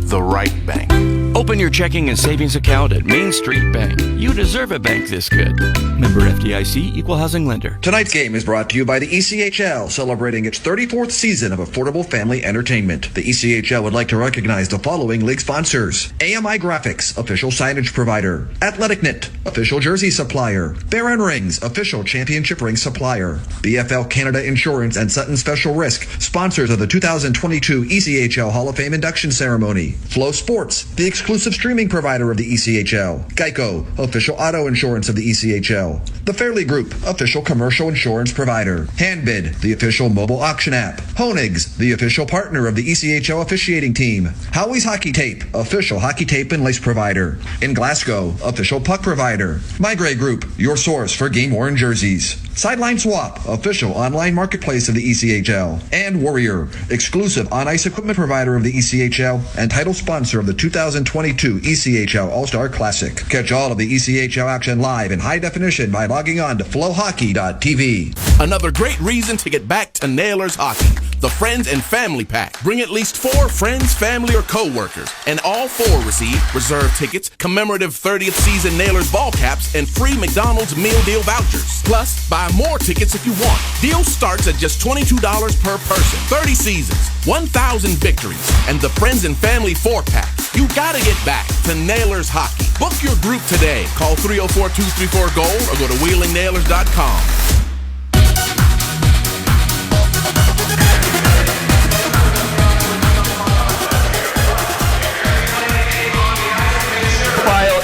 The right bank. Open your checking and savings account at Main Street Bank. You deserve a bank this good. Member FDIC, Equal Housing Lender. Tonight's game is brought to you by the ECHL, celebrating its 34th season of affordable family entertainment. The ECHL would like to recognize the following league sponsors: AMI Graphics, official signage provider; Athletic Knit, official jersey supplier; Baron Rings, official championship ring supplier; BFL Canada Insurance and Sutton Special Risk, sponsors of the 2022 ECHL Hall of Fame induction ceremony; Flow Sports, the exclusive streaming provider of the ECHL; Geico, official auto insurance of the ECHL; The Fairley Group, official commercial insurance provider; Handbid, the official mobile auction app; Honig's, the official partner of the ECHL officiating team; Howie's Hockey Tape, official hockey tape and lace provider; In Glasgow, official puck provider; My Gray Group, your source for game-worn jerseys; Sideline Swap, official online marketplace of the ECHL; and Warrior, exclusive on-ice equipment provider of the ECHL and title sponsor of the 2022 ECHL All-Star Classic. Catch all of the ECHL action live in high definition by logging on to flowhockey.tv. Another great reason to get back to Nailers hockey. The Friends and Family Pack. Bring at least 4 friends, family, or co-workers, and all 4 receive reserve tickets, commemorative 30th season Nailers ball caps, and free McDonald's meal deal vouchers. Plus, buy buy more tickets if you want. Deal starts at just $22 per person. 30 seasons, 1,000 victories, and the friends and family 4-pack. You gotta get back to Nailers Hockey. Book your group today. Call 304-234-GOAL or go to WheelingNailers.com.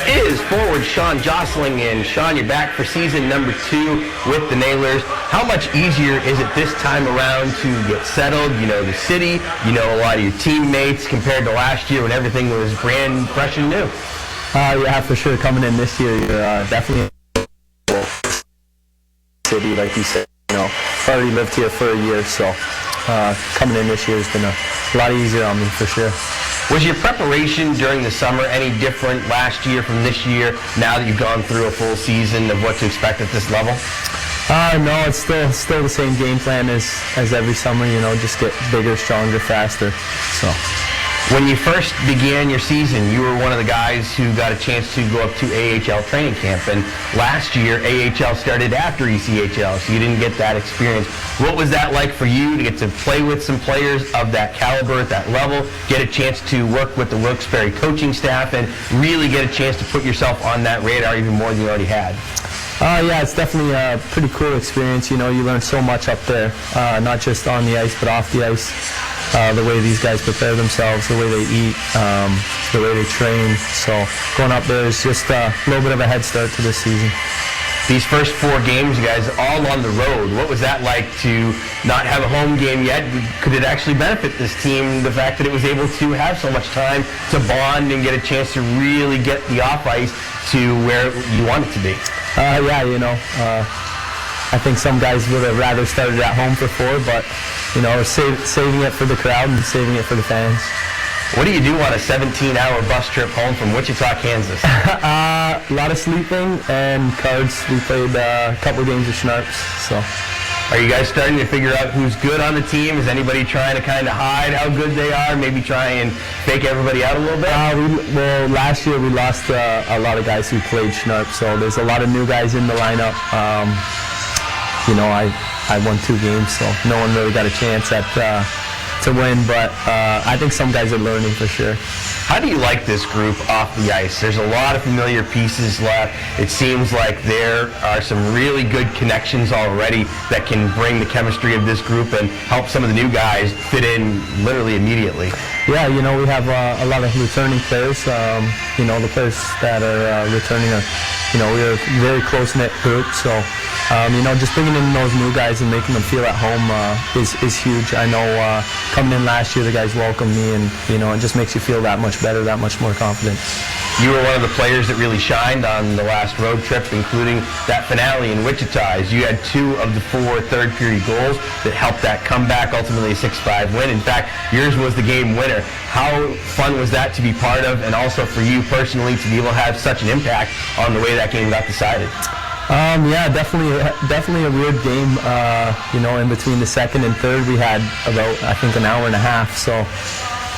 Is forward Sean Jostling, and Sean, you're back for season number 2 with the Nailers. How much easier is it this time around to get settled? You know the city, you know a lot of your teammates compared to last year when everything was brand fresh and new. Yeah, for sure. Coming in this year, you're definitely city, like you said. You know, already lived here for a year, so coming in this year has been a lot easier on me for sure. Was your preparation during the summer any different last year from this year, now that you've gone through a full season of what to expect at this level? No, it's still the same game plan as every summer, you know, just get bigger, stronger, faster. So. When you first began your season, you were one of the guys who got a chance to go up to AHL training camp, and last year AHL started after ECHL, so you didn't get that experience. What was that like for you to get to play with some players of that caliber at that level, get a chance to work with the Wilkes-Barre coaching staff, and really get a chance to put yourself on that radar even more than you already had? Yeah, it's definitely a pretty cool experience. You know, you learn so much up there, not just on the ice, but off the ice. The way these guys prepare themselves, the way they eat, the way they train. So going up there is just a little bit of a head start to this season. These first 4 games, you guys, all on the road. What was that like to not have a home game yet? Could it actually benefit this team, the fact that it was able to have so much time to bond and get a chance to really get the off-ice to where you want it to be? Yeah, you know, I think some guys would have rather started at home for 4, but, you know, saving it for the crowd and saving it for the fans. What do you do on a 17-hour bus trip home from Wichita, Kansas? A lot of sleeping and cards. We played a couple games of Schnarps, so. Are you guys starting to figure out who's good on the team? Is anybody trying to kind of hide how good they are? Maybe try and fake everybody out a little bit? Well, last year we lost a lot of guys who played Schnarps, so there's a lot of new guys in the lineup. You know, I won 2 games, so no one really got a chance to win, but I think some guys are learning for sure. How do you like this group off the ice? There's a lot of familiar pieces left. It seems like there are some really good connections already that can bring the chemistry of this group and help some of the new guys fit in literally immediately. Yeah, you know, we have a lot of returning players. You know, the players that are returning are, you know, we're a very close-knit group, so you know, just bringing in those new guys and making them feel at home is huge. I know coming in last year, the guys welcomed me, and you know, it just makes you feel that much better, that much more confident. You were one of the players that really shined on the last road trip, including that finale in Wichita, as you had 2 of the 4 third-period goals that helped that comeback, ultimately a 6-5 win. In fact, yours was the game winner. How fun was that to be part of, and also for you personally to be able to have such an impact on the way that game got decided? Yeah, definitely a weird game. You know, in between the second and third, we had about, I think, an hour and a half. So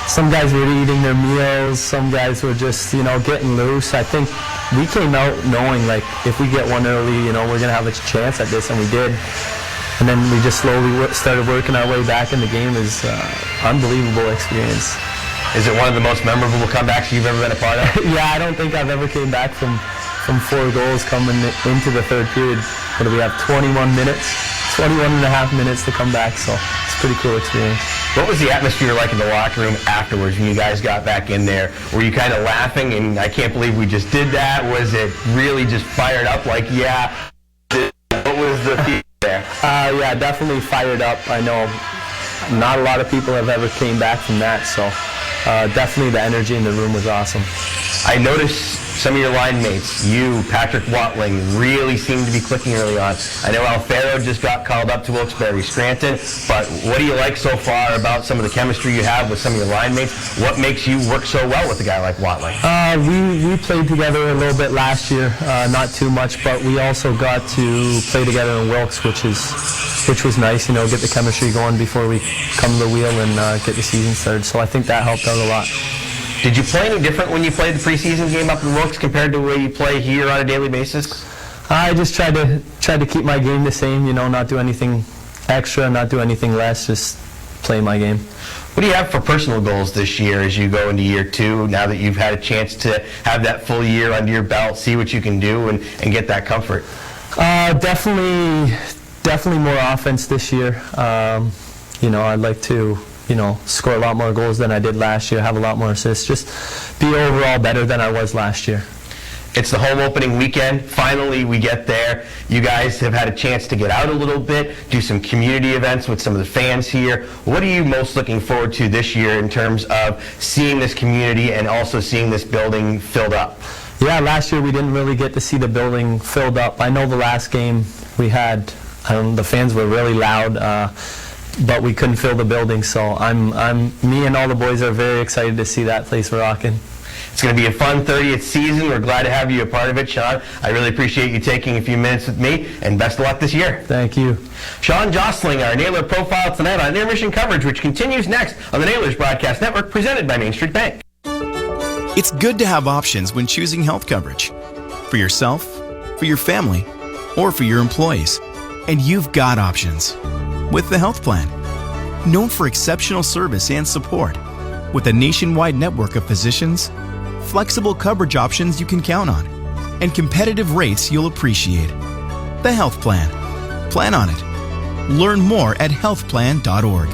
some guys were eating their meals. Some guys were just, you know, getting loose. I think we came out knowing, like, if we get one early, you know, we're going to have a chance at this, and we did. And then we just slowly started working our way back in the game. Is unbelievable experience. Is it one of the most memorable comebacks you've ever been a part of? Yeah, I don't think I've ever came back from 4 goals coming into the third period. What do we have, 21 minutes? 21 and a half minutes to come back, so it's a pretty cool experience. What was the atmosphere like in the locker room afterwards when you guys got back in there? Were you kind of laughing and I can't believe we just did that? Was it really just fired up like, yeah? What was the feeling there? Yeah, definitely fired up. I know not a lot of people have ever came back from that, so definitely the energy in the room was awesome. I noticed some of your line mates, you, Patrick Watling, really seemed to be clicking early on. I know Alfaro just got called up to Wilkes-Barre Scranton, but what do you like so far about some of the chemistry you have with some of your line mates? What makes you work so well with a guy like Watling? We played together a little bit last year, not too much, but we also got to play together in Wilkes, which was nice, you know, get the chemistry going before we come to the wheel and get the season started. So I think that helped out a lot. Did you play any different when you played the preseason game up in Wilkes compared to the way you play here on a daily basis? I just tried to keep my game the same, not do anything extra, not do anything less, just play my game. What do you have for personal goals this year as you go into year 2, now that you've had a chance to have that full year under your belt, see what you can do and get that comfort? Definitely more offense this year. I'd like to, score a lot more goals than I did last year, have a lot more assists, just be overall better than I was last year. It's the home opening weekend. Finally, we get there. You guys have had a chance to get out a little bit, do some community events with some of the fans here. What are you most looking forward to this year in terms of seeing this community and also seeing this building filled up? Yeah, last year we didn't really get to see the building filled up. I know the last game we had, the fans were really loud, but we couldn't fill the building. So me and all the boys are very excited to see that place rocking. It's going to be a fun 30th season. We're glad to have you a part of it, Sean. I really appreciate you taking a few minutes with me, and best of luck this year. Thank you. Sean Jostling, our Nailor profile tonight on intermission coverage, which continues next on the Nailors Broadcast Network, presented by Main Street Bank. It's good to have options when choosing health coverage. For yourself, for your family, or for your employees. And you've got options. With the health plan. Known for exceptional service and support. With a nationwide network of physicians, flexible coverage options you can count on, and competitive rates you'll appreciate. The Health Plan. Plan on it. Learn more at healthplan.org.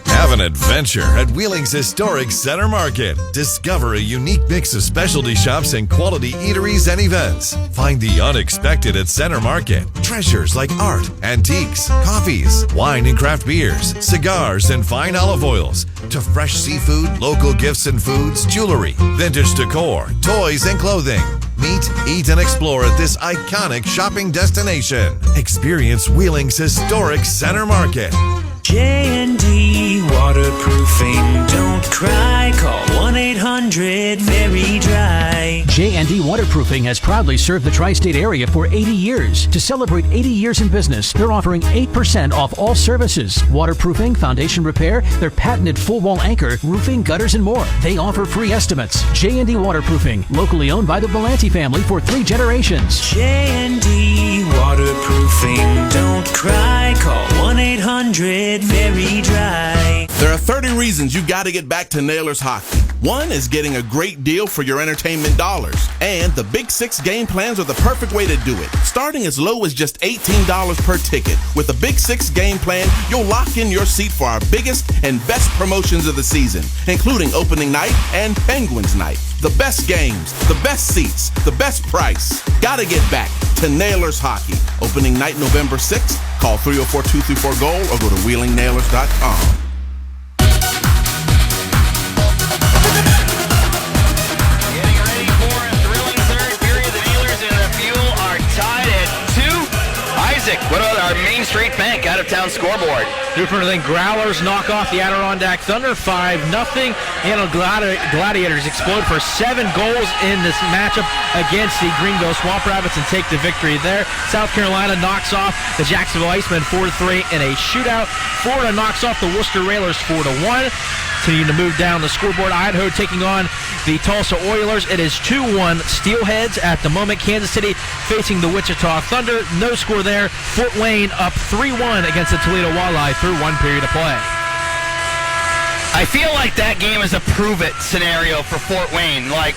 Have an adventure at Wheeling's historic Center Market. Discover a unique mix of specialty shops and quality eateries and events. Find the unexpected at Center Market. Treasures like art, antiques, coffees, wine and craft beers, cigars and fine olive oils, to fresh seafood, local gifts and foods, jewelry, vintage decor, toys and clothing. Meet, eat, and explore at this iconic shopping destination. Experience Wheeling's historic Center Market. J&D Waterproofing, don't cry, call 1-800-VERY-DRY. J&D Waterproofing has proudly served the tri-state area for 80 years. To celebrate 80 years in business, they're offering 8% off all services. Waterproofing, foundation repair, their patented full wall anchor, roofing, gutters, and more. They offer free estimates. J&D Waterproofing, locally owned by the Belanti family for 3 generations. J&D Waterproofing, don't cry, call 1-800-VERY-DRY. There are 30 reasons you got to get back to Nailers hockey. One is getting a great deal for your entertainment dollars. And the Big 6 game plans are the perfect way to do it. Starting as low as just $18 per ticket. With the Big 6 game plan, you'll lock in your seat for our biggest and best promotions of the season, including opening night and Penguins night. The best games, the best seats, the best price. Gotta get back to Nailers hockey. Opening night November 6th. Call 304-234-GOAL or go to WheelingNailers.com. What about our Main Street Bank out-of-town scoreboard? Newfoundland Growlers knock off the Adirondack Thunder 5-0. Handle Gladiators explode for 7 goals in this matchup against the Greenville Swamp Rabbits and take the victory there. South Carolina knocks off the Jacksonville Icemen 4-3 in a shootout. Florida knocks off the Worcester Railers 4-1. Continuing to move down the scoreboard, Idaho taking on the Tulsa Oilers. It is 2-1 Steelheads at the moment. Kansas City facing the Wichita Thunder. No score there. Fort Wayne up 3-1 against the Toledo Walleye through 1 period of play. I feel like that game is a prove-it scenario for Fort Wayne. Like,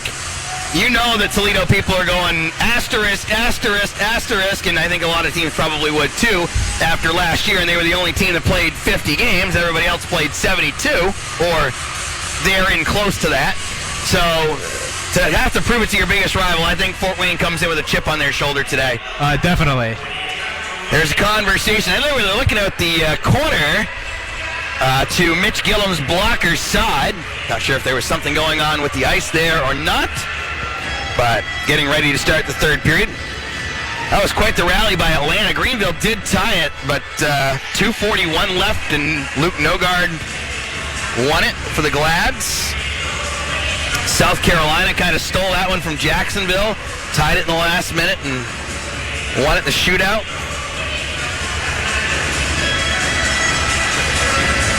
you know that Toledo people are going asterisk, asterisk, asterisk, and I think a lot of teams probably would too after last year, and they were the only team that played 50 games. Everybody else played 72, or they're in close to that. So to have to prove it to your biggest rival, I think Fort Wayne comes in with a chip on their shoulder today. Definitely. There's a conversation. I know they're looking at the corner to Mitch Gillum's blocker's side. Not sure if there was something going on with the ice there or not, but getting ready to start the third period. That was quite the rally by Atlanta. Greenville did tie it, but 2:41 left, and Luke Nogard won it for the Glads. South Carolina kind of stole that one from Jacksonville, tied it in the last minute, and won it in the shootout.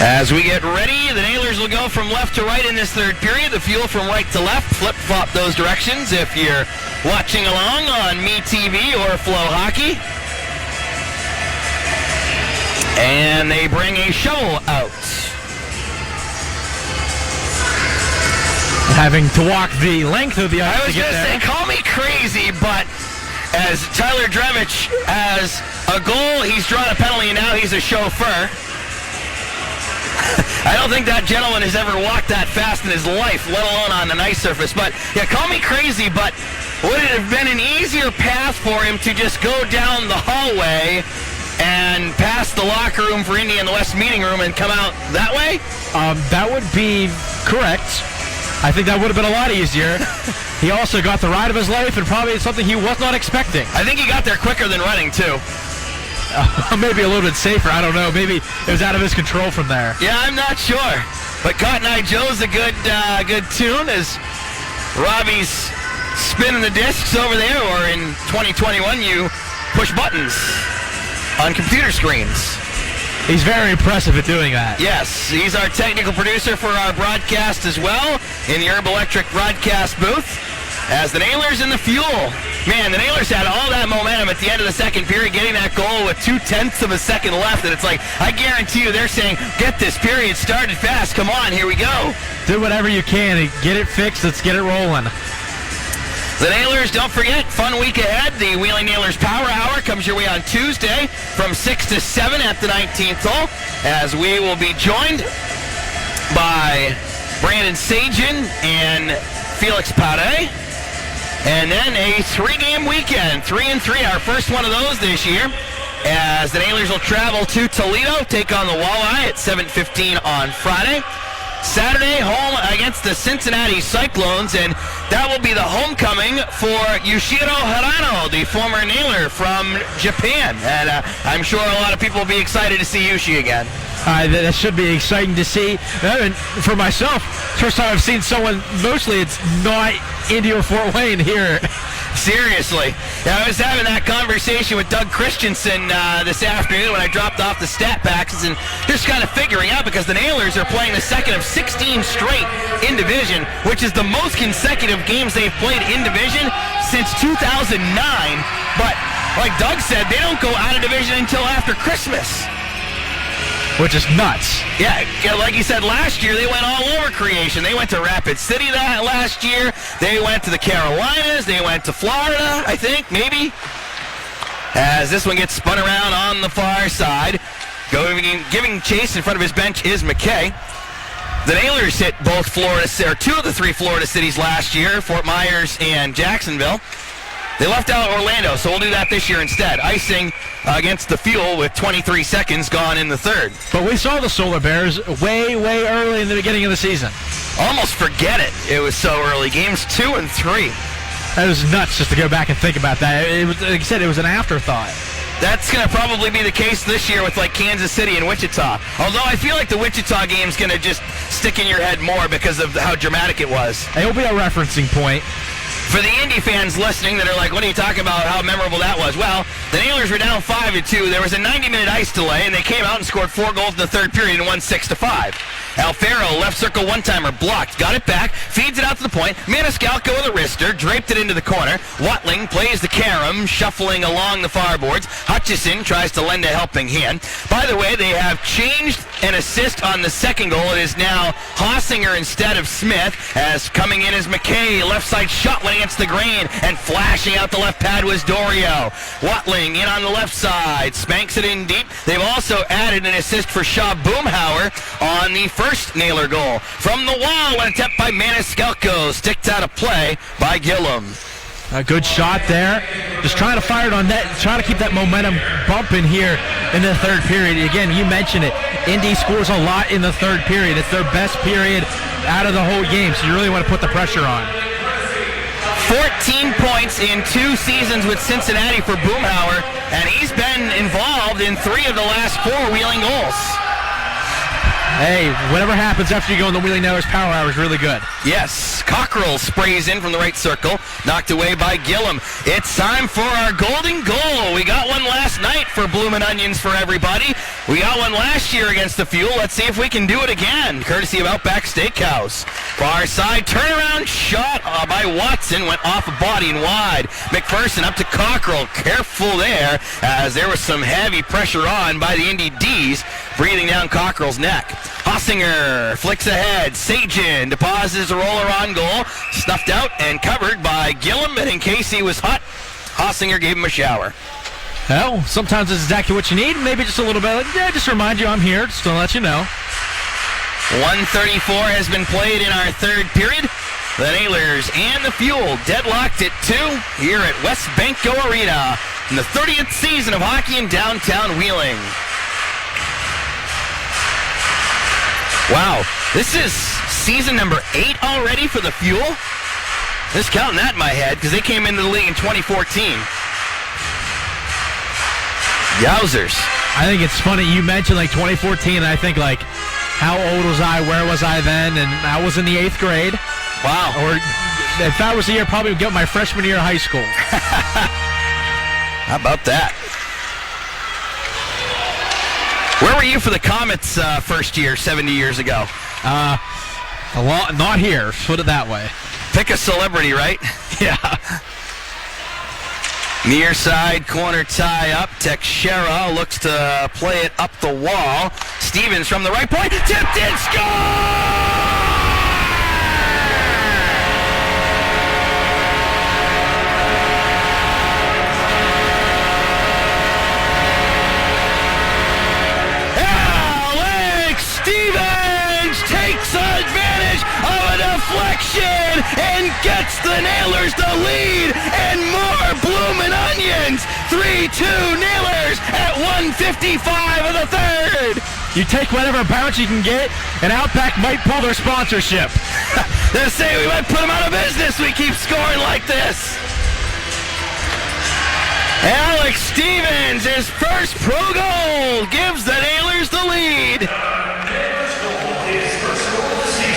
As we get ready, the Nailers will go from left to right in this third period. The Fuel from right to left. Flip-flop those directions if you're watching along on MeTV or Flow Hockey. And they bring a shovel out. Having to walk the length of the ice I was to get going to there. say, call me crazy, but as Tyler Dremich has a goal, he's drawn a penalty, and now he's a chauffeur. I don't think that gentleman has ever walked that fast in his life, let alone on an ice surface. But, yeah, call me crazy, but would it have been an easier path for him to just go down the hallway and pass the locker room for Indy in the West meeting room and come out that way? That would be correct. I think that would have been a lot easier. He also got the ride of his life, and probably something he was not expecting. I think he got there quicker than running, too. Maybe a little bit safer. I don't know. Maybe it was out of his control from there. Yeah, I'm not sure. But Cotton Eye Joe's a good tune as Robbie's spinning the discs over there, or in 2021 you push buttons on computer screens. He's very impressive at doing that. Yes, he's our technical producer for our broadcast as well in the Herb Electric broadcast booth. As the Nailers in the Fuel. Man, the Nailers had all that momentum at the end of the second period, getting that goal with 0.2 of a second left. And it's like, I guarantee you they're saying, get this period started fast. Come on, here we go. Do whatever you can to get it fixed. Let's get it rolling. The Nailers, don't forget, fun week ahead. The Wheeling Nailers Power Hour comes your way on Tuesday from 6 to 7 at the 19th hole, as we will be joined by Brandon Sajan and Felix Pare. And then a 3-game weekend, 3-3, our first one of those this year, as the Nailers will travel to Toledo, take on the Walleye at 7:15 on Friday. Saturday, home against the Cincinnati Cyclones, and that will be the homecoming for Yushiro Hirano, the former Nailer from Japan. And I'm sure a lot of people will be excited to see Yushi again. That should be exciting to see. And for myself, first time I've seen someone, mostly it's not Indy or Fort Wayne here. Seriously. Yeah, I was having that conversation with Doug Christensen this afternoon when I dropped off the stat packs and just kind of figuring out, because the Nailers are playing the second of 16 straight in division, which is the most consecutive games they've played in division since 2009. But like Doug said, they don't go out of division until after Christmas. Which is nuts. Yeah, like you said, last year they went all over creation. They went to Rapid City that last year. They went to the Carolinas. They went to Florida, I think, maybe. As this one gets spun around on the far side. Giving chase in front of his bench is McKay. The Nailers hit both Florida, or two of the three Florida cities last year, Fort Myers and Jacksonville. They left out Orlando, so we'll do that this year instead. Icing against the Fuel with 23 seconds gone in the third. But we saw the Solar Bears way, way early in the beginning of the season. Almost forget it. It was so early. Games 2 and 3. That was nuts just to go back and think about that. It was, like you said, it was an afterthought. That's going to probably be the case this year with like Kansas City and Wichita. Although I feel like the Wichita game's going to just stick in your head more because of how dramatic it was. It'll be a referencing point. For the Indy fans listening that are like, what are you talking about, how memorable that was? Well, the Nailers were down 5-2. There was a 90-minute ice delay, and they came out and scored 4 goals in the third period and won 6-5. Alfaro, left circle one-timer, blocked, got it back, feeds it out to the point. Maniscalco with a wrister, draped it into the corner. Watling plays the carom, shuffling along the far boards. Hutchison tries to lend a helping hand. By the way, they have changed an assist on the second goal. It is now Hossinger instead of Smith, as coming in as McKay, left side shot went against the grain, and flashing out the left pad was Dorio. Watling in on the left side, spanks it in deep. They've also added an assist for Shaw Boomhauer on the first Nailer goal. From the wall, an attempt by Maniscalco, sticked out of play by Gillum. A good shot there. Just trying to fire it on net, trying to keep that momentum bumping here in the third period. Again, you mentioned it. Indy scores a lot in the third period. It's their best period out of the whole game, so you really want to put the pressure on. 14 points in 2 seasons with Cincinnati for Boomhauer, and he's been involved in 3 of the last 4 Wheeling goals. Hey, whatever happens after you go in the Wheeling Nailers Power Hour is really good. Yes, Cockrell sprays in from the right circle, knocked away by Gillum. It's time for our golden goal. We got one last night for Bloomin' Onions for everybody. We got one last year against the Fuel. Let's see if we can do it again, courtesy of Outback Steakhouse. Far side turnaround shot by Watson, went off a body and wide. McPherson up to Cockrell, careful there, as there was some heavy pressure on by the Indy D's, breathing down Cockrell's neck. Hossinger flicks ahead. Sajin deposits a roller on goal. Snuffed out and covered by Gillum, and in case he was hot, Hossinger gave him a shower. Well, sometimes it's exactly what you need. Maybe just a little bit. Yeah, just to remind you I'm here, just to let you know. 1:34 has been played in our third period. The Nailers and the Fuel deadlocked at 2 here at West Banco Arena in the 30th season of hockey in downtown Wheeling. Wow, this is season number 8 already for the Fuel? Just counting that in my head, because they came into the league in 2014. Yowzers. I think it's funny, you mentioned like 2014, and I think like, how old was I, where was I then, and I was in the 8th grade. Wow. Or if that was the year, probably would get my freshman year of high school. How about that? Where were you for the Comets first year, 70 years ago? Not here, put it that way. Pick a celebrity, right? Yeah. Near side corner tie up. Teixeira looks to play it up the wall. Stevens from the right point. Tipped in, score! Stevens takes advantage of a deflection and gets the Nailers the lead, and more Bloomin' Onions. 3-2 Nailers at 1:55 of the third. You take whatever bounce you can get, and Outback might pull their sponsorship. They say we might put them out of business. We keep scoring like this. Alex Stevens, his first pro goal, gives the Nailers the lead.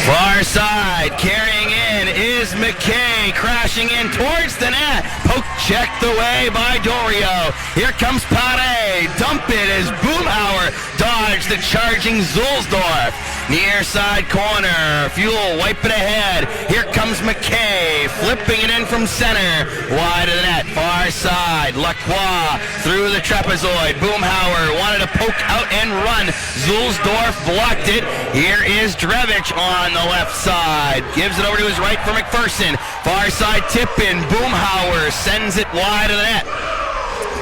Far side, carrying in is McKay, crashing in towards the net. Poke checked away by Dorio. Here comes Pare. Dump it as Boomhauer dodged the charging Zulsdorf. Near side corner, Fuel wiping ahead. Here comes McKay, flipping it in from center. Wide of the net, far side. Lacroix through the trapezoid. Boomhauer wanted to poke out and run. Zulsdorf blocked it. Here is Drevich on the left side. Gives it over to his right for McPherson. Far side tip in. Boomhauer sends it wide of the net.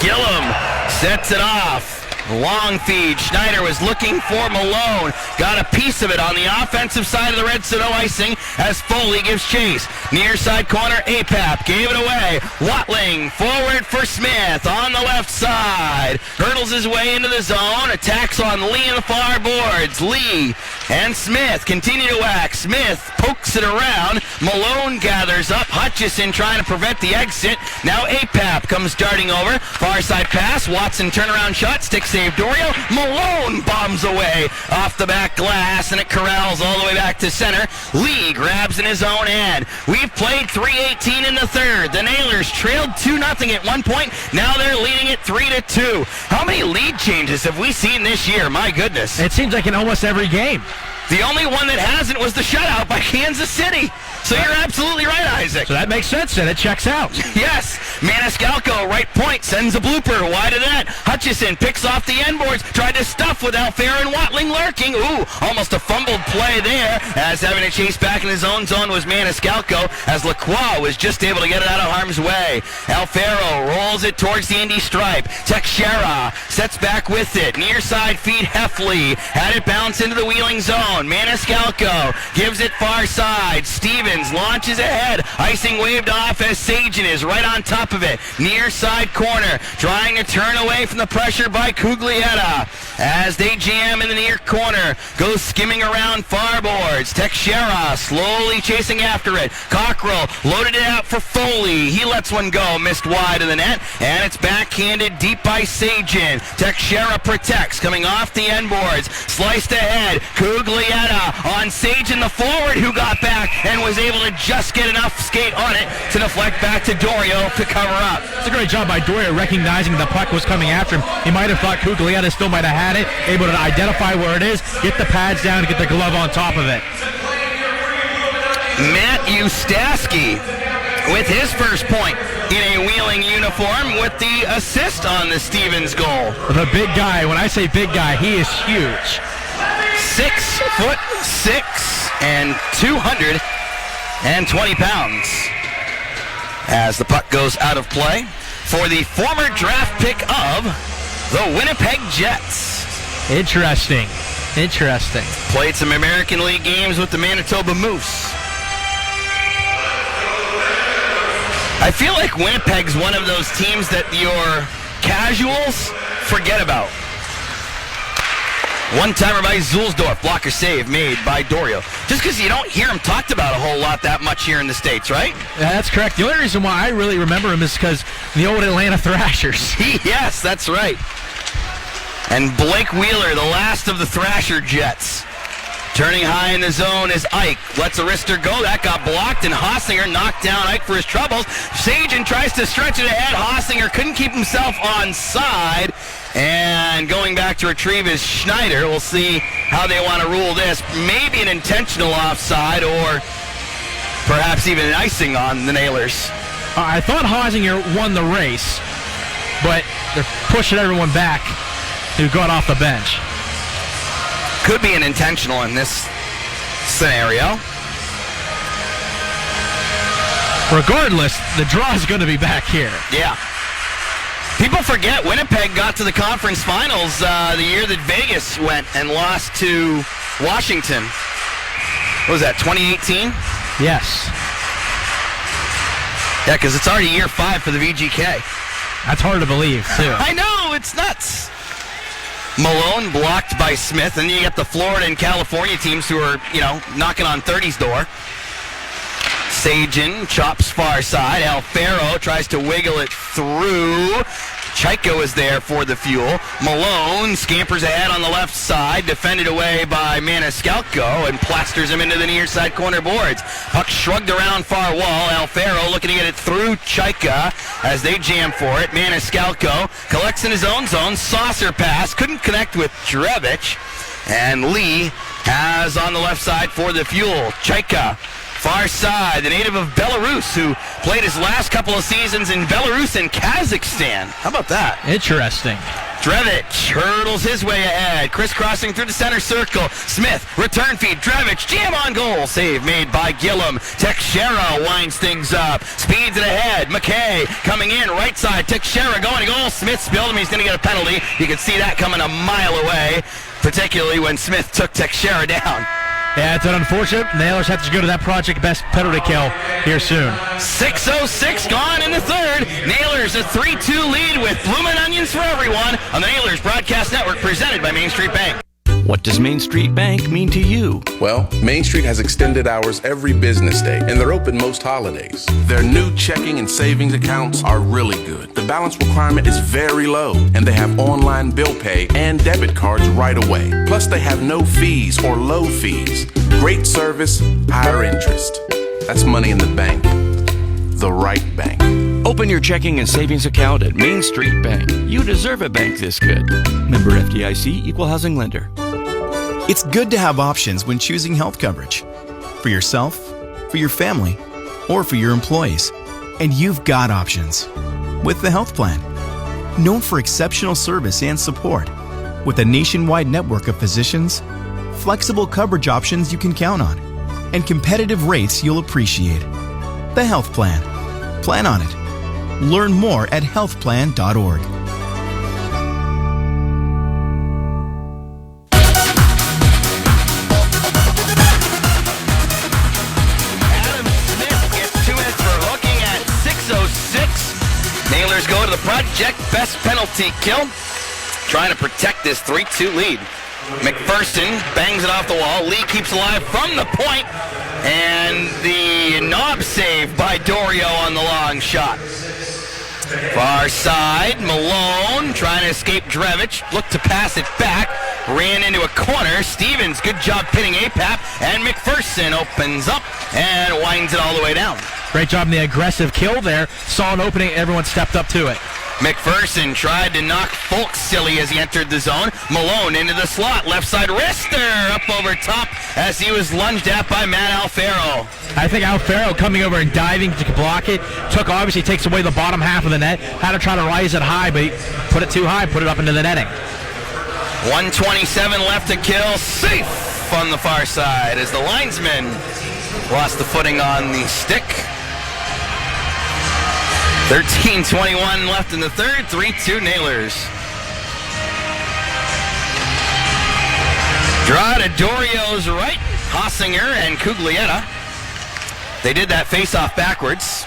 Gillum sets it off. Long feed. Schneider was looking for Malone. Got a piece of it on the offensive side of the red, so no icing as Foley gives chase. Near side corner, Apap gave it away. Watling forward for Smith on the left side. Hurdles his way into the zone. Attacks on Lee in the far boards. Lee and Smith continue to whack. Smith pokes it around. Malone gathers up. Hutchison trying to prevent the exit. Now Apap comes darting over. Far side pass. Watson turnaround shot. Stick save Dorio. Malone bombs away off the back glass, and it corrals all the way back to center. Lee grabs in his own end. We've played 3:18 in the third. The Nailers trailed 2-0 at one point. Now they're leading it 3-2. How many lead changes have we seen this year? My goodness. It seems like in almost every game. The only one that hasn't was the shutout by Kansas City. So you're absolutely right, Isaac. So that makes sense, and it checks out. Yes. Maniscalco, right point, sends a blooper wide of that. Hutchison picks off the end boards, tried to stuff with Alfaro and Watling lurking. Ooh, almost a fumbled play there, as having to chase back in his own zone was Maniscalco, as Lacroix was just able to get it out of harm's way. Alfaro rolls it towards the Indy stripe. Teixeira sets back with it. Near side feed Heffley. Had it bounce into the Wheeling zone. Maniscalco gives it far side. Stevens launches ahead. Icing waved off as Sajin is right on top of it. Near side corner. Trying to turn away from the pressure by Cuglietta. as they jam in the near corner. Goes skimming around far boards. Teixeira slowly chasing after it. Cockrell loaded it out for Foley. He lets one go. Missed wide of the net. And it's backhanded deep by Sajin. Teixeira protects. Coming off the end boards. Sliced ahead. Cuglietta on Sajin, the forward, who got back and was able to just get enough skate on it to deflect back to Dorio to cover up. It's a great job by Dorio recognizing the puck was coming after him. He might have thought Cuglietta still might have had it, able to identify where it is, get the pads down, and get the glove on top of it. Matt Ustaski with his first point in a Wheeling uniform with the assist on the Stevens goal. The big guy, when I say big guy, he is huge. 6'6" and 220 pounds. As the puck goes out of play for the former draft pick of the Winnipeg Jets. Interesting. Played some American League games with the Manitoba Moose. I feel like Winnipeg's one of those teams that your casuals forget about. One-timer by Zulsdorf, blocker save made by Dorio. Just because you don't hear him talked about a whole lot that much here in the States, right? Yeah, that's correct. The only reason why I really remember him is because the old Atlanta Thrashers. Yes, that's right. And Blake Wheeler, the last of the Thrasher Jets. Turning high in the zone is Ike. Lets Arister go. That got blocked, and Hossinger knocked down Ike for his troubles. Sajin tries to stretch it ahead. Hossinger couldn't keep himself on side. And going back to retrieve is Schneider. We'll see how they want to rule this. Maybe an intentional offside or perhaps even an icing on the Nailers. I thought Hossinger won the race, but they're pushing everyone back who got off the bench. Could be an intentional in this scenario. Regardless, the draw is going to be back here. Yeah. People forget Winnipeg got to the conference finals the year that Vegas went and lost to Washington. What was that, 2018? Yes. Yeah, because it's already year 5 for the VGK. That's hard to believe, too. I know, it's nuts. Malone blocked by Smith, and you get the Florida and California teams who are, knocking on 30's door. Sajin chops far side. Alfaro tries to wiggle it through. Chaika was there for the fuel. Malone scampers ahead on the left side, defended away by Maniscalco, and plasters him into the near side corner boards. Puck shrugged around far wall. Alfaro looking to get it through Chaika as they jam for it. Maniscalco collects in his own zone. Saucer pass. Couldn't connect with Drevich. And Lee has on the left side for the fuel. Chaika. Far side, the native of Belarus, who played his last couple of seasons in Belarus and Kazakhstan. How about that? Interesting. Drevich hurdles his way ahead, crisscrossing through the center circle. Smith, return feed, Drevich, jam on goal. Save made by Gillum. Teixeira winds things up, speeds it ahead. McKay coming in, right side. Teixeira going to goal. Smith spilled him. He's going to get a penalty. You can see that coming a mile away, particularly when Smith took Teixeira down. Yeah, it's unfortunate. Nailers have to go to that project best penalty kill here soon. 6:06 gone in the third. Nailers a 3-2 lead with Bloomin' Onions for everyone on the Nailers Broadcast Network, presented by Main Street Bank. What does Main Street Bank mean to you? Well, Main Street has extended hours every business day, and they're open most holidays. Their new checking and savings accounts are really good. The balance requirement is very low, and they have online bill pay and debit cards right away. Plus, they have no fees or low fees. Great service, higher interest. That's money in the bank. The right bank. Open your checking and savings account at Main Street Bank. You deserve a bank this good. Member FDIC, Equal Housing Lender. It's good to have options when choosing health coverage. For yourself, for your family, or for your employees. And you've got options. With the health plan. Known for exceptional service and support. With a nationwide network of physicians, flexible coverage options you can count on, and competitive rates you'll appreciate. The health plan. Plan on it. Learn more at healthplan.org. Nailers go to the project best penalty kill. trying to protect this 3-2 lead. McPherson bangs it off the wall. Lee keeps alive from the point, and the knob save by Dorio on the long shot. Far side, Malone trying to escape Drevich, looked to pass it back, ran into a corner. Stevens, good job pinning APAP, and McPherson opens up and winds it all the way down. Great job in the aggressive kill there. Saw an opening, everyone stepped up to it. McPherson tried to knock Folk silly as he entered the zone. Malone into the slot, left side wrister up over top as he was lunged at by Matt Alfaro. I think Alfaro coming over and diving to block it, obviously takes away the bottom half of the net, had to try to rise it high, but he put it too high, put it up into the netting. 1:27 left to kill, safe on the far side as the linesman lost the footing on the stick. 13:21 left in the third, 3-2 Nailers. Draw to Dorio's right, Hossinger and Cuglietta. They did that face-off backwards.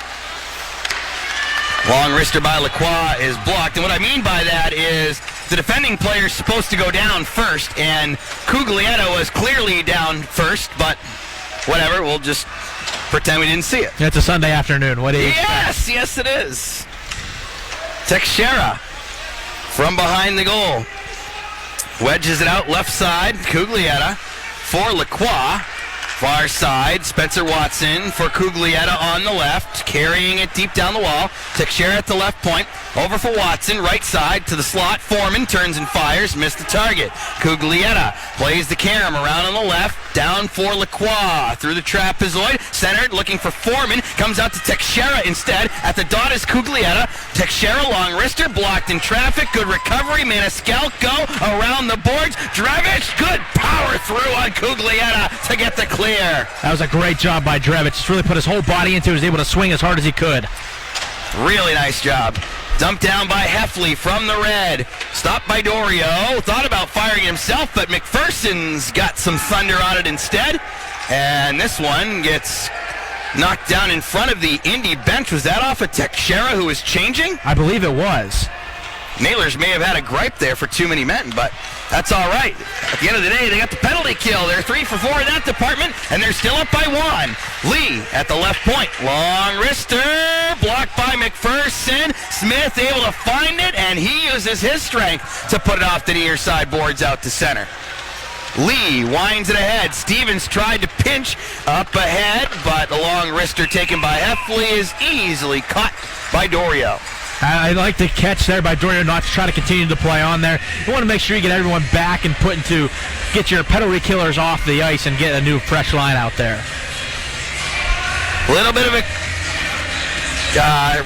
Long wrister by Lacroix is blocked, and what I mean by that is the defending player is supposed to go down first, and Cuglietta was clearly down first, but whatever, we'll just pretend we didn't see it. It's a Sunday afternoon. What do you expect? Yes, it is. Teixeira from behind the goal. Wedges it out left side. Cuglietta for Lacroix. Far side, Spencer Watson for Cuglietta on the left, carrying it deep down the wall. Teixeira at the left point, over for Watson, right side to the slot. Foreman turns and fires, missed the target. Cuglietta plays the carom around on the left, down for Lacroix, through the trapezoid, centered, looking for Foreman, comes out to Teixeira instead. At the dot is Cuglietta. Teixeira, long wrister, blocked in traffic, good recovery. Maniscalco around the boards. Drevich, good power through on Cuglietta to get the clear. That was a great job by Drevich. Just really put his whole body into it. He was able to swing as hard as he could. Really nice job. Dumped down by Heffley from the red. Stopped by Dorio. Thought about firing himself, but McPherson's got some thunder on it instead. And this one gets knocked down in front of the Indy bench. Was that off of Teixeira, who was changing? I believe it was. Nailers may have had a gripe there for too many men, but that's all right. At the end of the day, they got the penalty kill. They're 3 for 4 in that department, and they're still up by 1. Lee at the left point. Long wrister, blocked by McPherson. Smith able to find it, and he uses his strength to put it off the near side boards out to center. Lee winds it ahead. Stevens tried to pinch up ahead, but the long wrister taken by Heffley is easily caught by Dorio. I like the catch there by Dorio not to try to continue to play on there. You want to make sure you get everyone back and get your penalty killers off the ice and get a new fresh line out there. A little bit of a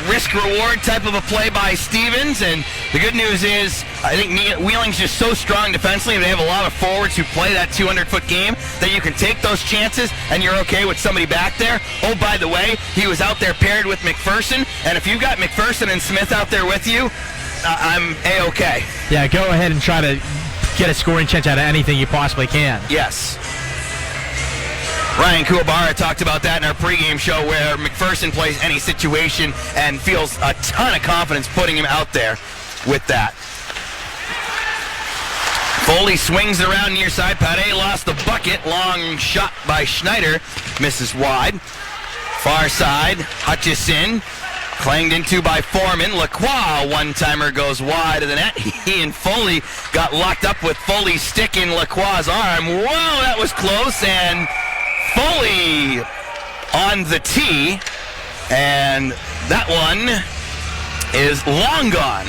risk-reward type of a play by Stevens, and the good news is I think Wheeling's just so strong defensively. They have a lot of forwards who play that 200-foot game that you can take those chances and you're okay with somebody back there. Oh, by the way, he was out there paired with McPherson, and if you've got McPherson and Smith out there with you, I'm A-okay. Yeah, go ahead and try to get a scoring chance out of anything you possibly can. Yes. Ryan Kuwabara talked about that in our pregame show where McPherson plays any situation and feels a ton of confidence putting him out there with that. Foley swings it around near side. Pate lost the bucket. Long shot by Schneider. Misses wide. Far side. Hutchison. Clanged into by Foreman. Lacroix, one-timer, goes wide of the net. He and Foley got locked up with Foley's stick in Lacroix's arm. Whoa, that was close. And Foley on the tee. And that one is long gone.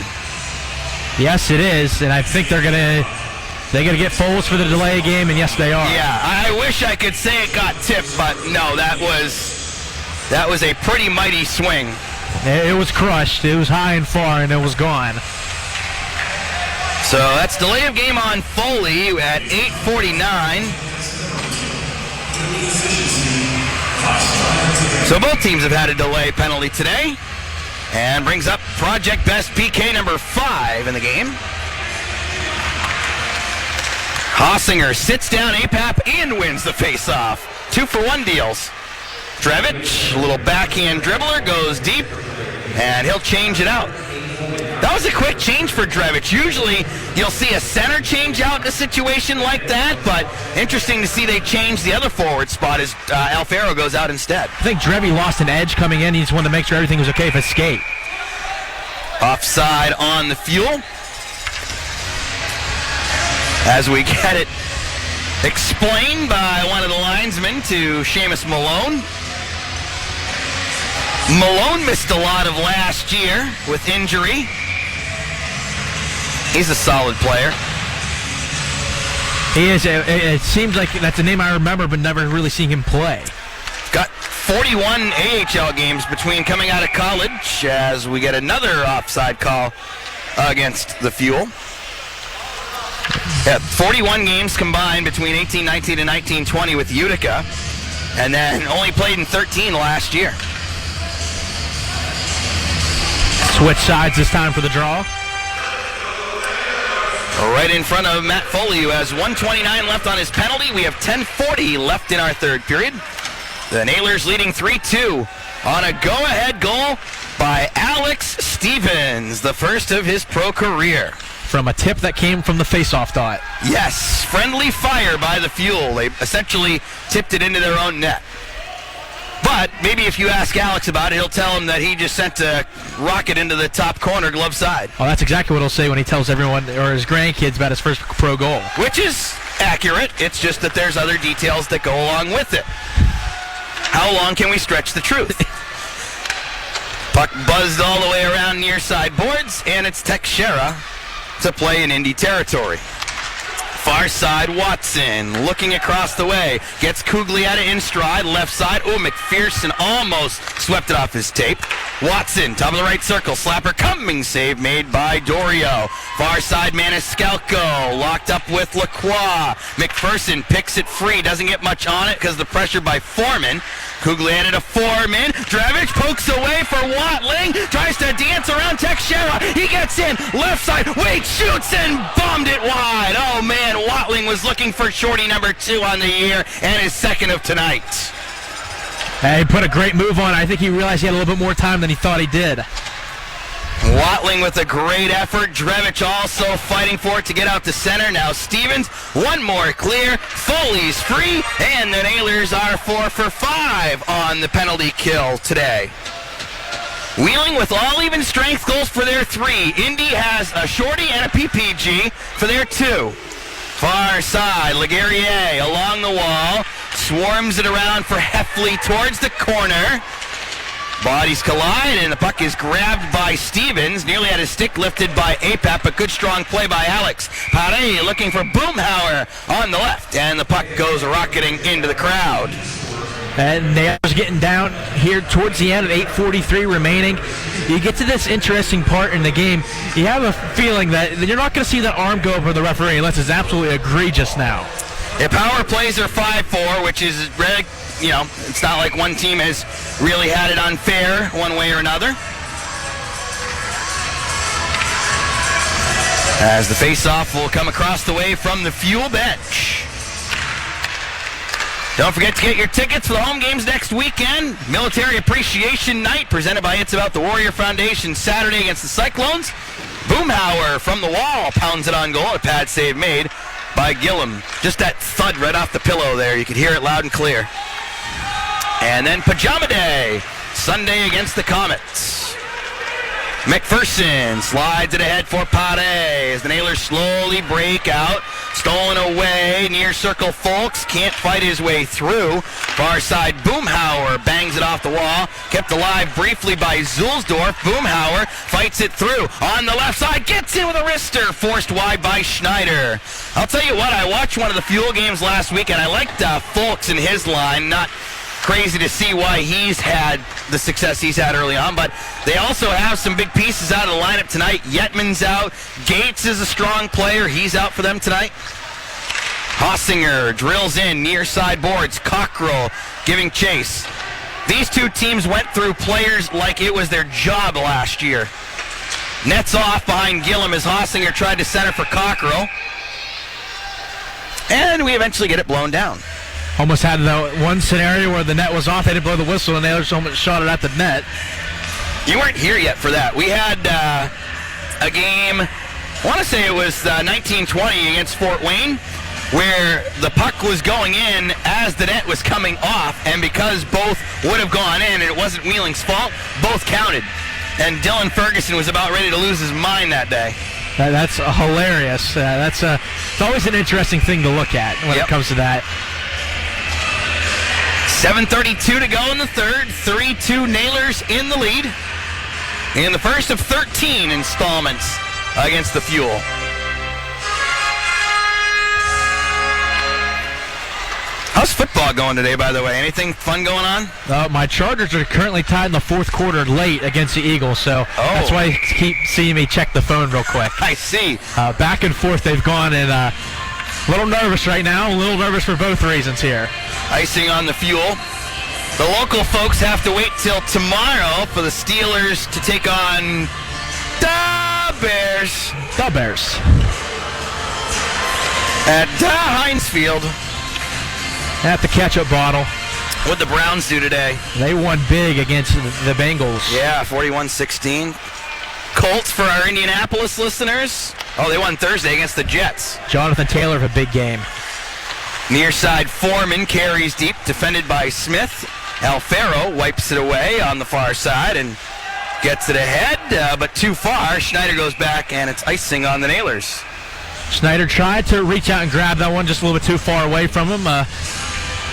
Yes, it is. And I think they're going to get Foles for the delay game, and yes, they are. Yeah, I wish I could say it got tipped, but no, that was a pretty mighty swing. It was crushed. It was high and far, and it was gone. So that's delay of game on Foley at 8:49. So both teams have had a delay penalty today, and brings up project best PK number 5 in the game. Hossinger sits down APAP and wins the faceoff. 2-for-1 deals. Drevich, a little backhand dribbler, goes deep, and he'll change it out. That was a quick change for Drevich. Usually you'll see a center change out in a situation like that, but interesting to see they change the other forward spot as Alfaro goes out instead. I think Drevy lost an edge coming in. He just wanted to make sure everything was okay with his skate. Offside on the Fuel. As we get it explained by one of the linesmen to Seamus Malone. Malone missed a lot of last year with injury. He's a solid player. He is. It seems like that's a name I remember, but never really seeing him play. Got 41 AHL games between coming out of college as we get another offside call against the Fuel. Yeah, 41 games combined between 18-19 and 19-20 with Utica, and then only played in 13 last year. Switch sides this time for the draw. Right in front of Matt Foley, who has 1:29 left on his penalty. We have 10:40 left in our third period. The Nailers leading 3-2 on a go-ahead goal by Alex Stevens, the first of his pro career. From a tip that came from the face-off dot. Yes, friendly fire by the Fuel. They essentially tipped it into their own net. But maybe if you ask Alex about it, he'll tell him that he just sent a rocket into the top corner, glove side. Oh, that's exactly what he'll say when he tells everyone or his grandkids about his first pro goal. Which is accurate. It's just that there's other details that go along with it. How long can we stretch the truth? Puck buzzed all the way around near side boards, and it's Teixeira to play in Indy territory. Far side, Watson looking across the way. Gets Cuglietta in stride, left side. Oh, McPherson almost swept it off his tape. Watson, top of the right circle. Slapper coming save made by Dorio. Far side, Maniscalco locked up with Lacroix. McPherson picks it free. Doesn't get much on it because of the pressure by Foreman. Cuglietta to Foreman. Drevich pokes away for Watling. Tries to dance around Teixeira. He gets in. Left side. Wade shoots and bombed it wide. Oh, man. Watling was looking for shorty number 2 on the year and his second of tonight. He put a great move on. I think he realized he had a little bit more time than he thought he did. Watling with a great effort. Drevich also fighting for it to get out to center. Now Stevens, one more clear. Foley's free, and the Nailers are 4 for 5 on the penalty kill today. Wheeling with all even strength goals for their 3. Indy has a shorty and a PPG for their 2. Far side, Laguerriere along the wall. Swarms it around for Heffley towards the corner. Bodies collide, and the puck is grabbed by Stevens. Nearly had his stick lifted by Apap, but good strong play by Alex. Pare looking for Boomhauer on the left, and the puck goes rocketing into the crowd. And Nailers getting down here towards the end at 8:43 remaining. You get to this interesting part in the game, you have a feeling that you're not going to see that arm go over the referee unless it's absolutely egregious now. Yeah, power plays are 5-4, which is really, it's not like one team has really had it unfair one way or another. As the face-off will come across the way from the Fuel bench. Don't forget to get your tickets for the home games next weekend. Military Appreciation Night presented by It's About the Warrior Foundation Saturday against the Cyclones. Boomhauer from the wall pounds it on goal. A pad save made by Gillum. Just that thud right off the pillow there. You could hear it loud and clear. And then Pajama Day, Sunday against the Comets. McPherson slides it ahead for Pare as the Nailers slowly break out. Stolen away near circle. Folks can't fight his way through. Far side, Boomhauer bangs it off the wall. Kept alive briefly by Zulsdorf. Boomhauer fights it through. On the left side, gets in with a wrister. Forced wide by Schneider. I'll tell you what, I watched one of the Fuel games last week, and I liked Folks in his line. Not crazy to see why he's had the success he's had early on, but they also have some big pieces out of the lineup tonight. Yetman's out. Gates is a strong player. He's out for them tonight. Hossinger drills in near side boards. Cockrell giving chase. These two teams went through players like it was their job last year. Nets off behind Gillum as Hossinger tried to center for Cockrell. And we eventually get it blown down. Almost had the one scenario where the net was off. They didn't blow the whistle, and they almost shot it at the net. You weren't here yet for that. We had a game, I want to say it was 1920 against Fort Wayne, where the puck was going in as the net was coming off, and because both would have gone in and it wasn't Wheeling's fault, both counted. And Dylan Ferguson was about ready to lose his mind that day. That's hilarious. It's always an interesting thing to look at when it comes to that. 7:32 to go in the third. 3-2 Nailers in the lead in the first of 13 installments against the Fuel. How's football going today, by the way? Anything fun going on? My Chargers are currently tied in the fourth quarter late against the Eagles, so that's why you keep seeing me check the phone real quick. I see. Back and forth they've gone, and a little nervous right now, a little nervous for both reasons here. Icing on the Fuel. The local folks have to wait till tomorrow for the Steelers to take on the Bears. The Bears. At Heinz Field. At the ketchup bottle. What'd the Browns do today? They won big against the Bengals. Yeah, 41-16. Colts for our Indianapolis listeners. Oh, they won Thursday against the Jets. Jonathan Taylor of a big game. Near side Foreman carries deep, defended by Smith. Alfaro wipes it away on the far side and gets it ahead, but too far. Schneider goes back, and it's icing on the Nailers. Schneider tried to reach out and grab that one just a little bit too far away from him.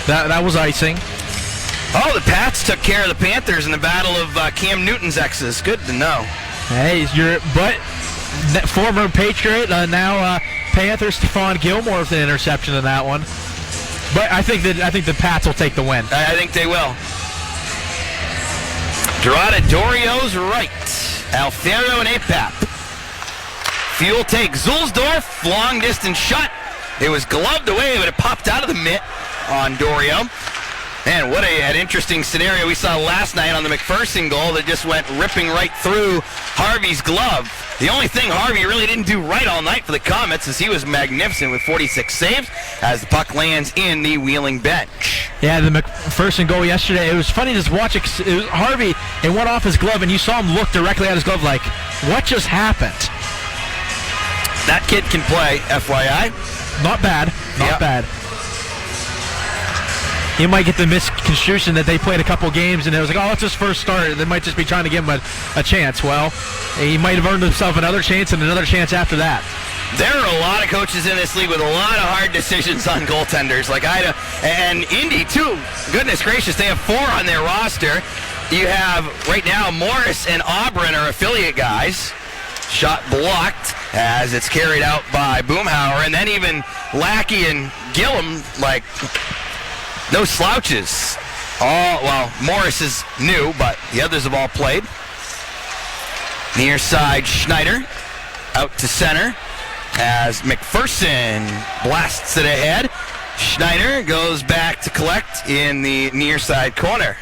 That was icing. Oh, the Pats took care of the Panthers in the battle of Cam Newton's exes. Good to know. Hey, former Patriot, now Panther Stephon Gilmore with an interception in that one. But I think the Pats will take the win. I think they will. Dorada Dorio's right. Alfaro and Apap. Fuel takes Zulsdorf, long distance shot. It was gloved away, but it popped out of the mitt on Dorio. Man, what an interesting scenario we saw last night on the McPherson goal that just went ripping right through Harvey's glove. The only thing Harvey really didn't do right all night for the Comets is he was magnificent with 46 saves as the puck lands in the Wheeling bench. Yeah, the McPherson goal yesterday, it was funny to just watch it. It was Harvey, it went off his glove, and you saw him look directly at his glove like, what just happened? That kid can play, FYI. Not bad. Not bad. He might get the misconstruction that they played a couple games and it was like, oh, it's his first start. They might just be trying to give him a chance. Well, he might have earned himself another chance and another chance after that. There are a lot of coaches in this league with a lot of hard decisions on goaltenders. Like Ida and Indy, too. Goodness gracious, they have 4 on their roster. You have, right now, Morris and Auburn are affiliate guys. Shot blocked as it's carried out by Boomhauer. And then even Lackey and Gillum, like, no slouches. Morris is new, but the others have all played. Near side, Schneider out to center as McPherson blasts it ahead. Schneider goes back to collect in the near side corner.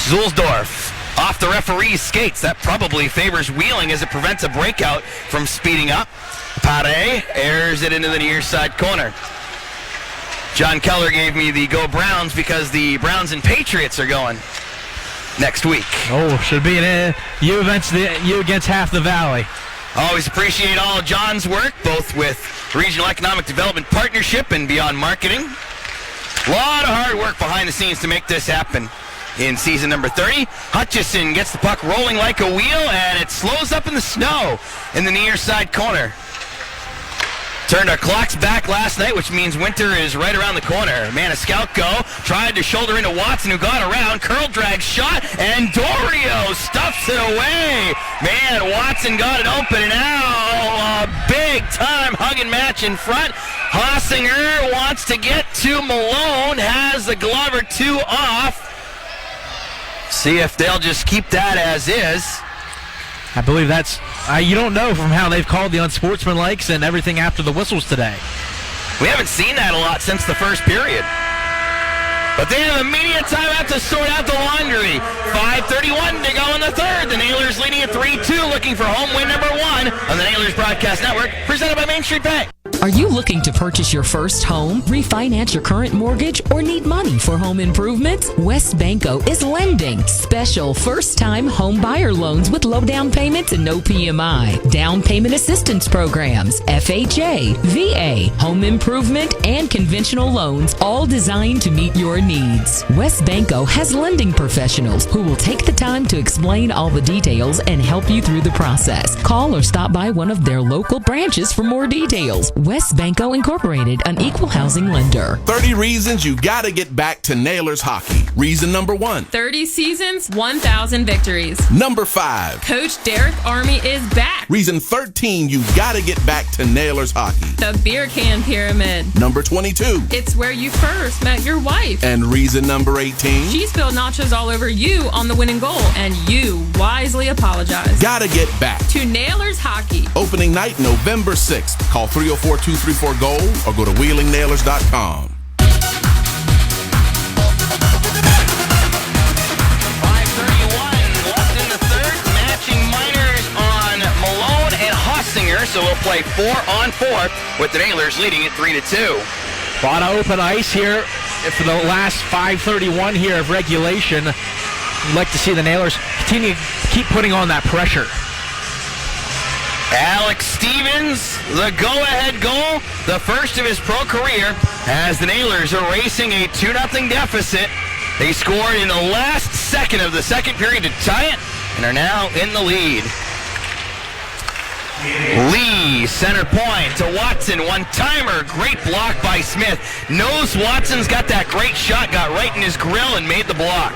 Zulsdorf off the referee's skates. That probably favors Wheeling as it prevents a breakout from speeding up. Pare airs it into the near side corner. John Keller gave me the Go Browns because the Browns and Patriots are going next week. Oh, should be you against half the valley. Always appreciate all of John's work, both with Regional Economic Development Partnership and Beyond Marketing. A lot of hard work behind the scenes to make this happen in season number 30. Hutchison gets the puck rolling like a wheel, and it slows up in the snow in the near side corner. Turned our clocks back last night, which means winter is right around the corner. Maniscalco tried to shoulder into Watson, who got around. Curl drag shot, and Dorio stuffs it away. Man, Watson got it open, and now a big-time hugging match in front. Hossinger wants to get to Malone, has the glove or 2 off. See if they'll just keep that as is. I believe that's, you don't know from how they've called the unsportsmanlikes and everything after the whistles today. We haven't seen that a lot since the first period. But they have immediate timeout to sort out the laundry. 5:31 to go in the third. The Nailers leading at 3-2, looking for home win number 1 on the Nailers Broadcast Network, presented by Main Street Bank. Are you looking to purchase your first home, refinance your current mortgage, or need money for home improvements? West Banco is lending special first-time home buyer loans with low down payments and no PMI, down payment assistance programs, FHA, VA, home improvement, and conventional loans, all designed to meet your needs. West Banco has lending professionals who will take the time to explain all the details and help you through the process. Call or stop by one of their local branches for more details. West Banco Incorporated, an equal housing lender. 30 reasons you gotta get back to Nailers hockey. Reason number 1. 30 seasons, 1,000 victories. Number 5. Coach Derek Army is back. Reason 13 you gotta get back to Nailers hockey. The beer can pyramid. Number 22. It's where you first met your wife. And reason number 18. She spilled nachos all over you on the winning goal, and you wisely apologized. Gotta get back to Nailers hockey. Opening night November 6th. Call 304-234-GOAL or go to wheelingnailers.com. 5:31 left in the third. Matching minors on Malone and Hossinger, so we'll play 4-on-4 with the Nailers leading at 3-2. A lot of open ice here for the last 5:31 here of regulation. I'd like to see the Nailers continue to keep putting on that pressure. Alex Stevens, the go-ahead goal, the first of his pro career, as the Nailers are racing a 2-0 deficit. They scored in the last second of the second period to tie it and are now in the lead. Lee, center point to Watson, one-timer, great block by Smith. Knows Watson's got that great shot, got right in his grill and made the block.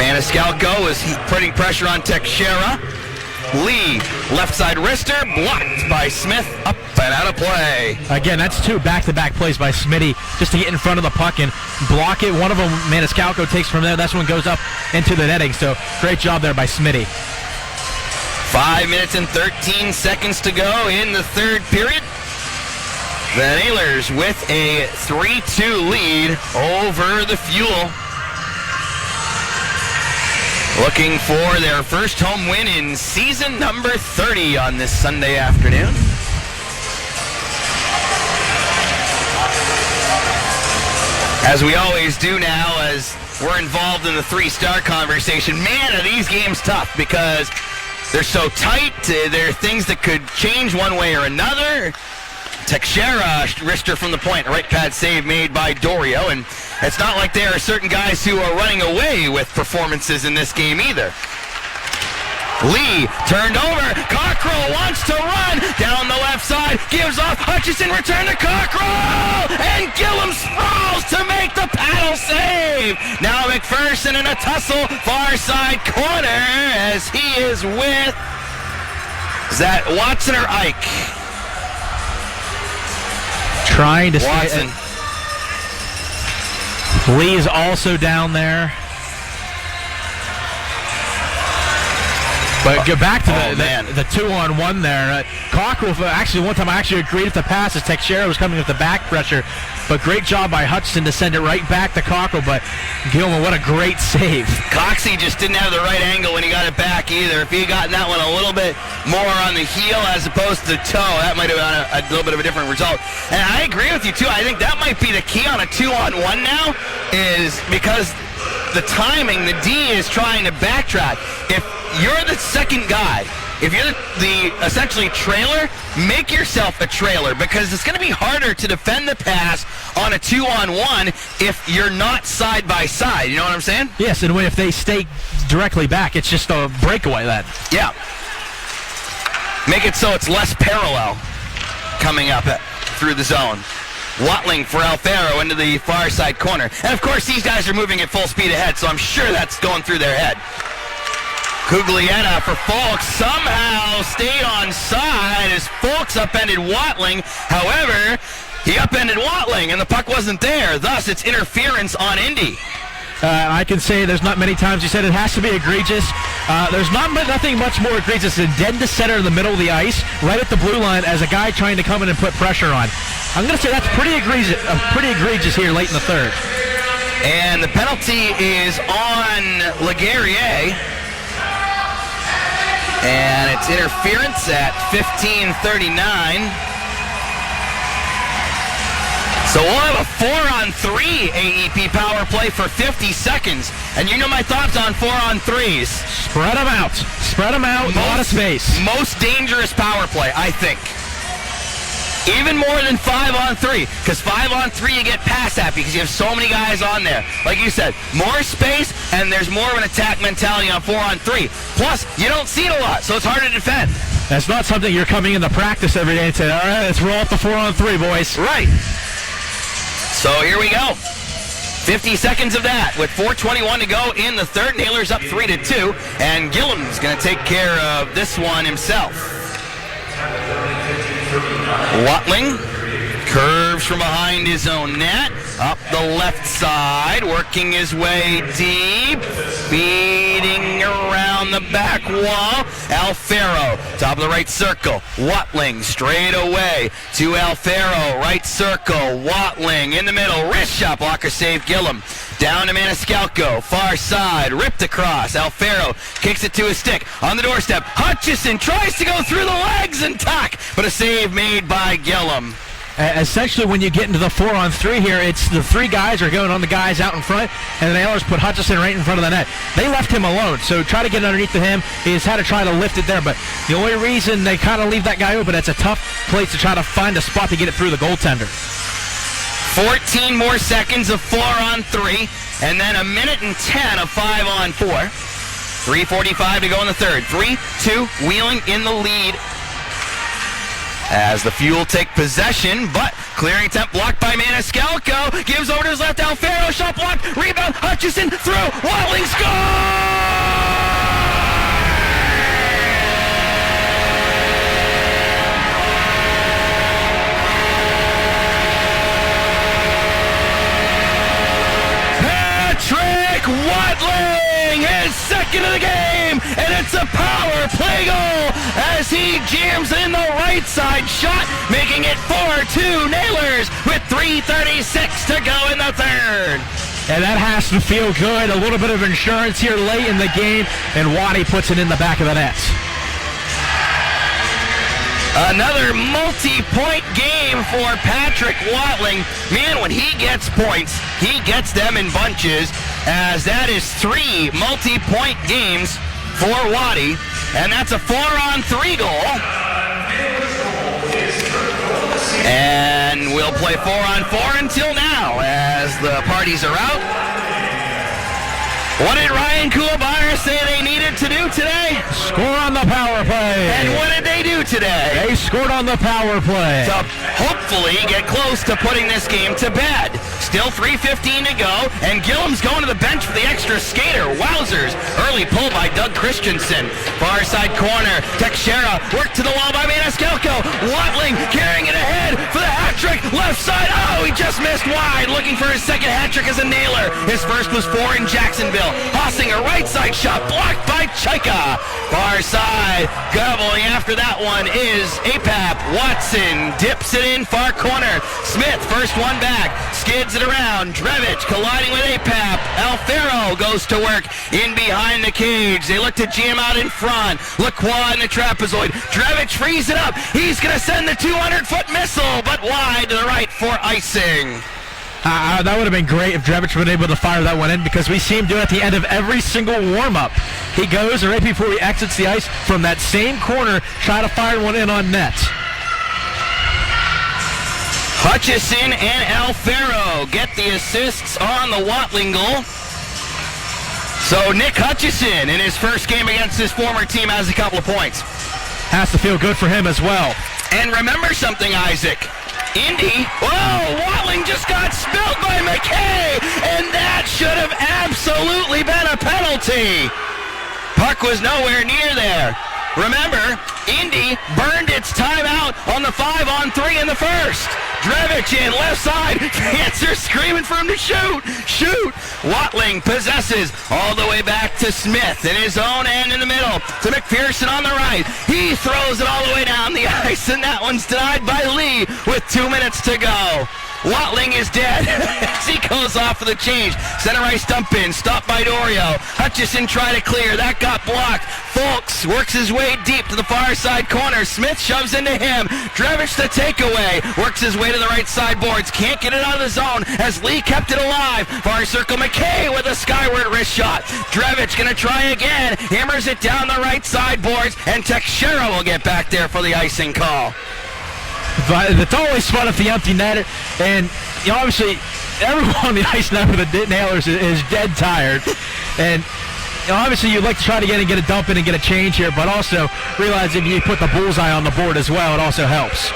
Maniscalco is putting pressure on Teixeira. Lee, left side wrister, blocked by Smith, up and out of play. Again, that's 2 back-to-back plays by Smitty just to get in front of the puck and block it. One of them, Maniscalco takes from there. That's one goes up into the netting, so great job there by Smitty. 5 minutes and 13 seconds to go in the third period. The Nailers with a 3-2 lead over the Fuel. Looking for their first home win in season number 30 on this Sunday afternoon. As we always do now, as we're involved in the 3-star conversation, man, are these games tough because they're so tight. There are things that could change one way or another. Teixeira, wrister from the point, right pad save made by Dorio, and it's not like there are certain guys who are running away with performances in this game either. Lee turned over, Cockrell wants to run down the left side, gives off, Hutchison return to Cockrell, and Gillum sprawls to make the paddle save. Now McPherson in a tussle, far side corner, as he is with, is that Watson or Ike? Trying to Watson. Lee's also down there. But go back to the 2-on-1 there. Cockrell, actually, one time I actually agreed with the pass as Teixeira was coming with the back pressure. But great job by Hutchison to send it right back to Cockrell. But Gilman, what a great save. Coxie just didn't have the right angle when he got it back either. If he had gotten that one a little bit more on the heel as opposed to the toe, that might have been a little bit of a different result. And I agree with you, too. I think that might be the key on a 2-on-1 now, is because the timing, the D is trying to backtrack. If you're the second guy, if you're the essentially trailer, make yourself a trailer because it's going to be harder to defend the pass on a 2-on-1 if you're not side by side. You know what I'm saying? Yes, and if they stay directly back, it's just a breakaway then. Yeah. Make it so it's less parallel coming up through the zone. Watling for Alfaro into the far side corner. And of course these guys are moving at full speed ahead, so I'm sure that's going through their head. Cuglietta for Folks somehow stayed on side as Folks upended Watling. However, he upended Watling and the puck wasn't there. Thus, it's interference on Indy. I can say there's not many times you said it has to be egregious. There's nothing much more egregious than dead to center in the middle of the ice, right at the blue line, as a guy trying to come in and put pressure on. I'm going to say that's pretty egregious here late in the third. And the penalty is on Laguerriere. And it's interference at 15:39. So we'll have a 4-on-3 AEP power play for 50 seconds. And you know my thoughts on 4-on-3s. Spread them out. Spread them out. A lot of space. Most dangerous power play, I think. Even more than 5-on-3. Because 5-on-3 you get pass happy because you have so many guys on there. Like you said, more space and there's more of an attack mentality on 4-on-3. Plus, you don't see it a lot, so it's hard to defend. That's not something you're coming into practice every day and saying, all right, let's roll up the 4-on-3, boys. Right. So here we go. 50 seconds of that with 4:21 to go in the third. Naylor's up 3-2, and Gillum's going to take care of this one himself. Watling curves from behind his own net, up the left side, working his way deep, feeding around the back wall. Alfaro, top of the right circle. Watling straight away to Alfaro, right circle. Watling in the middle, wrist shot, blocker save Gillum. Down to Maniscalco, far side, ripped across. Alfaro kicks it to his stick on the doorstep. Hutchison tries to go through the legs and tack, but a save made by Gillum. Essentially, when you get into the 4-on-3 here, it's the three guys are going on the guys out in front, and the Nailers put Hutchison right in front of the net. They left him alone, so try to get underneath to him. He's had to try to lift it there, but the only reason they kind of leave that guy open, it's a tough place to try to find a spot to get it through the goaltender. 14 more seconds of 4-on-3, and then a minute and 10 of 5-on-4. 3:45 to go in the third. 3-2, Wheeling in the lead. As the Fuel take possession, but clearing attempt blocked by Maniscalco. Gives over to his left, Alfaro, shot blocked, rebound, Hutchison through, Watling score! Patrick Watling, his second of the game, and it's a power play goal as he jams in the right side shot, making it 4-2 Nailers with 3:36 to go in the third. And that has to feel good. A little bit of insurance here late in the game, and Waddy puts it in the back of the net. Another multi-point game for Patrick Watling. Man, when he gets points, he gets them in bunches, as that is 3 multi-point games for Waddy, and that's a 4-on-3 goal. And we'll play 4-on-4 until now, as the parties are out. What did Ryan Kuhlbauer say they needed to do today? Score on the power play. And what did they do today? They scored on the power play. To hopefully get close to putting this game to bed. Still 3:15 to go, and Gillum's going to the bench for the extra skater. Wowzers. Early pull by Doug Christensen. Far side corner. Teixeira worked to the wall by Maniscalco. Watling carrying it ahead for the hat trick. Left side. Oh, he just missed wide. Looking for his second hat trick as a Nailer. His first was 4 in Jacksonville. Hossing a right side shot blocked by Chaika. Far side. Gobbling after that one is Apap. Watson dips it in far corner. Smith first one back. Skids it around. Drevich colliding with Apap. Alfaro goes to work in behind the cage. They look to jam out in front. Lacroix in the trapezoid. Drevich frees it up. He's going to send the 200-foot missile, but wide to the right for icing. That would have been great if Drevich would have been able to fire that one in, because we see him do it at the end of every single warm-up. He goes, right before he exits the ice, from that same corner, try to fire one in on net. Hutchison and Alfaro get the assists on the Watling goal. So Nick Hutchison, in his first game against his former team, has a couple of points. Has to feel good for him as well. And remember something, Isaac. Indy, Watling just got spilled by McKay, and that should have absolutely been a penalty. Puck was nowhere near there. Remember, Indy burned its timeout on the 5-on-3 in the first. Drevich in left side. Fans are screaming for him to shoot. Shoot. Watling possesses all the way back to Smith in his own end in the middle. To McPherson on the right. He throws it all the way down the ice, and that one's denied by Lee with 2 minutes to go. Watling is dead. He goes off for the change. Center ice dump in. Stopped by Dorio. Hutchison tried to clear. That got blocked. Folks works his way deep to the far side corner. Smith shoves into him. Drevich the takeaway. Works his way to the right side boards. Can't get it out of the zone as Lee kept it alive. Far circle McKay with a skyward wrist shot. Drevich gonna try again. Hammers it down the right side boards. And Teixeira will get back there for the icing call. But it's always fun at the empty netter, and obviously everyone on the ice now for the Nailers is dead tired, and obviously you'd like to try to get a dump in and get a change here, but also realize if you put the bullseye on the board as well, it also helps.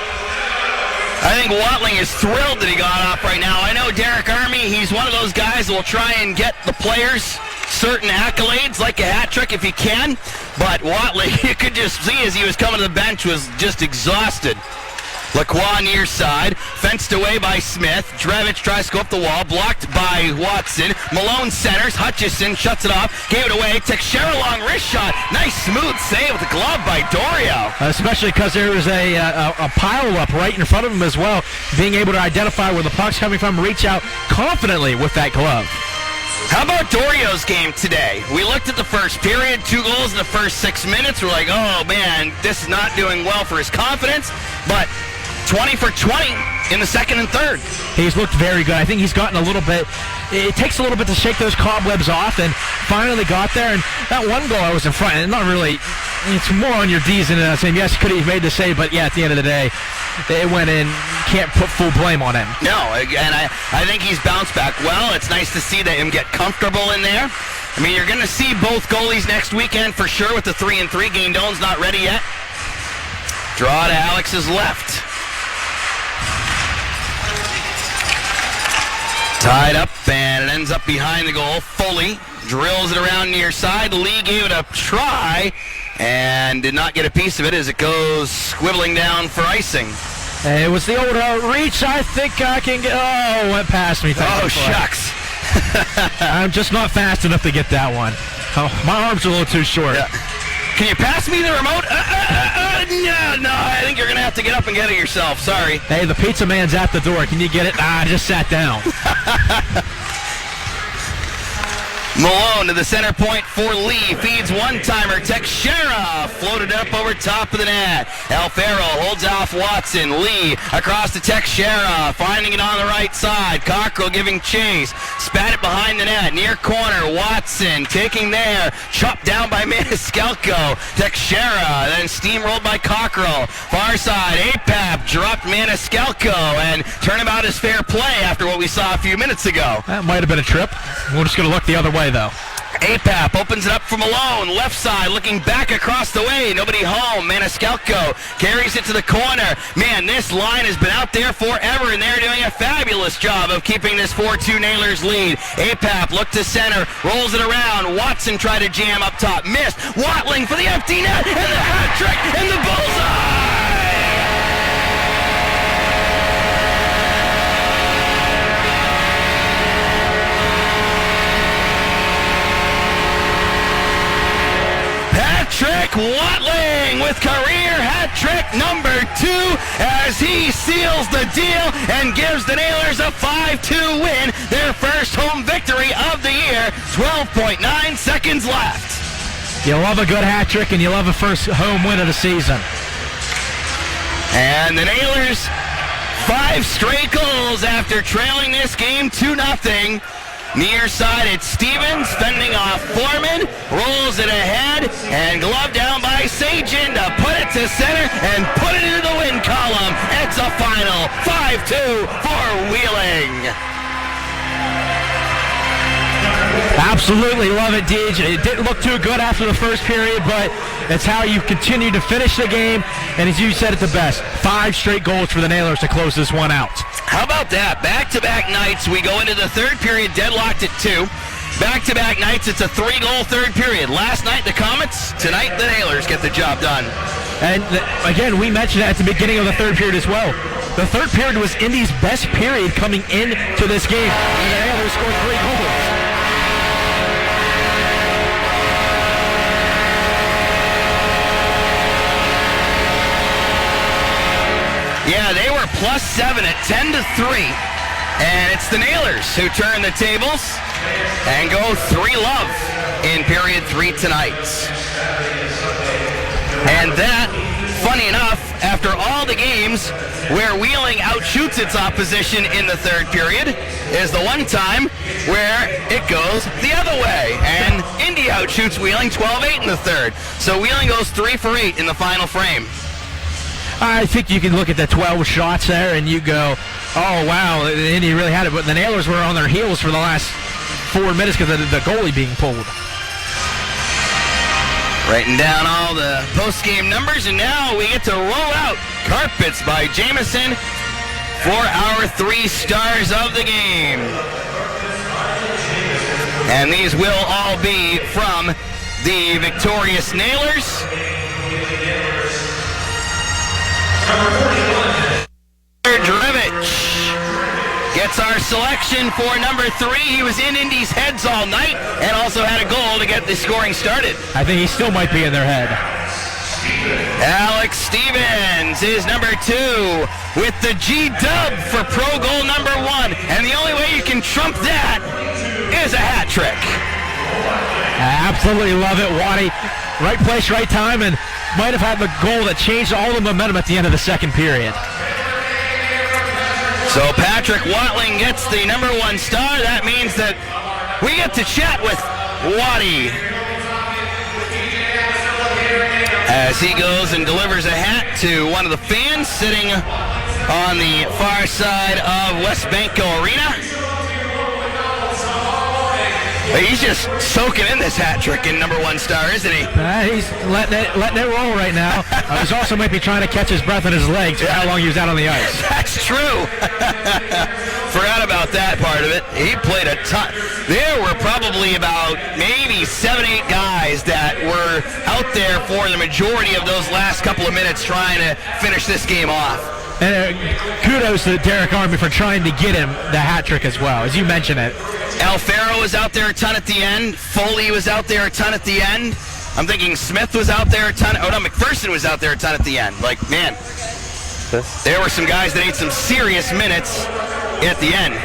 I think Watling is thrilled that he got off right now. I know Derek Army, he's one of those guys that will try and get the players certain accolades, like a hat trick if he can, but Watling, you could just see as he was coming to the bench, was just exhausted. Lacroix near side, fenced away by Smith. Drevich tries to go up the wall, blocked by Watson. Malone centers, Hutchison shuts it off, gave it away. Teixeira long wrist shot. Nice smooth save with the glove by Dorio. Especially because there was a pile up right in front of him as well. Being able to identify where the puck's coming from, reach out confidently with that glove. How about Dorio's game today? We looked at the first period, 2 goals in the first 6 minutes. We're like, oh man, this is not doing well for his confidence, but 20 for 20 in the second and third. He's looked very good. I think he's gotten a little bit, it takes a little bit to shake those cobwebs off, and finally got there. And that one goal I was in front, and not really, it's more on your D's than saying, yes, could have made the save, but yeah, at the end of the day, it went in. Can't put full blame on him. No, and I think he's bounced back well. It's nice to see him get comfortable in there. I mean, you're going to see both goalies next weekend for sure with the 3-3. Guindon's not ready yet. Draw to Alex's left. Tied up, and it ends up behind the goal. Foley drills it around near side. Lee gave it a try and did not get a piece of it as it goes squibbling down for icing. It was the old reach. I think I can get. Oh, went past me. Oh, shucks. I'm just not fast enough to get that one. Oh, my arms are a little too short. Yeah. Can you pass me the remote? No, I think you're going to have to get up and get it yourself. Sorry. Hey, the pizza man's at the door. Can you get it? I just sat down. Malone to the center point for Lee. Feeds one-timer. Teixeira floated up over top of the net. Alfaro holds off Watson. Lee across to Teixeira. Finding it on the right side. Cockrell giving chase. Spat it behind the net. Near corner. Watson taking there. Chopped down by Maniscalco. Teixeira then steamrolled by Cockrell. Far side. Apap dropped Maniscalco and turnabout is fair play after what we saw a few minutes ago. That might have been a trip. We're just going to look the other way, though. Apap opens it up for Malone. Left side looking back across the way. Nobody home. Maniscalco carries it to the corner. Man, this line has been out there forever, and they're doing a fabulous job of keeping this 4-2 Nailers lead. Apap looked to center. Rolls it around. Watson tried to jam up top. Missed. Watling for the empty net. And the hat trick. And the bullseye. Patrick Watling with career hat trick number 2 as he seals the deal and gives the Nailers a 5-2 win, their first home victory of the year. 12.9 seconds left. You love a good hat trick and you love a first home win of the season. And the Nailers 5 straight goals after trailing this game 2-0. Near side, it's Stevens fending off Foreman, rolls it ahead, and glove down by Sajin to put it to center and put it into the win column. It's a final 5-2 for Wheeling. Absolutely love it, Deej. It didn't look too good after the first period, but it's how you continue to finish the game, and as you said it the best, 5 straight goals for the Nailers to close this one out. How about that? Back-to-back nights. We go into the third period deadlocked at 2. Back-to-back nights, it's a 3-goal third period. Last night, the Comets. Tonight, the Nailers get the job done. And again, we mentioned that at the beginning of the third period as well. The third period was Indy's best period coming into this game. And the Nailers scored 3 goals. Yeah, they were +7 at 10-3. And it's the Nailers who turn the tables and go 3-love in period 3 tonight. And that, funny enough, after all the games where Wheeling outshoots its opposition in the third period, is the one time where it goes the other way. And Indy outshoots Wheeling 12-8 in the third. So Wheeling goes 3 for 8 in the final frame. I think you can look at the 12 shots there and you go, oh, wow, Indy really had it. But the Nailers were on their heels for the last 4 minutes because of the goalie being pulled. Writing down all the post-game numbers, and now we get to roll out carpets by Jameson for our 3 stars of the game. And these will all be from the victorious Nailers. Drevich gets our selection for number 3. He was in Indy's heads all night and also had a goal to get the scoring started. I think he still might be in their head. Alex Stevens is number 2 with the G-dub for pro goal number 1. And the only way you can trump that is a hat trick. I absolutely love it, Waddy. Right place, right time, and might have had the goal that changed all the momentum at the end of the second period. So Patrick Watling gets the number 1 star. That means that we get to chat with Waddy as he goes and delivers a hat to one of the fans sitting on the far side of West Banco Arena. He's just soaking in this hat trick in number 1 star, isn't he? He's letting it roll right now. He's also might be trying to catch his breath in his legs for how long he was out on the ice. That's true. Forgot about that part of it. He played a ton. There were probably about maybe 7-8 guys that were out there for the majority of those last couple of minutes trying to finish this game off. And kudos to Derek Army for trying to get him the hat trick as well, as you mentioned it. Alfaro was out there a ton at the end. Foley was out there a ton at the end. I'm thinking Smith was out there a ton. Oh, no, McPherson was out there a ton at the end. Like, man, there were some guys that ate some serious minutes at the end.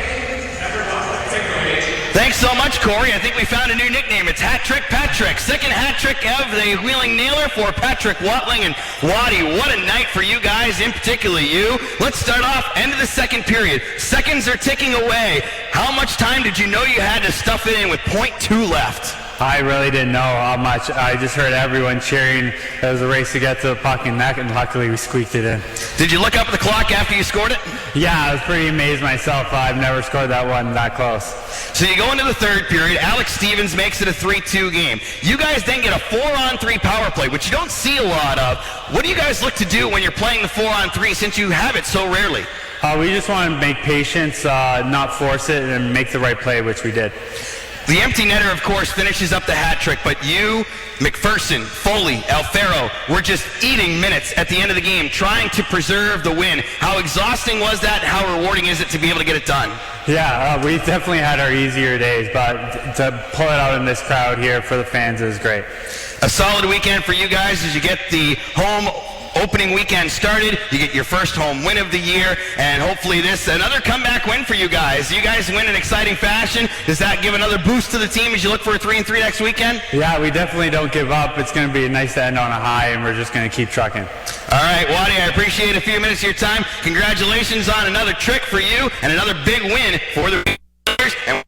Thanks so much, Corey. I think we found a new nickname. It's Hat Trick Patrick. Second hat trick of the Wheeling Nailer for Patrick Watling and Waddy. What a night for you guys, in particular you. Let's start off end of the second period. Seconds are ticking away. How much time did you know you had to stuff it in with .2 left? I really didn't know how much. I just heard everyone cheering. It was a race to get to the puck and net, and luckily we squeaked it in. Did you look up at the clock after you scored it? Yeah, I was pretty amazed myself. I've never scored that one that close. So you go into the third period. Alex Stevens makes it a 3-2 game. You guys then get a 4-on-3 power play, which you don't see a lot of. What do you guys look to do when you're playing the 4-on-3 since you have it so rarely? We just want to make patience, not force it, and make the right play, which we did. The empty netter, of course, finishes up the hat trick, but you, McPherson, Foley, Alfaro were just eating minutes at the end of the game, trying to preserve the win. How exhausting was that? How rewarding is it to be able to get it done? Yeah, we definitely had our easier days, but to pull it out in this crowd here for the fans is great. A solid weekend for you guys as you get the home opening weekend started. You get your first home win of the year, and hopefully this another comeback win for you guys. You guys win in exciting fashion. Does that give another boost to the team as you look for a 3-3 next weekend? Yeah, we definitely don't give up. It's going to be nice to end on a high, and we're just going to keep trucking. All right, Waddy, I appreciate a few minutes of your time. Congratulations on another trick for you and another big win for the Raiders. And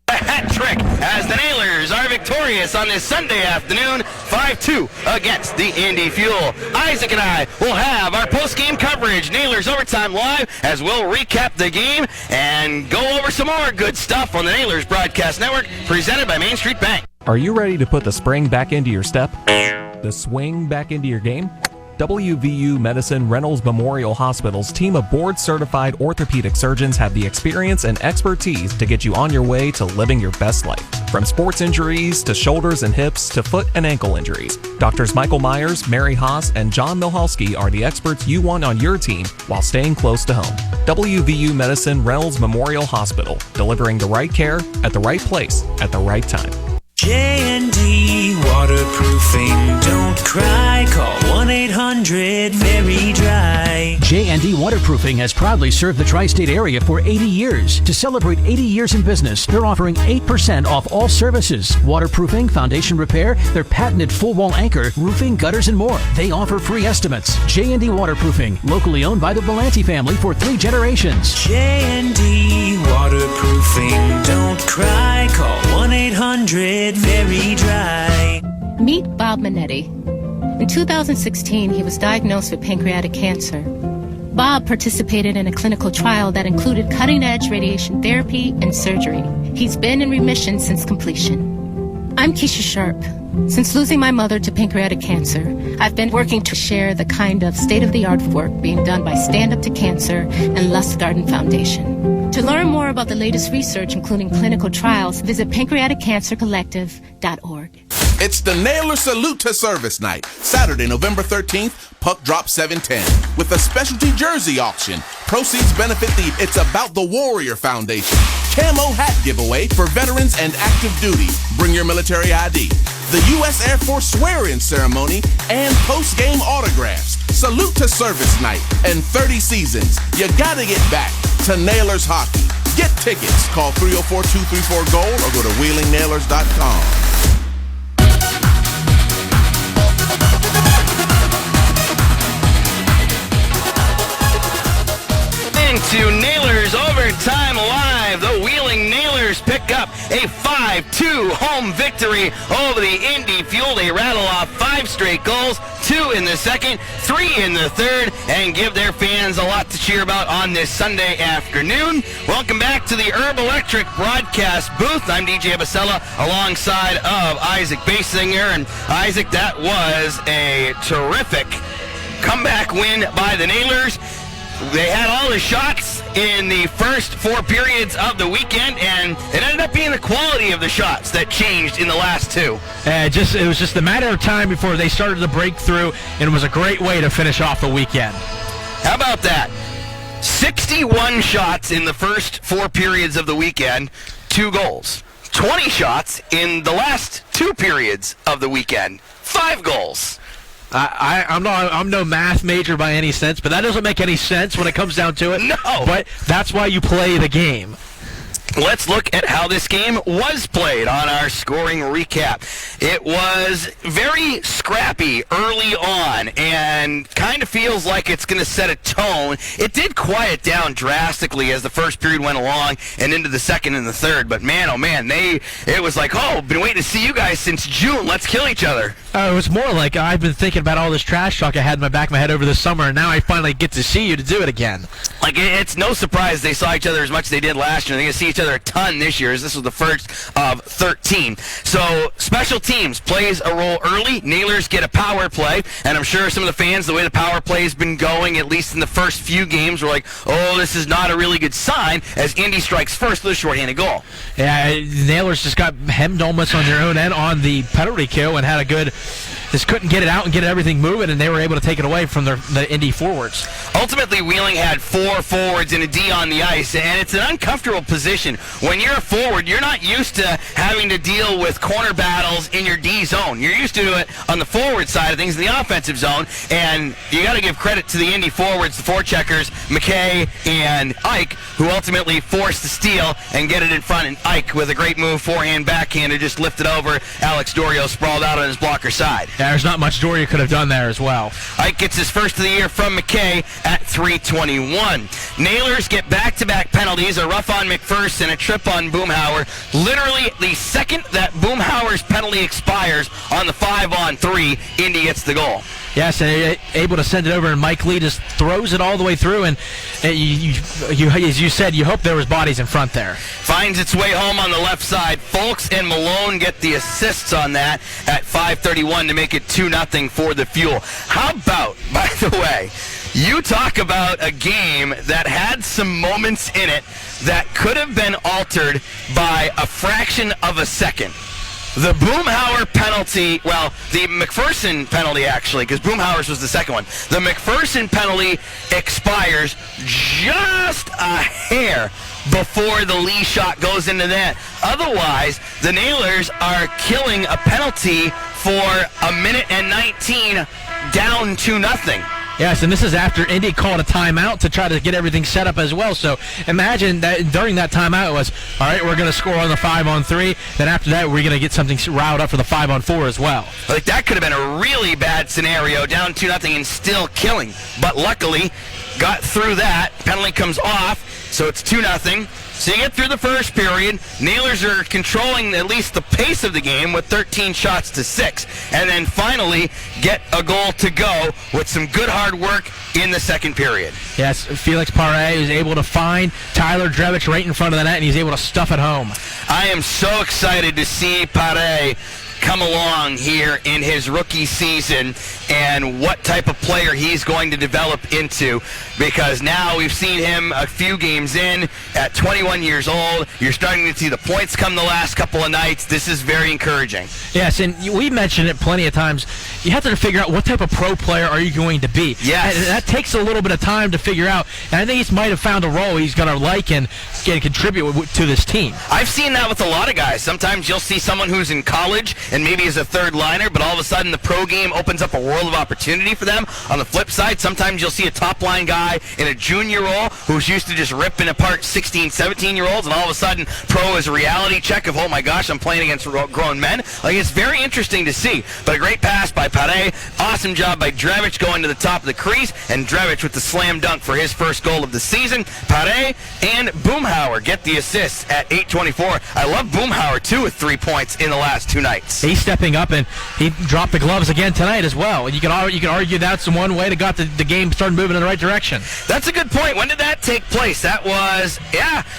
a hat trick as the Nailers are victorious on this Sunday afternoon, 5-2 against the Indy Fuel. Isaac and I will have our post-game coverage, Nailers Overtime Live, as we'll recap the game and go over some more good stuff on the Nailers Broadcast Network, presented by Main Street Bank. Are you ready to put the spring back into your step? The swing back into your game? WVU Medicine Reynolds Memorial Hospital's team of board-certified orthopedic surgeons have the experience and expertise to get you on your way to living your best life. From sports injuries to shoulders and hips to foot and ankle injuries, Doctors Michael Myers, Mary Haas, and John Milhalski are the experts you want on your team while staying close to home. WVU Medicine Reynolds Memorial Hospital, delivering the right care at the right place at the right time. J&D Waterproofing, don't cry, call 1-800-VERY-DRY. J&D Waterproofing has proudly served the tri-state area for 80 years. To celebrate 80 years in business, they're offering 8% off all services. Waterproofing, foundation repair, their patented full wall anchor, roofing, gutters, and more. They offer free estimates. J&D Waterproofing, locally owned by the Belanti family for 3 generations. J&D Waterproofing. Don't cry. Call 1-800-VERY-DRY. Meet Bob Minetti. In 2016, he was diagnosed with pancreatic cancer. Bob participated in a clinical trial that included cutting-edge radiation therapy and surgery. He's been in remission since completion. I'm Keisha Sharp. Since losing my mother to pancreatic cancer, I've been working to share the kind of state-of-the-art work being done by Stand Up to Cancer and Lustgarten Foundation. To learn more about the latest research, including clinical trials, visit pancreaticcancercollective.org. It's the Naylor Salute to Service Night, Saturday, November 13th, puck drop 7:10, with a specialty jersey auction. Proceeds benefit the It's About the Warrior Foundation. Camo hat giveaway for veterans and active duty. Bring your military ID. The U.S. Air Force swear-in ceremony and post-game autographs. Salute to Service Night and 30 seasons. You gotta get back to Naylor's Hockey. Get tickets. Call 304-234-GOAL or go to WheelingNailers.com. To Nailers Overtime Live. The Wheeling Nailers pick up a 5-2 home victory over the Indy Fuel. They rattle off 5 straight goals, 2 in the second, 3 in the third, and give their fans a lot to cheer about on this Sunday afternoon. Welcome back to the Herb Electric broadcast booth. I'm DJ Basella alongside of Isaac Basinger. And Isaac, that was a terrific comeback win by the Nailers. They had all the shots in the first 4 periods of the weekend, and it ended up being the quality of the shots that changed in the last 2. It was just a matter of time before they started to break through, and it was a great way to finish off the weekend. How about that? 61 shots in the first 4 periods of the weekend, 2 goals. 20 shots in the last 2 periods of the weekend, 5 goals. I'm no math major by any sense, but that doesn't make any sense when it comes down to it. No. But that's why you play the game. Let's look at how this game was played on our scoring recap. It was very scrappy early on and kind of feels like it's going to set a tone. It did quiet down drastically as the first period went along and into the second and the third, but man, oh man, it was like, oh, been waiting to see you guys since June. Let's kill each other. It was more like I've been thinking about all this trash talk I had in my back of my head over the summer, and now I finally get to see you to do it again. Like, it's no surprise they saw each other as much as they did last year. They're going to see each other a ton this year, as this was the first of 13. So, special teams plays a role early. Nailers get a power play, and I'm sure some of the fans, the way the power play has been going, at least in the first few games, were like, oh, this is not a really good sign, as Indy strikes first with a shorthanded goal. Yeah, the Nailers just got hemmed almost on their own end on the penalty kill and had a good... Just couldn't get it out and get everything moving, and they were able to take it away from the Indy forwards. Ultimately, Wheeling had 4 forwards and a D on the ice, and it's an uncomfortable position. When you're a forward, you're not used to having to deal with corner battles in your D zone. You're used to it on the forward side of things, in the offensive zone, and you got to give credit to the Indy forwards, the forecheckers, McKay and Ike, who ultimately forced the steal and get it in front, and Ike, with a great move, forehand, backhander, just lifted over. Alex Dorio sprawled out on his blocker side. Yeah, there's not much Doria could have done there as well. Ike gets his first of the year from McKay at 3:21. Nailers get back-to-back penalties, a rough on McPherson, a trip on Boomhauer. Literally, the second that Boomhauer's penalty expires on the 5-on-3, Indy gets the goal. Yes, and able to send it over, and Mike Lee just throws it all the way through, and you, as you said, you hope there was bodies in front there. Finds its way home on the left side. Folks and Malone get the assists on that at 5:31 to make it 2-0 for the Fuel. How about, by the way, you talk about a game that had some moments in it that could have been altered by a fraction of a second. The Boomhauer penalty, well, the McPherson penalty, actually, because Boomhauer's was the second one. The McPherson penalty expires just a hair before the Lee shot goes into net. Otherwise, the Nailers are killing a penalty for a minute and 19 down 2-0. Yes, and this is after Indy called a timeout to try to get everything set up as well. So imagine that during that timeout it was, all right, we're going to score on the 5-on-3. Then after that, we're going to get something riled up for the 5-on-4 as well. Like, that could have been a really bad scenario, down 2-0 and still killing. But luckily, got through that. Penalty comes off, so it's 2-0. So you get through the first period. Nailers are controlling at least the pace of the game with 13 shots to 6. And then finally get a goal to go with some good hard work in the second period. Yes, Felix Paré is able to find Tyler Drevich right in front of the net, and he's able to stuff it home. I am so excited to see Paré come along here in his rookie season and what type of player he's going to develop into, because now we've seen him a few games in at 21 years old. You're starting to see the points come the last couple of nights. This is very encouraging. Yes, and we mentioned it plenty of times. You have to figure out what type of pro player are you going to be. Yes. And that takes a little bit of time to figure out, and I think he might have found a role he's going to like and can contribute to this team. I've seen that with a lot of guys. Sometimes you'll see someone who's in college and maybe is a third liner, but all of a sudden the pro game opens up a world of opportunity for them. On the flip side, sometimes you'll see a top line guy in a junior role who's used to just ripping apart 16, 17-year-olds, and all of a sudden pro is a reality check of, oh my gosh, I'm playing against grown men. Like, it's very interesting to see. But a great pass by Paré. Awesome job by Drevich going to the top of the crease, and Drevich with the slam dunk for his first goal of the season. Paré and Boomhauer get the assists at 8:24. I love Boomhauer too with 3 points in the last 2 nights. He's stepping up, and he dropped the gloves again tonight as well. And you can argue that's the one way to got the game started moving in the right direction. That's a good point. When did that take place? That was,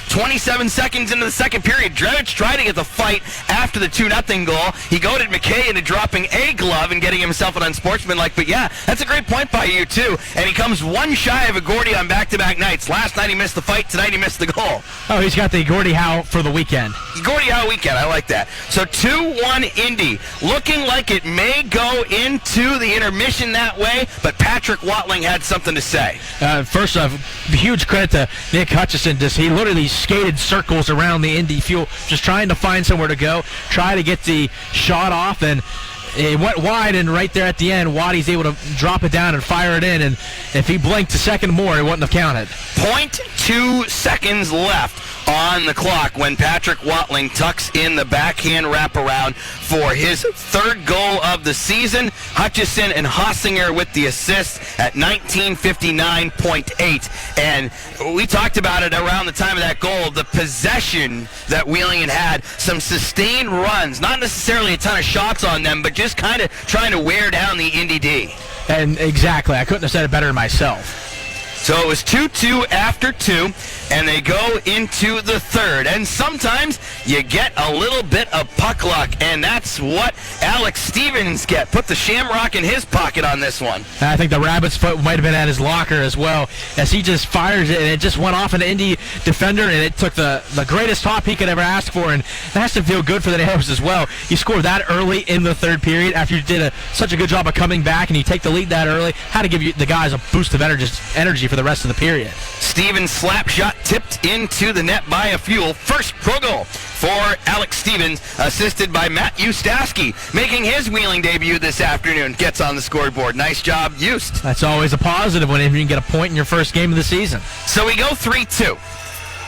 27 seconds into the second period. Drevich tried to get the fight after the 2-0 goal. He goaded McKay into dropping a glove and getting himself an unsportsmanlike. But yeah, that's a great point by you too. And he comes one shy of a Gordy on back-to-back nights. Last night he missed the fight. Tonight he missed the goal. Oh, he's got the Gordie Howe for the weekend. Gordie Howe weekend. I like that. So 2-1 Indy. Looking like it may go into the intermission that way, but Patrick Watling had something to say. First off, huge credit to Nick Hutchison. He literally skated circles around the Indy Fuel, just trying to find somewhere to go, try to get the shot off, and it went wide, and right there at the end, Waddy's able to drop it down and fire it in, and if he blinked a second more, it wouldn't have counted. 0.2 seconds left on the clock when Patrick Watling tucks in the backhand wraparound for his third goal of the season. Hutchison and Hossinger with the assists at 19:59.8. And we talked about it around the time of that goal, the possession that Wheeling had, some sustained runs, not necessarily a ton of shots on them, but just kind of trying to wear down the Indy D. And exactly, I couldn't have said it better myself. So it was 2-2 after 2, and they go into the third. And sometimes you get a little bit of puck luck, and that's what Alex Stevens get. Put the shamrock in his pocket on this one. I think the rabbit's foot might have been at his locker as well, as he just fires it, and it just went off an Indy defender, and it took the greatest hop he could ever ask for, and that has to feel good for the Nailers as well. You scored that early in the third period after you did such a good job of coming back, and you take the lead that early. Had to give you the guys a boost of energy for the rest of the period. Stevens' slap shot tipped into the net by a Fuel. First pro goal for Alex Stevens, assisted by Matt Ustaski, making his Wheeling debut this afternoon. Gets on the scoreboard. Nice job, Ust. That's always a positive when you can get a point in your first game of the season. So we go 3-2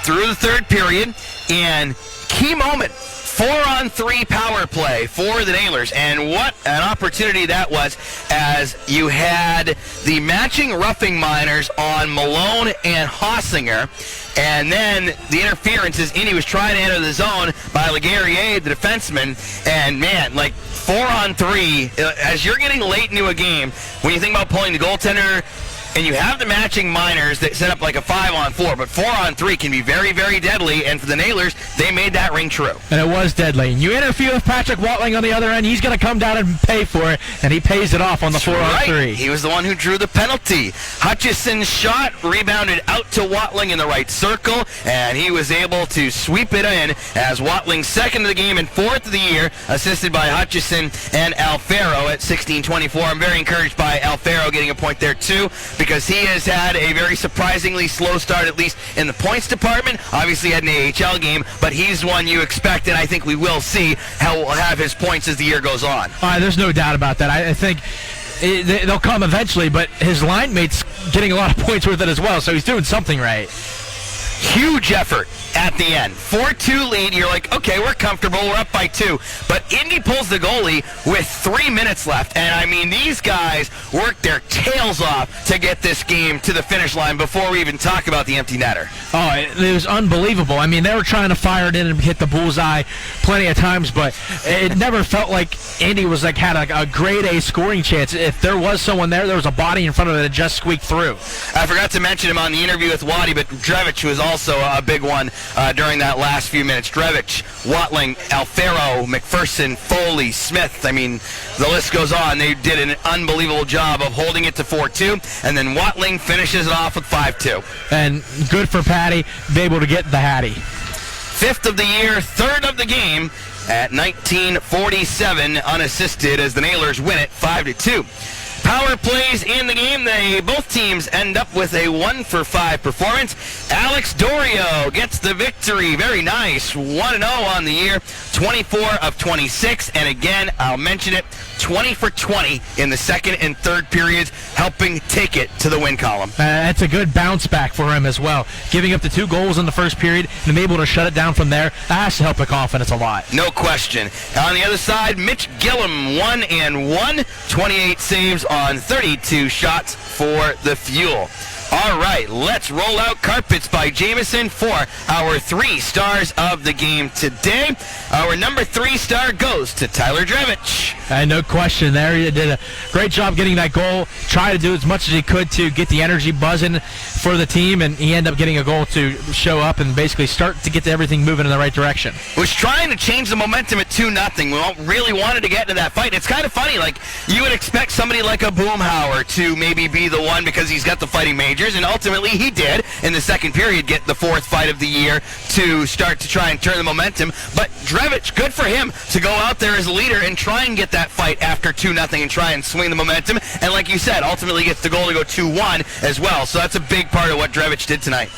through the third period, and key moment, 4-on-3 power play for the Nailers, and what an opportunity that was, as you had the matching roughing minors on Malone and Hossinger, and then the interference as Indy was trying to enter the zone by Laguerriere, the defenseman, and man, like 4-on-3, as you're getting late into a game, when you think about pulling the goaltender, and you have the matching minors that set up like a 5-on-4, but 4-on-3 can be very, very deadly, and for the Nailers, they made that ring true. And it was deadly. And you interfere with Patrick Watling on the other end, he's going to come down and pay for it, and he pays it off on the 4-on-3. Right. He was the one who drew the penalty. Hutchison's shot rebounded out to Watling in the right circle, and he was able to sweep it in as Watling's second of the game and fourth of the year, assisted by Hutchison and Alfaro at 16:24. I'm very encouraged by Alfaro getting a point there too, because he has had a very surprisingly slow start, at least in the points department. Obviously had an AHL game, but he's one you expect, and I think we will see how we'll have his points as the year goes on. There's no doubt about that. I think they'll come eventually, but his line mate's getting a lot of points with it as well, so he's doing something right. Huge effort at the end. 4-2 lead. You're like, okay, we're comfortable. We're up by 2. But Indy pulls the goalie with 3 minutes left. And, I mean, these guys worked their tails off to get this game to the finish line before we even talk about the empty netter. Oh, it was unbelievable. I mean, they were trying to fire it in and hit the bullseye plenty of times, but it never felt like Indy was had a grade A scoring chance. If there was someone there was a body in front of it that just squeaked through. I forgot to mention him on the interview with Waddy, but Drevich was also a big one during that last few minutes. Drevich, Watling, Alfaro, McPherson, Foley, Smith. I mean, the list goes on. They did an unbelievable job of holding it to 4-2, and then Watling finishes it off with 5-2. And good for Patty, be able to get the Hattie. 5th of the year, 3rd of the game at 1947, unassisted as the Nailers win it 5-2. Power plays in the game. Both teams end up with a 1-for-5 performance. Alex Dorio gets the victory. Very nice. 1-0 on the year. 24 of 26. And again, I'll mention it, 20 for 20 in the second and third periods, helping take it to the win column. That's a good bounce back for him as well. Giving up the 2 goals in the first period and being able to shut it down from there, that has to help the confidence a lot. No question. On the other side, Mitch Gillum, 1-1, 28 saves on 32 shots for the Fuel. All right, let's roll out carpets by Jameson for our 3 stars of the game today. Our number 3 star goes to Tyler Drevich. No question there. He did a great job getting that goal. Tried to do as much as he could to get the energy buzzing for the team, and he ended up getting a goal to show up and basically start to get everything moving in the right direction. Was trying to change the momentum at 2-0. We really wanted to get into that fight. It's kind of funny. Like, you would expect somebody like a Boomhauer to maybe be the one because he's got the fighting majors, and ultimately he did in the second period get the 4th fight of the year to start to try and turn the momentum. But Drevich, good for him to go out there as a leader and try and get that fight after 2-0 and try and swing the momentum. And like you said, ultimately gets the goal to go 2-1 as well. So that's a big part of what Drevich did tonight.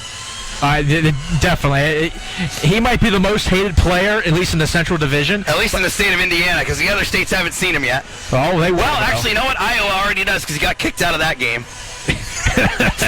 Definitely. He might be the most hated player, at least in the Central Division. At least in the state of Indiana, because the other states haven't seen him yet. Oh, they will. Well, actually, you know what? Iowa already does, because he got kicked out of that game.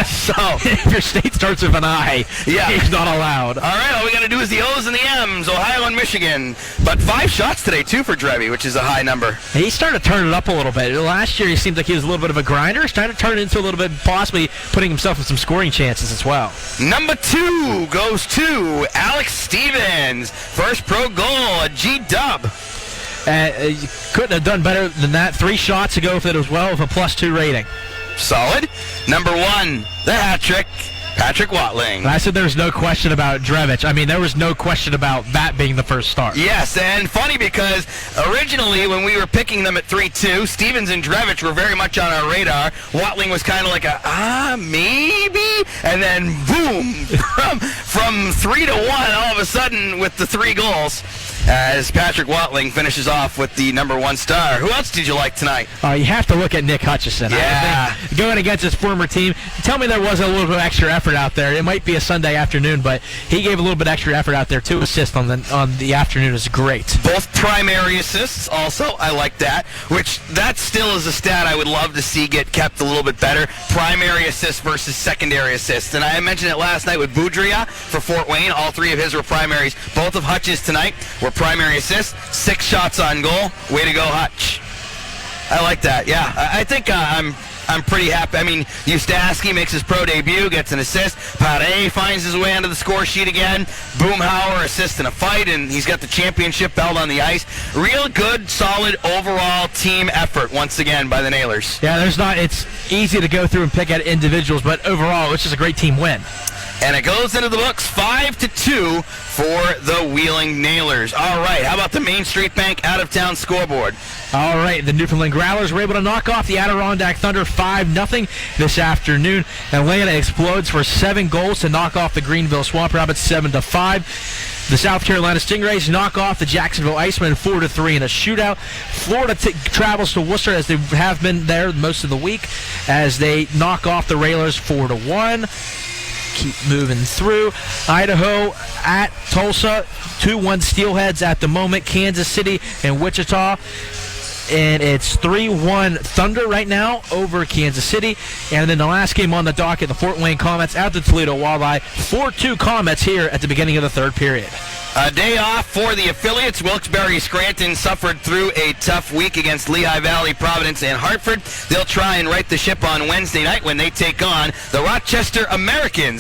So if your state starts with an I, he's not allowed. All right, all we got to do is the O's and the M's, Ohio and Michigan. But 5 shots today, too, for Drevy, which is a high number. He's starting to turn it up a little bit. Last year, he seemed like he was a little bit of a grinder. He's trying to turn it into a little bit, possibly putting himself in some scoring chances as well. Number 2 goes to Alex Stevens. First pro goal, a G-dub. You couldn't have done better than that. 3 shots ago with it as well, with a +2 rating. Solid. Number 1, the hat trick, Patrick Watling. I said there was no question about Drevich. I mean, there was no question about that being the first start. Yes, and funny because originally when we were picking them at 3-2, Stevens and Drevich were very much on our radar. Watling was kind of like maybe? And then boom, from 3-1 all of a sudden with the 3 goals. As Patrick Watling finishes off with the number 1 star. Who else did you like tonight? You have to look at Nick Hutchison. Yeah. Going against his former team, tell me there wasn't a little bit of extra effort out there. It might be a Sunday afternoon, but he gave a little bit extra effort out there. 2 assists on the afternoon is great. Both primary assists also. I like that, which that still is a stat I would love to see get kept a little bit better. Primary assists versus secondary assists. And I mentioned it last night with Boudria for Fort Wayne. All 3 of his were primaries. Both of Hutch's tonight were primary assists, 6 shots on goal. Way to go, Hutch. I like that. Yeah, I think I'm pretty happy. I mean, Ustaski makes his pro debut, gets an assist. Pare finds his way onto the score sheet again. Boomhauer assists in a fight, and he's got the championship belt on the ice. Real good, solid overall team effort once again by the Nailers. Yeah, it's easy to go through and pick at individuals, but overall, it's just a great team win. And it goes into the books 5-2 for the Wheeling Nailers. All right, how about the Main Street Bank out-of-town scoreboard? All right, the Newfoundland Growlers were able to knock off the Adirondack Thunder 5-0 this afternoon. Atlanta explodes for 7 goals to knock off the Greenville Swamp Rabbits 7-5. The South Carolina Stingrays knock off the Jacksonville Icemen 4-3 in a shootout. Florida travels to Worcester, as they have been there most of the week, as they knock off the Railers 4-1. Keep moving through. Idaho at Tulsa, 2-1 Steelheads at the moment. Kansas City and Wichita and it's 3-1 Thunder right now over Kansas City. And then the last game on the docket, the Fort Wayne Comets at the Toledo Walleye. 4-2 Comets here at the beginning of the third period. A day off for the affiliates. Wilkes-Barre-Scranton suffered through a tough week against Lehigh Valley, Providence, and Hartford. They'll try and right the ship on Wednesday night when they take on the Rochester Americans.